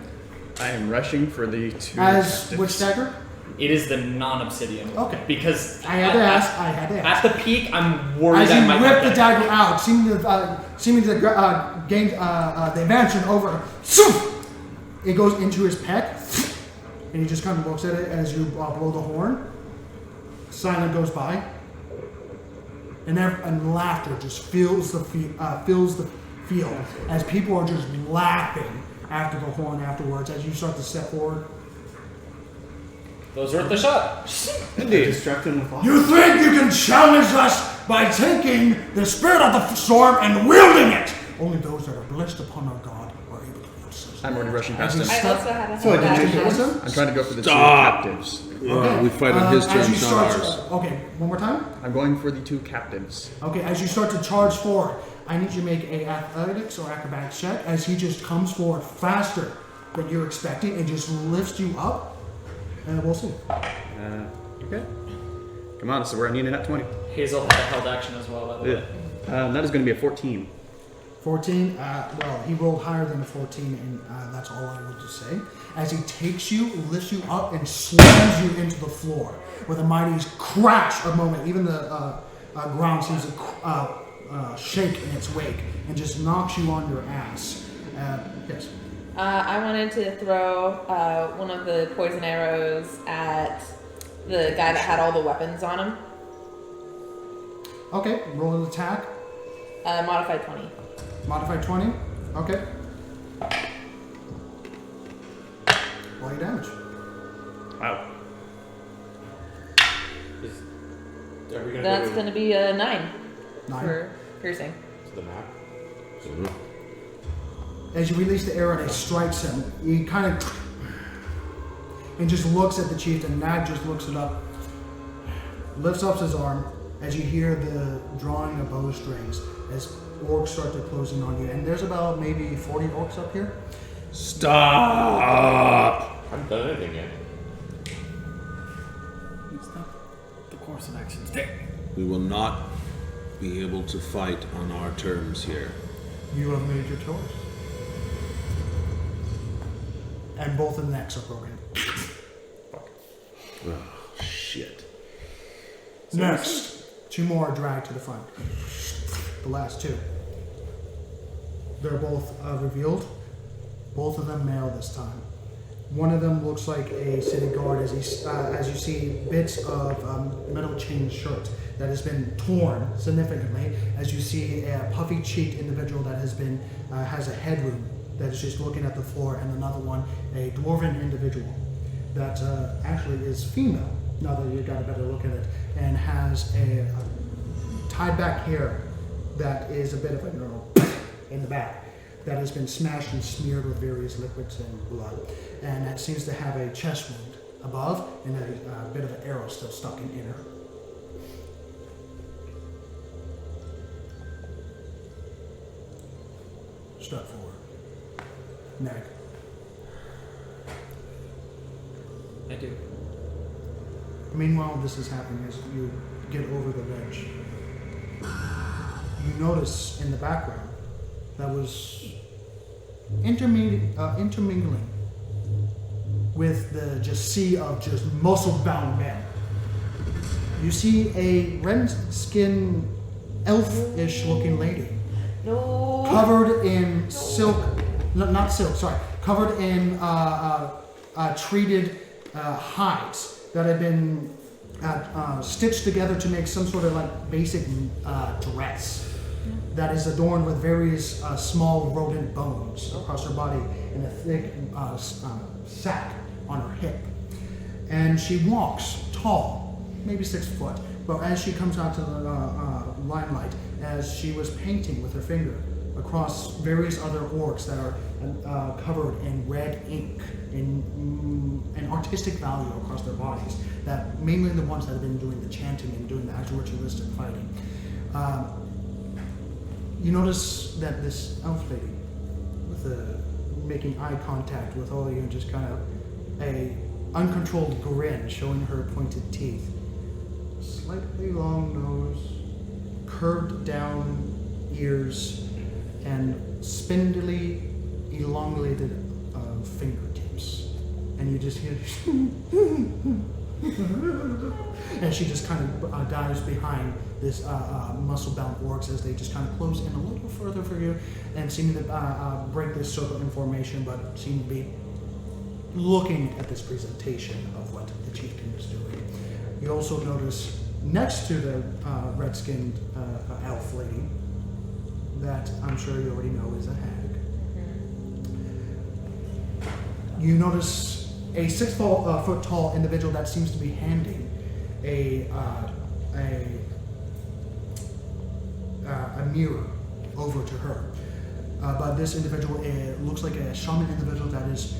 I am rushing for the 2. As captives. which dagger? It is the non-obsidian. Okay. Because I had to ask. I had to ask. At the peak, I'm worried As I you might whip not the get dagger out, seeming to gain the advantage over, it goes into his pec, and he just kind of looks at it as you blow the horn. Silent goes by, and laughter just fills the field as people are just laughing after the horn afterwards. As you start to step forward, Those worth the shot. Distract him with all. you think you can challenge us by taking the spirit of the storm and wielding it? Only those that are blessed upon our God are able to wield such. I'm already rushing past As him. you I also had a So I held did action. take Listen. I'm trying to go for the 2 Stop. captives. We fight on his As terms, you not start ours. okay, one more time. I'm going for the 2 captives. Okay, as you start to charge forward, I need you to make a athletics or acrobatics check as he just comes forward faster than you're expecting and just lifts you up. And we'll see. Okay. Come on, so we're need a nat 20. Hazel had a held action as well, by the way. That is going to be a 14. 14. Well, he rolled higher than a 14, and that's all I will just say. As he takes you, lifts you up, and slams you into the floor with a mighty crash a moment. Even the ground seems to shake in its wake and just knocks you on your ass. Yes. I wanted to throw one of the poison arrows at the guy that had all the weapons on him. Okay, roll an attack. Modified 20. Modified 20. Okay. Roll your damage. Wow. Are we gonna That's go going to be a 9 9. for piercing. to the map? As you release the arrow and it strikes him, he kind of and just looks at the chief, and Nag just looks it up. lifts up his arm as you hear the drawing of bowstrings as orcs start to close in on you. And there's about maybe 40 orcs up here. Stop! I haven't done anything yet. It's not the course of actions there. We will not be able to fight on our terms here. You have made your choice. And both of the necks are broken. Oh, shit. Next, 2 more are dragged to the front. The last 2. They're both revealed. Both of them male this time. One of them looks like a city guard as you see bits of metal chain shirt that has been torn significantly, as you see a puffy-cheeked individual that has a head wound that is just looking at the floor, and another one, a dwarven individual that actually is female, now that you've got a better look at it, and has a tied back hair that is a bit of a in the back that has been smashed and smeared with various liquids and blood, and that seems to have a chest wound above and a bit of an arrow still stuck in her. Step forward. Nag. I do. Meanwhile, this is happening as you get over the ledge. You notice in the background that was intermingling with the just sea of just muscle-bound men. You see a red-skinned, elf-ish looking lady. No. Covered in silk, not silk, sorry, covered in treated hides that had been stitched together to make some sort of like basic dress that is adorned with various small rodent bones across her body and a thick sack on her hip. And she walks tall, maybe 6 foot, but as she comes out to the limelight, as she was painting with her finger across various other orcs that are covered in red ink, in an artistic value across their bodies, that mainly the ones that have been doing the chanting and doing the actual ritualistic fighting. You notice that this elf lady, with making eye contact with all of you, and just kind of a uncontrolled grin showing her pointed teeth, slightly long nose, curved down ears, and spindly, elongated fingertips. And you just hear and she just kind of dives behind this muscle-bound orcs as they just kind of close in a little further for you and seem to break this circle in formation, but seem to be looking at this presentation of what the chieftain is doing. You also notice next to the red-skinned elf lady that I'm sure you already know is a hag. You notice a 6 foot tall individual that seems to be handing a mirror over to her. But this individual looks like a shaman individual that is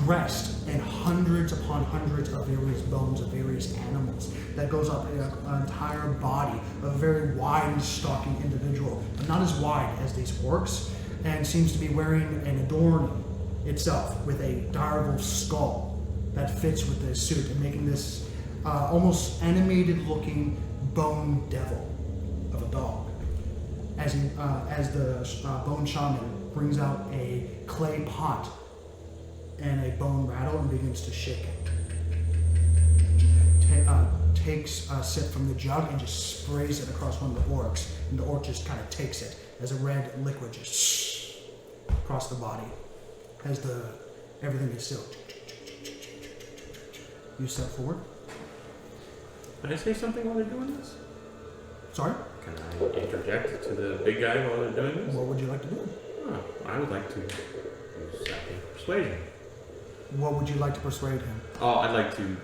dressed in hundreds upon hundreds of various bones of various animals that goes up an entire body of a very wide stalking individual, but not as wide as these orcs, and seems to be wearing and adorning itself with a direwolf skull that fits with this suit and making this almost animated looking bone devil of a dog. As the bone shaman brings out a clay pot and a bone rattle and begins to shake it. Takes a sip from the jug and just sprays it across one of the orcs, and the orc just kind of takes it as a red liquid just across the body as everything is still. You step forward. Can I say something while they're doing this? Sorry? Can I interject to the big guy while they're doing this? What would you like to do? Oh, I would like to use persuasion. What would you like to persuade him? Oh, I'd like to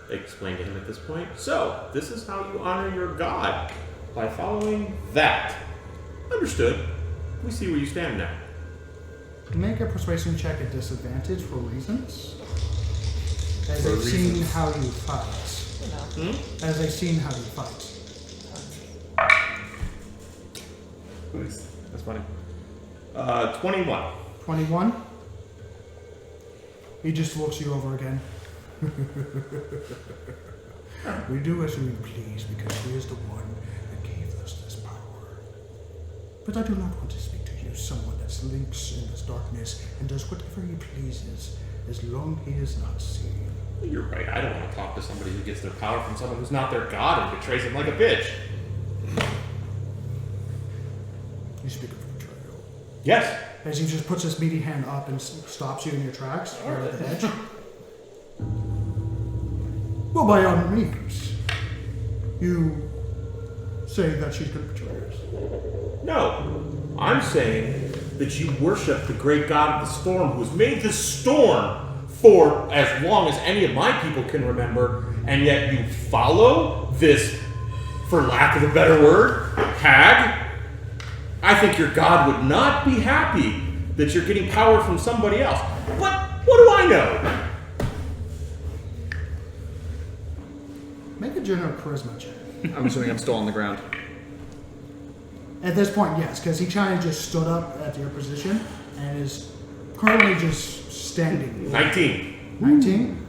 explain to him at this point. So, this is how you honor your god, by following that. Understood. We see where you stand now. Make a persuasion check at disadvantage for reasons. As For they've seen reasons. how you fight. as they've seen how you fight. That's funny. 21. 21. He just looks you over again. We do as we please because he is the one that gave us this power. But I do not want to speak to you, someone that slinks in this darkness and does whatever he pleases, as long he is not seen. You're right. I don't want to talk to somebody who gets their power from someone who's not their god and betrays them like a bitch. You speak of betrayal. Yes. As he just puts his meaty hand up and stops you in your tracks, right at the edge. Well, by all means, you say that she's going to betray us. No. I'm saying that you worship the great god of the storm who has made this storm for as long as any of my people can remember, and yet you follow this, for lack of a better word, hag? I think your god would not be happy that you're getting power from somebody else. But what do I know? Make a general charisma check. I'm assuming I'm still on the ground. At this point, yes, because he kind of just stood up at your position and is currently just standing. 19. 19?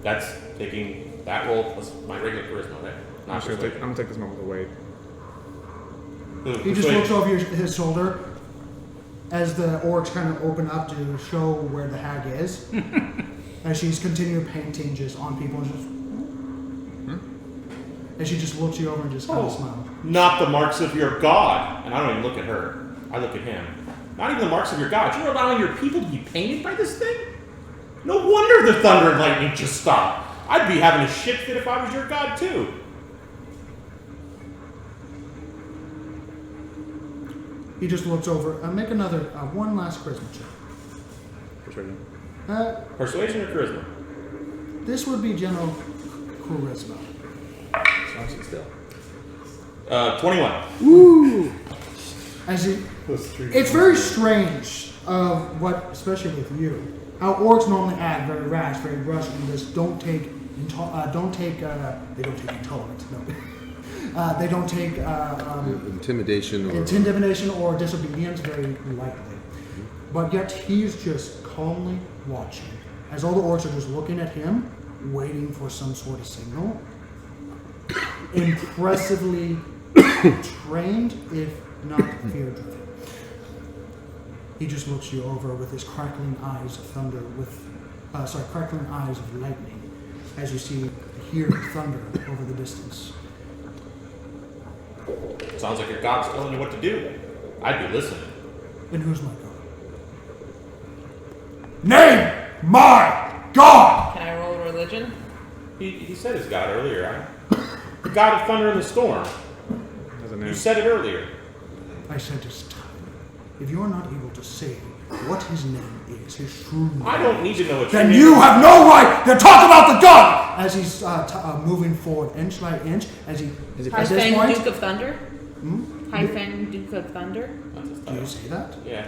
That's taking that roll plus my regular charisma, right? I'm gonna take this moment to wait. He just looks over his shoulder as the orcs kind of open up to show where the hag is. As she's continuing painting just on people and just... And she just looks you over and just kind of smiles. Not the marks of your god. And I don't even look at her. I look at him. Not even the marks of your god. You're allowing your people to be painted by this thing? No wonder the thunder and lightning just stopped. I'd be having a shit fit if I was your god too. He just looks over. Make another, one last charisma check. Persuasion. Persuasion or charisma? This would be general charisma. Still. 21. Woo! As he, it's very strange of what, especially with you, how orcs normally act very rash, very brusque, and just don't take intolerance. No, they don't take intimidation or disobedience very lightly. But yet he's just calmly watching as all the orcs are just looking at him, waiting for some sort of signal. Impressively trained, if not fear-driven. He just looks you over with his crackling eyes of thunder, crackling eyes of lightning, as you hear thunder over the distance. Sounds like your god's telling you what to do. I'd be listening. And who's my god? Name my god! Can I roll religion? He said his god earlier. The god of thunder and the storm. You said it earlier. I said his time. If you're not able to say what his name is, his true name, I don't need to know what then you have no right to talk about the god! As he's moving forward inch by inch, as he High at this Fang point, Duke of Thunder? High Fang Duke of Thunder? do you say that? Yeah.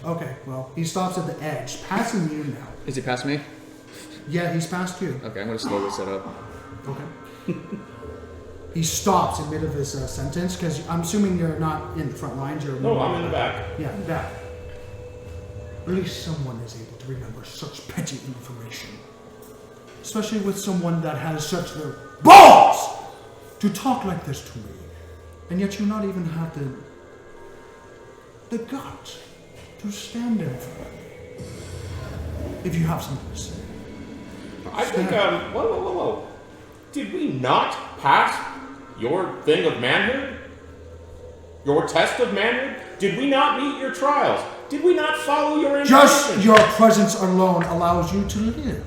Okay, well, he stops at the edge, passing you now. Is he past me? Yeah, he's past you. Okay, I'm gonna slow this set up. Okay. He stops in mid of his sentence, because I'm assuming you're not in the front lines. No, I'm in the back. Yeah, back. At least someone is able to remember such petty information. Especially with someone that has such the balls to talk like this to me. And yet you not even have the guts to stand in for me. If you have something to say. I think, whoa. Did we not pass your thing of manhood? Your test of manhood? Did we not meet your trials? Did we not follow your instructions? Just your presence alone allows you to live.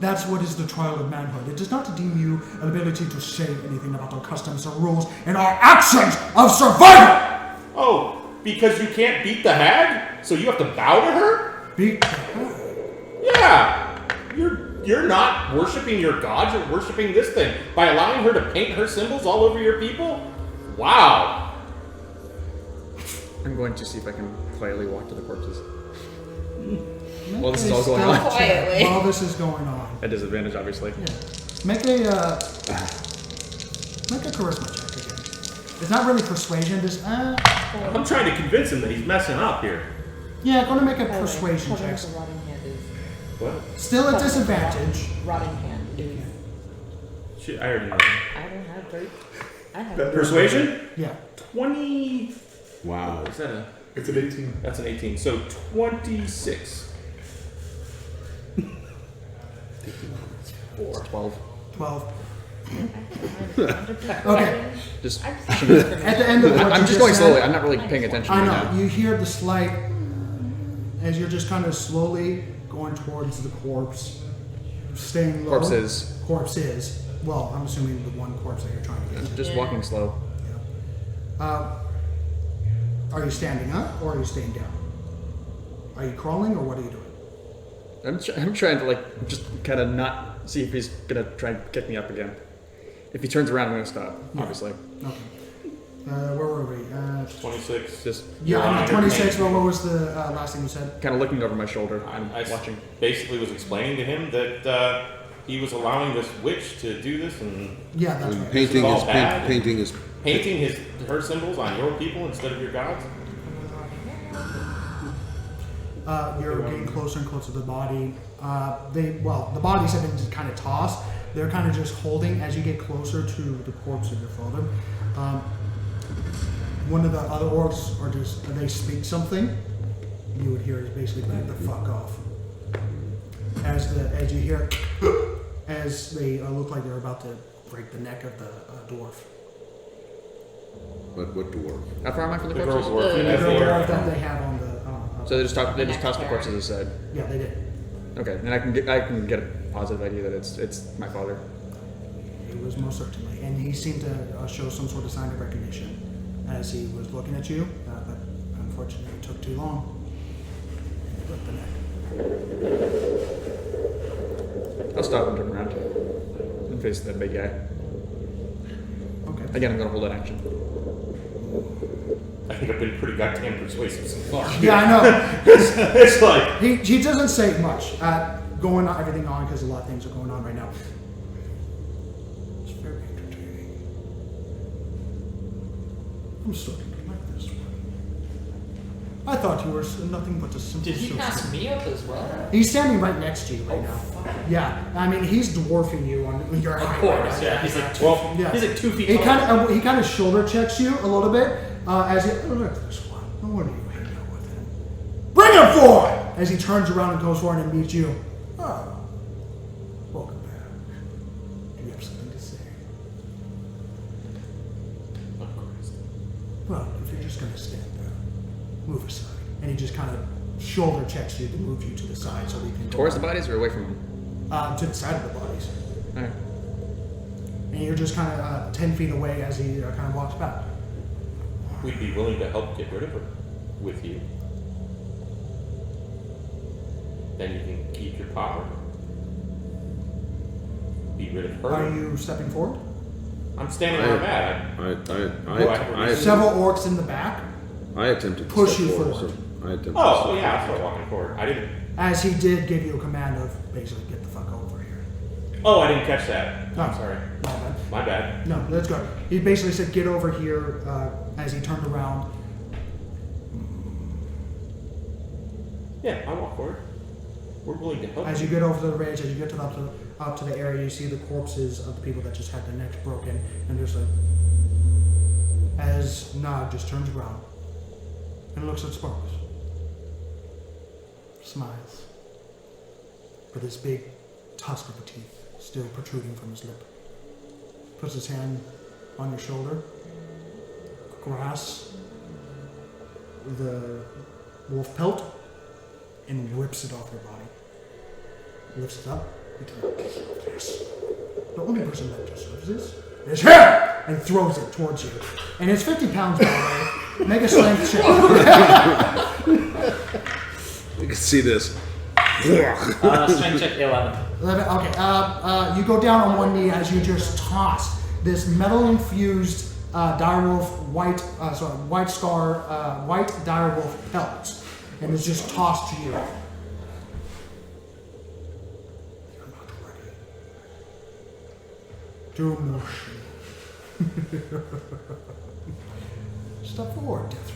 That's what is the trial of manhood. It does not deem you an ability to say anything about our customs or rules and our actions of survival! Oh, because you can't beat the hag? So you have to bow to her? Beat the hag? Yeah! You're not worshiping your gods, you're worshiping this thing. By allowing her to paint her symbols all over your people? Wow! I'm going to see if I can quietly walk to the corpses. While this is all going stealth on. check quietly. While this is going on. At disadvantage, obviously. Yeah. Make a charisma check again. It's not really persuasion, just I'm trying to convince him that he's messing up here. yeah, go to make a By the way, persuasion holding check. up a rotting hand is What? Still at disadvantage. rotting hand is. Shit, I already know. I don't have great. I have. Persuasion? Yeah. 20. Wow. Is that a? It's an 18. That's an 18. So 26. 4. 12. 12. Okay. Okay. Just. At the end of what I'm you just going said, slowly. I'm not really paying attention I right know. now. You hear the slight as you're just kind of slowly going towards the corpse, staying low. Corpses. Corpses. Well, I'm assuming the one corpse that you're trying to get to. Just Yeah. walking slow. Are you standing up or are you staying down? Are you crawling or what are you doing? I'm trying to like just kind of not see if he's gonna try and kick me up again. If he turns around, I'm gonna stop. Obviously. Okay. Where were we? 26. Just Yeah, I know, You're 26. on Well, what was the last thing you said? kind of looking over my shoulder and I watching. basically was explaining to him that he was allowing this witch to do this and Yeah, that's right. Painting all is bad. painting is painting her symbols on your people instead of your gods. You're getting closer and closer to the body. The bodies have been just kind of tossed. They're kind of just holding as you get closer to the corpse of your father. One of the other orcs they speak something. You would hear it basically back the fuck off. As you hear, as they look like they're about to break the neck of the dwarf. what dwarf? How far am I from the The girls corpses? working The at The the dwarf that they have on the. So they just toss the corpses aside. Yeah, they did. Okay, then I can get a positive idea that it's my father. It was most certainly, and he seemed to show some sort of sign of recognition as he was looking at you, but unfortunately it took too long. And he broke the neck. I'll stop and turn around and face that big guy. Okay. Again, I'm gonna hold that action. I think I've been pretty goddamn persuasive so far. Yeah, I know. It's like He doesn't say much. Going everything on because a lot of things are going on right now. It's very entertaining. I'm starting to like this one. I thought you were nothing but a simple. Did he pass sorcerer. me up as well? He's standing right next to you right now. Yeah, I mean he's dwarfing you on your height. Of course, right now. yeah. He's like well, Yeah. he's like 2 feet He tall. kind of shoulder checks you a little bit as he look at this one. No wonder you hang out with him. Bring him forward! As he turns around and goes forward and meets you. Oh, welcome back. Do you have something to say? of course. Well, if you're just gonna stand there, move aside. And he just kind of shoulder checks you to move you to the side so we can go Towards the bodies or away from them? to the side of the bodies. Alright. And you're just kind of 10 feet away as he kind of walks back. We'd be willing to help get rid of her with you. Then you can keep your power. Be rid of her. Are you stepping forward? I'm standing where I'm at. Several orcs in the back. I attempted to Push step you forward. forward. So I attempted to Oh, step well, yeah, I forward. started walking forward. I didn't. As he did give you a command of basically get the fuck over here. Oh, I didn't catch that. Oh. I'm sorry. My bad. My bad. No, let's go. He basically said get over here as he turned around. Yeah, I walk forward. We're willing to help. As you get over to the ridge, as you get to up to the area, you see the corpses of the people that just had their necks broken, and there's like, as Nog just turns around and looks at Sparks, smiles, with his big tusk of a teeth still protruding from his lip, puts his hand on your shoulder, grasps the wolf pelt, and rips it off your body. Lifts it up. Yes. The only person that deserves this is him! And throws it towards you. And it's 50 pounds, by the way. Make a strength check. You can see this. Strength check 11. 11. Okay. You go down on one knee as you just toss this metal-infused direwolf white direwolf pelt, and it's just tossed to you. to motion. Step forward, Death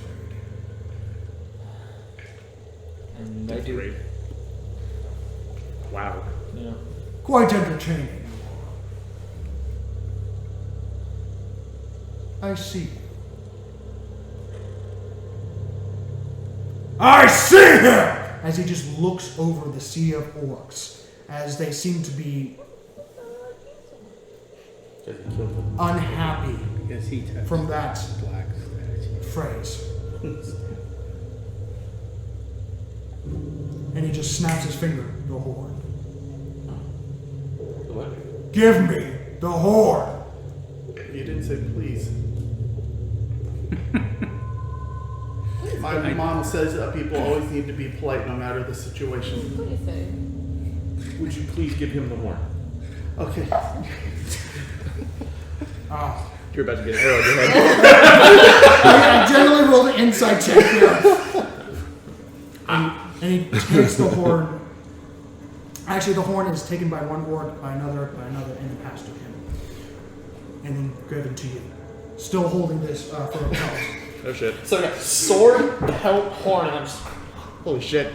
Raid. And I do. Great. Wow. Yeah. Quite entertaining. I see you. I see him! As he just looks over the sea of orcs, as they seem to be unhappy Because he touched from that black statue. phrase. And he just snaps his finger, the horn. Give me the horn! You didn't say please. My mom says that people always need to be polite no matter the situation. What do you say? Would you please give him the horn? Okay. You're about to get an arrow in your head. I generally rolled an insight check here. And he takes the horn. Actually, the horn is taken by one orc, by another, and then passed to him. And then given to you. Still holding this for a pelt. Oh shit. So I got sword, pelt, horn, and I'm just. Holy shit.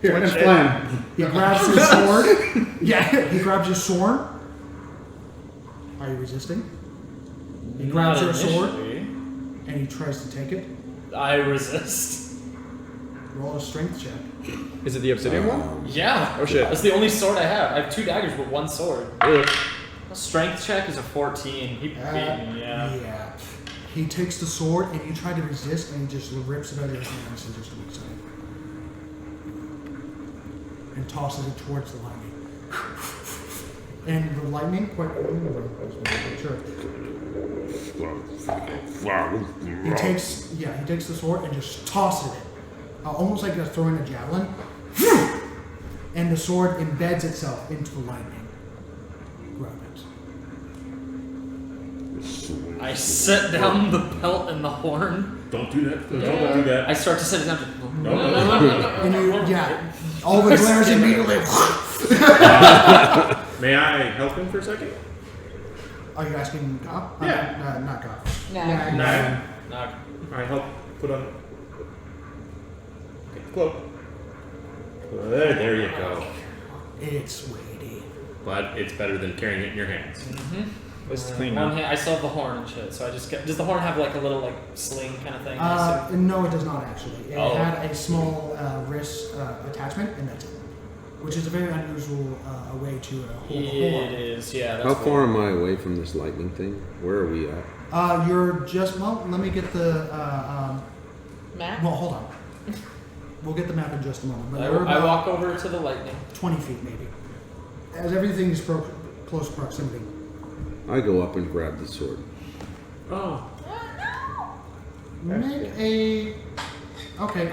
Here, and flam. He grabs his sword. Yeah, he grabs his sword. Are you resisting? He grabs your sword initially. and he tries to take it. I resist. Roll a strength check. Is it the obsidian one? Yeah. Oh shit. That's the only sword I have. I have 2 daggers but 1 sword. Ugh. Strength check is a 14. He beat me, yeah. He takes the sword and you try to resist and he just rips it out of your hands and just looks at it. And tosses it towards the lightning. And the lightning, quite sure. He takes the sword and just tosses it. Almost like they're throwing a javelin. And the sword embeds itself into the lightning. Grab it. I set down the pelt and the horn. Don't do that. Don't do that. I start to set it down. No. And all the glares immediately. May I help him for a second? Are you asking Goff? Yeah. Not Goff. No. Knock. I help put on. Okay, cloak. There you go. It's weighty. But it's better than carrying it in your hands. This is clean One now. hand, I still have the horn and shit, so I just get. Does the horn have like a little like sling kind of thing? I assume? No, it does not actually. It Oh. had a small wrist attachment, and that's it. Which is a very unusual way to hold a It horn. is, yeah. That's How far weird. am I away from this lightning thing? Where are we at? You're just let me get the Matt? well, hold on. We'll get the map in just a moment. But I we're about walk over to the lightning. 20 feet maybe. As everything is close proximity. I go up and grab the sword. Oh. Make a okay.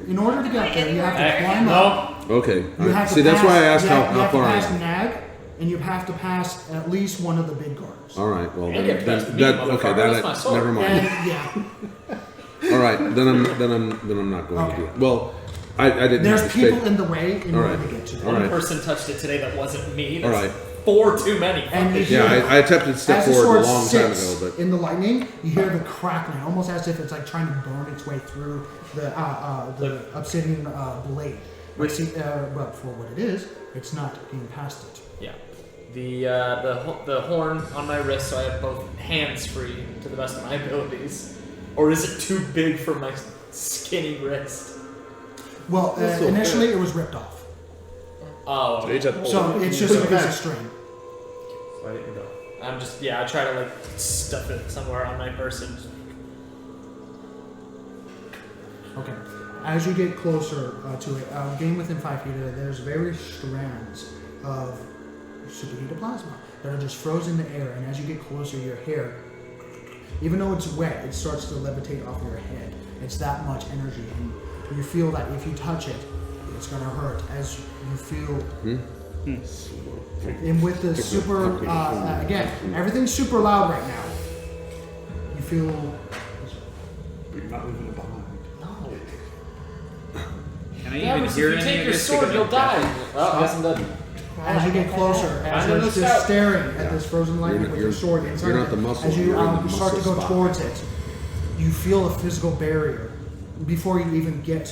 In order to get there, you have to climb No. up. Okay. You have to See, that's pass- why I asked you how have far to I pass am. Nag, and you have to pass at least one of the big guards. All right. Well, I then, get past me, okay. motherfucker. That's my sword. Never mind. And yeah, All right. Then I'm not going to do it. Well, I didn't. there's anticipate- people in the way in All order right. to get to them. All One right. person touched it today that wasn't me. That's All right. 4 too many. And you Yeah, hear, I attempted to step as the forward a sword long time sits ago, but in the lightning, you hear the crackling, almost as if it's like trying to burn its way through the obsidian blade. But for what it is, it's not being past it. Yeah. The horn on my wrist, so I have both hands free to the best of my abilities. Or is it too big for my skinny wrist? Well, initially it was ripped off, Oh. So you just have to hold so it. it's just a piece of string. Slide it and go. I'm just, I try to like stuff it somewhere on my person. Okay. As you get closer to it, game within 5 feet of it, there's various strands of superheated plasma that are just frozen in the air, and as you get closer, your hair, even though it's wet, it starts to levitate off your head. It's that much energy, and you feel that if you touch it, it's gonna hurt. As you feel, and with the super, again, everything's super loud right now. You feel. But you're not leaving it behind. Can I Yeah, even but if hear you any take of your this sword, because you'll I'm die. deaf? Well, I guess I'm dead. As you get closer, as you're just staring at this frozen lightning with your sword inside you're not it, the muscle, as you you're in the start to muscle go spot. towards it, you feel a physical barrier before you even get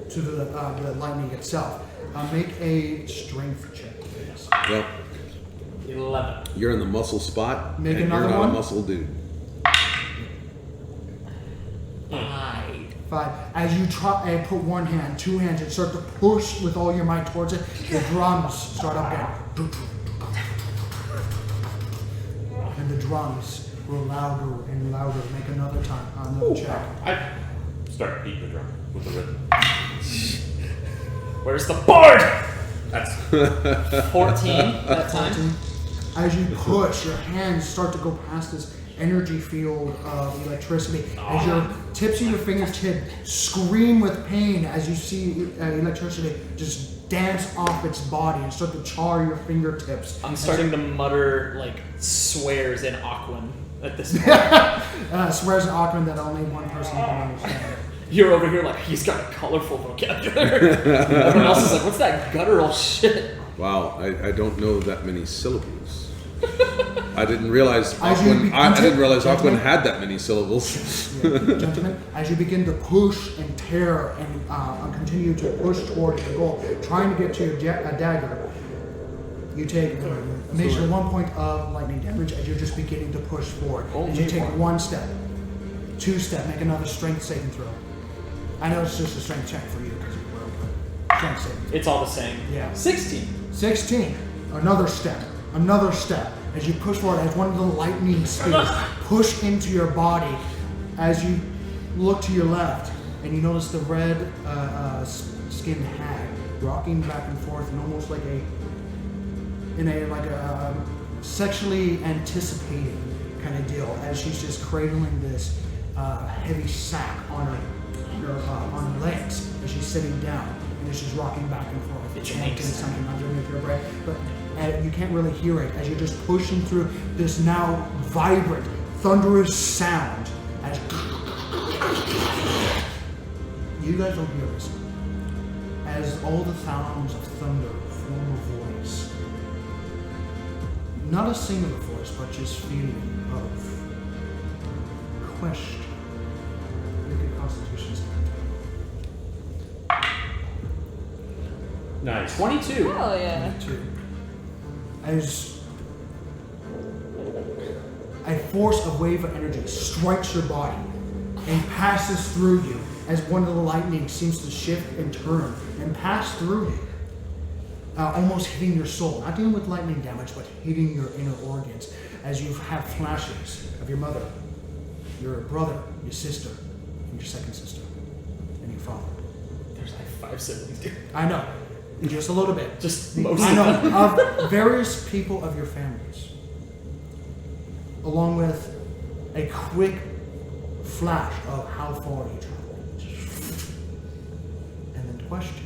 to the lightning itself. Make a strength check, please. Well, 11. you're in the muscle spot, Make and another you're not one. a muscle dude. 5. As you try and put one hand, two hands, and start to push with all your might towards it, the drums start up again. And the drums grow louder and louder. Make another check. I start beating the drum with the rhythm. Where's the board? That's 14 that time. As you push, your hands start to go past this energy field of electricity. As your tips of your fingertip scream with pain as you see electricity just dance off its body and start to char your fingertips. I'm starting to mutter like swears in Aquan at this point. Swears in Auckland that only one person can understand. You're over here like, he's got a colorful vocabulary. Everyone else is like, what's that guttural shit? Wow, I don't know that many syllables. I didn't realize As you Aquan had that many syllables. Gentlemen, as you begin to push and tear and continue to push toward the goal, trying to get to your dagger, you take a measure 1 point of lightning damage as you're just beginning to push forward. As you take 1 step, 2 step, make another strength saving throw. I know it's just a strength check for you because you will, but strength saving throw. It's all the same. Yeah. 16. 16. Another step. Another step. As you push forward, as one of the lightning spears push into your body, as you look to your left, and you notice the red skinned hag rocking back and forth, and almost like a sexually anticipating kind of deal, as she's just cradling this heavy sack on her legs as she's sitting down, and she's rocking back and forth, chanting something underneath her breath. But you can't really hear it as you're just pushing through this now vibrant, thunderous sound. As you guys don't hear this, as all the sounds of thunder form a voice. Not a singular voice, but just feeling of question. Make a Constitution saving throw. nice. 22. Hell yeah. As a force of wave of energy strikes your body and passes through you as one of the lightning seems to shift and turn and pass through you, almost hitting your soul. Not dealing with lightning damage, but hitting your inner organs as you have flashes of your mother, your brother, your sister, and your second sister, and your father. There's like 5 siblings, dude. I know. Just a little bit. Just most I of know. them. Of various people of your families. Along with a quick flash of how far you traveled. And then the question,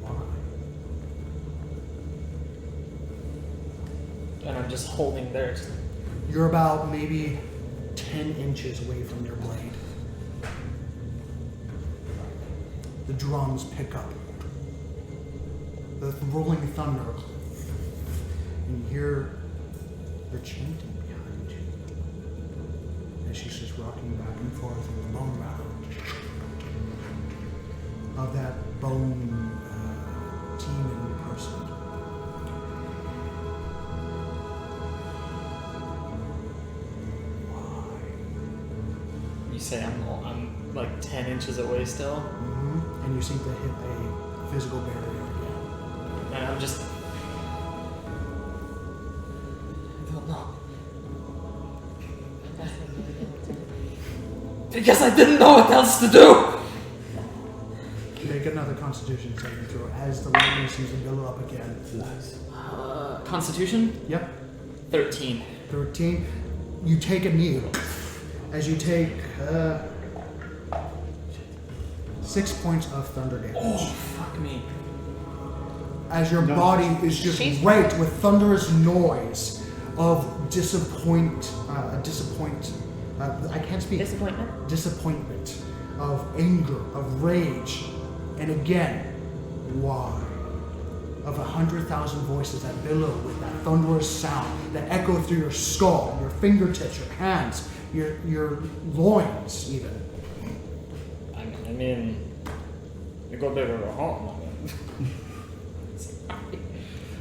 why? And I'm just holding theirs. You're about maybe 10 inches away from your blade. The drums pick up. The rolling thunder. And you hear the chanting behind you. As she's just rocking back and forth in the bone round of that bone demon person. You say I'm like 10 inches away still, Mm-hmm. And you seem to hit a physical barrier again. and I'm just. I don't know. Because I didn't know what else to do. Make another Constitution saving throw as the lightning seems to build up again. Nice. Constitution? Yep. 13. 13. You take a knee as you take 6 points of thunder damage. Oh, fuck me. As your body is just raked with thunderous noise of disappointment, I can't speak. Disappointment, of anger, of rage, and again, why? of 100,000 voices that billow with that thunderous sound that echo through your skull, your fingertips, your hands, your loins, even. I mean, you go big or go home.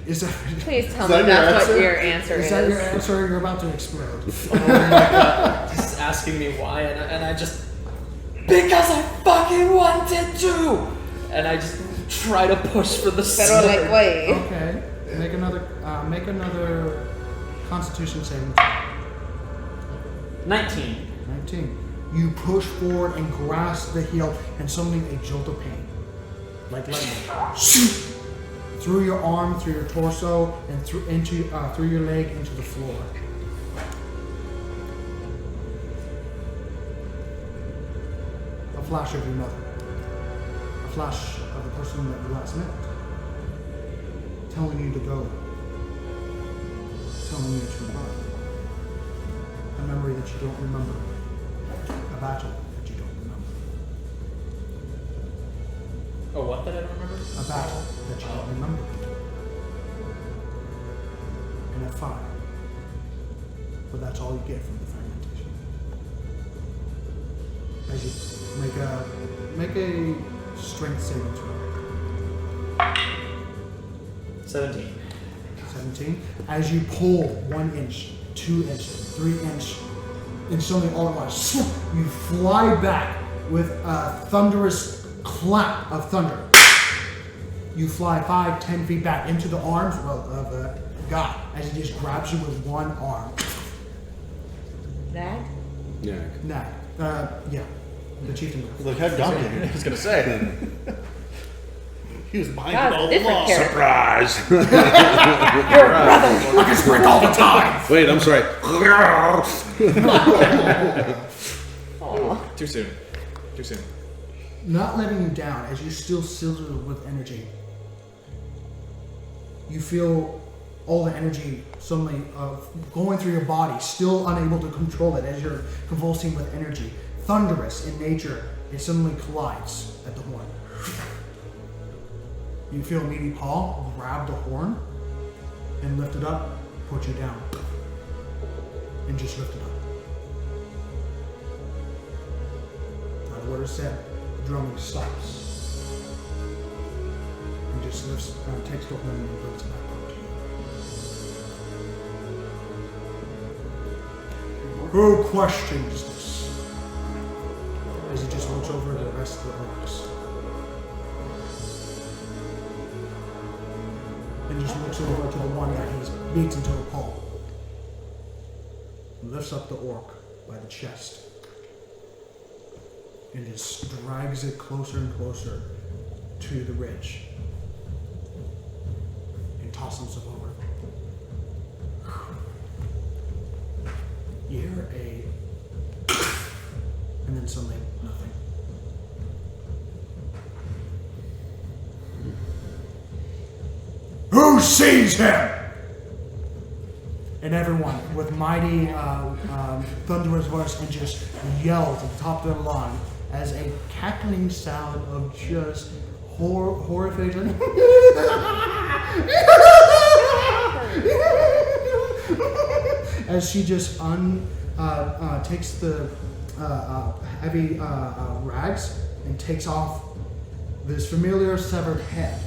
Is that, Please tell Is me that your that's what answer? your answer is. is that your answer? You're about to explode. Oh my god. Just asking me why, and I just. Because I fucking wanted to! And I just try to push for the Pero like, sword. wait. Okay. Make another Constitution saving 19. 19. You push forward and grasp the heel, and suddenly a jolt of pain, like lightning, shoot through your arm, through your torso, and through your leg into the floor. A flash of your mother. A flash of the person that you last met, telling you to go, telling you to run. A memory that you don't remember. A battle that you don't remember. Oh, what that I don't remember? A battle that you don't remember. And a fire. But that's all you get from the fragmentation. As you make a strength saving throw. 17. 17. As you pull 1 inch, 2 inch, 3 inch, and suddenly all at once, you fly back with a thunderous clap of thunder. You fly 5, 10 feet back into the arms of the guy as he just grabs you with one arm. Nag? Yeah. Nag. Yeah. The chieftain. He's like, head donkey. I was gonna say. He was behind That it all was a different along. character. Surprise! I can sprint all the time! Wait, I'm sorry. Aw. Too soon. Too soon. Not letting you down as you still sizzle with energy. You feel all the energy suddenly going through your body, still unable to control it as you're convulsing with energy. Thunderous in nature, it suddenly collides at the horn. You feel a meaty paw grab the horn and lift it up, put you down, and just lift it up. Not a word is said. The drumming stops. And just lifts, takes the horn and brings it back up to you. Who questions this? As he just looks over the rest of the orcs. And just looks over to the one that he's beats into a pulp. Lifts up the orc by the chest. And just drags it closer and closer to the ridge. And tosses himself over. You hear a and then suddenly nothing. Who sees him? And everyone with mighty thunderous voice and just yells at the top of their lung as a cackling sound of just horrification. As she just takes the heavy rags and takes off this familiar severed head,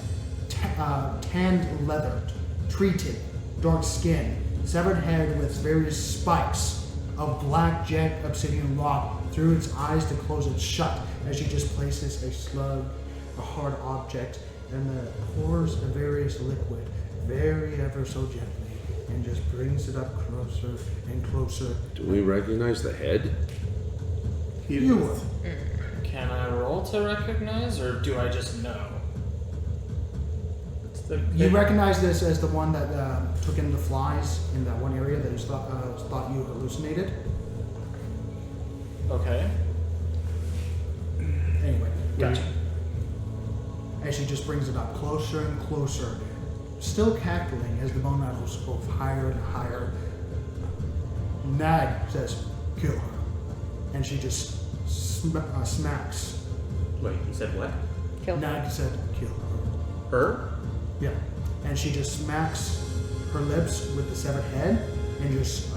tanned leather, treated, dark skin, severed head with various spikes of black jet obsidian rock through its eyes to close it shut as she just places a slug, a hard object, and the pours a various liquid, very ever so gently, and just brings it up closer and closer. Do we recognize the head? You would. Can I roll to recognize, or do I just know? You recognize this as the one that took in the flies in that one area that you thought you hallucinated. Okay. Anyway, Gotcha. as she just brings it up closer and closer, still cackling as the bone rattles go higher and higher. Nag says, "Kill her," and she just smacks. Wait, you said what? Kill her. Nag said, "Kill her." Her? Yeah. and she just smacks her lips with the severed head and just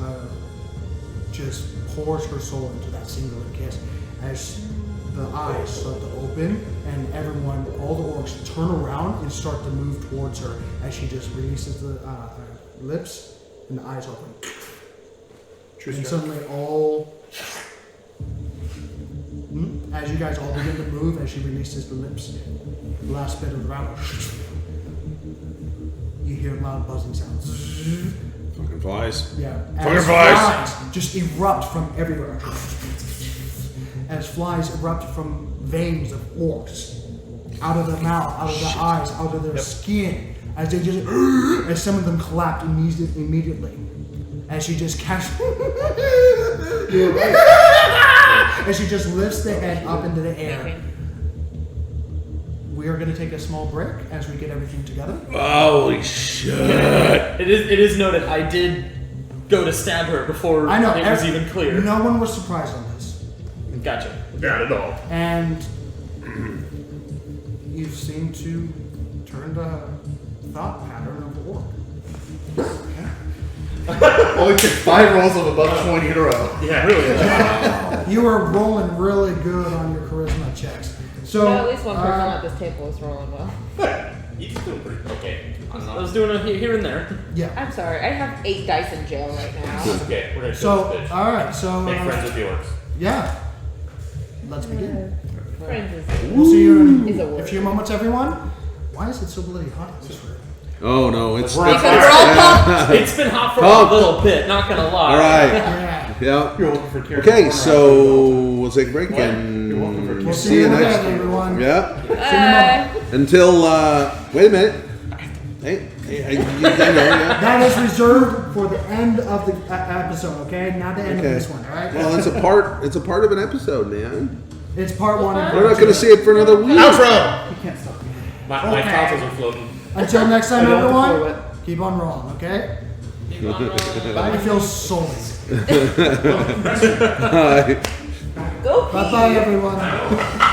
pours her soul into that singular kiss as the eyes start to open and everyone, all the orcs, turn around and start to move towards her as she just releases the lips and the eyes open. And suddenly as you guys all begin to move, as she releases the lips, the last bit of the rattle, you hear loud buzzing sounds. Fucking flies. Yeah. Fucking As flies! just erupt from everywhere. As flies erupt from veins of orcs. Out of their mouth, out of their eyes, out of their skin. As they just, as some of them collapse immediately. As she just casts, as she just lifts the head up into the air. We are going to take a small break as we get everything together. Holy shit! It is noted. I did go to stab her before I know, it was even clear. No one was surprised on this. Gotcha. Not at all. And you seem to turn the thought pattern of the orc. Only took 5 rolls of above 20 in a row. Yeah, really. You are rolling really good on your charisma checks. So Well, at least one person at this table is rolling well. He's doing pretty okay. I was doing it here and there. yeah. I'm sorry, I have 8 dice in jail right now. It's okay. We're gonna So kill this bitch. all right. So Make friends with the orcs. yeah. Let's begin. Friends is We'll see you in Is a a word. few moments, everyone. Why is it so bloody hot in this room? Oh no, it's We're on because we're all pumped. It's been hot for Pump. a little bit, not gonna lie. all right. Yeah. Yeah. You're welcome for carrying Okay, the so we'll take a break You're and welcome for We'll see you in a next. minute, everyone. Yeah. See you in a moment. Bye. Until wait a minute. Hey, I know. Yeah. That is reserved for the end of the episode, okay? Not the end of this one, all right? Well, it's a part. It's a part of an episode, man. It's part 1 and We're part not going to see it for another week. Outro! You can't stop me. My Okay. tonsils are floating. 2. Until next time, I don't everyone, feel it. keep on rolling, okay? Keep on rolling. I feel sullied. All right. Go pee. Bye-bye, everyone.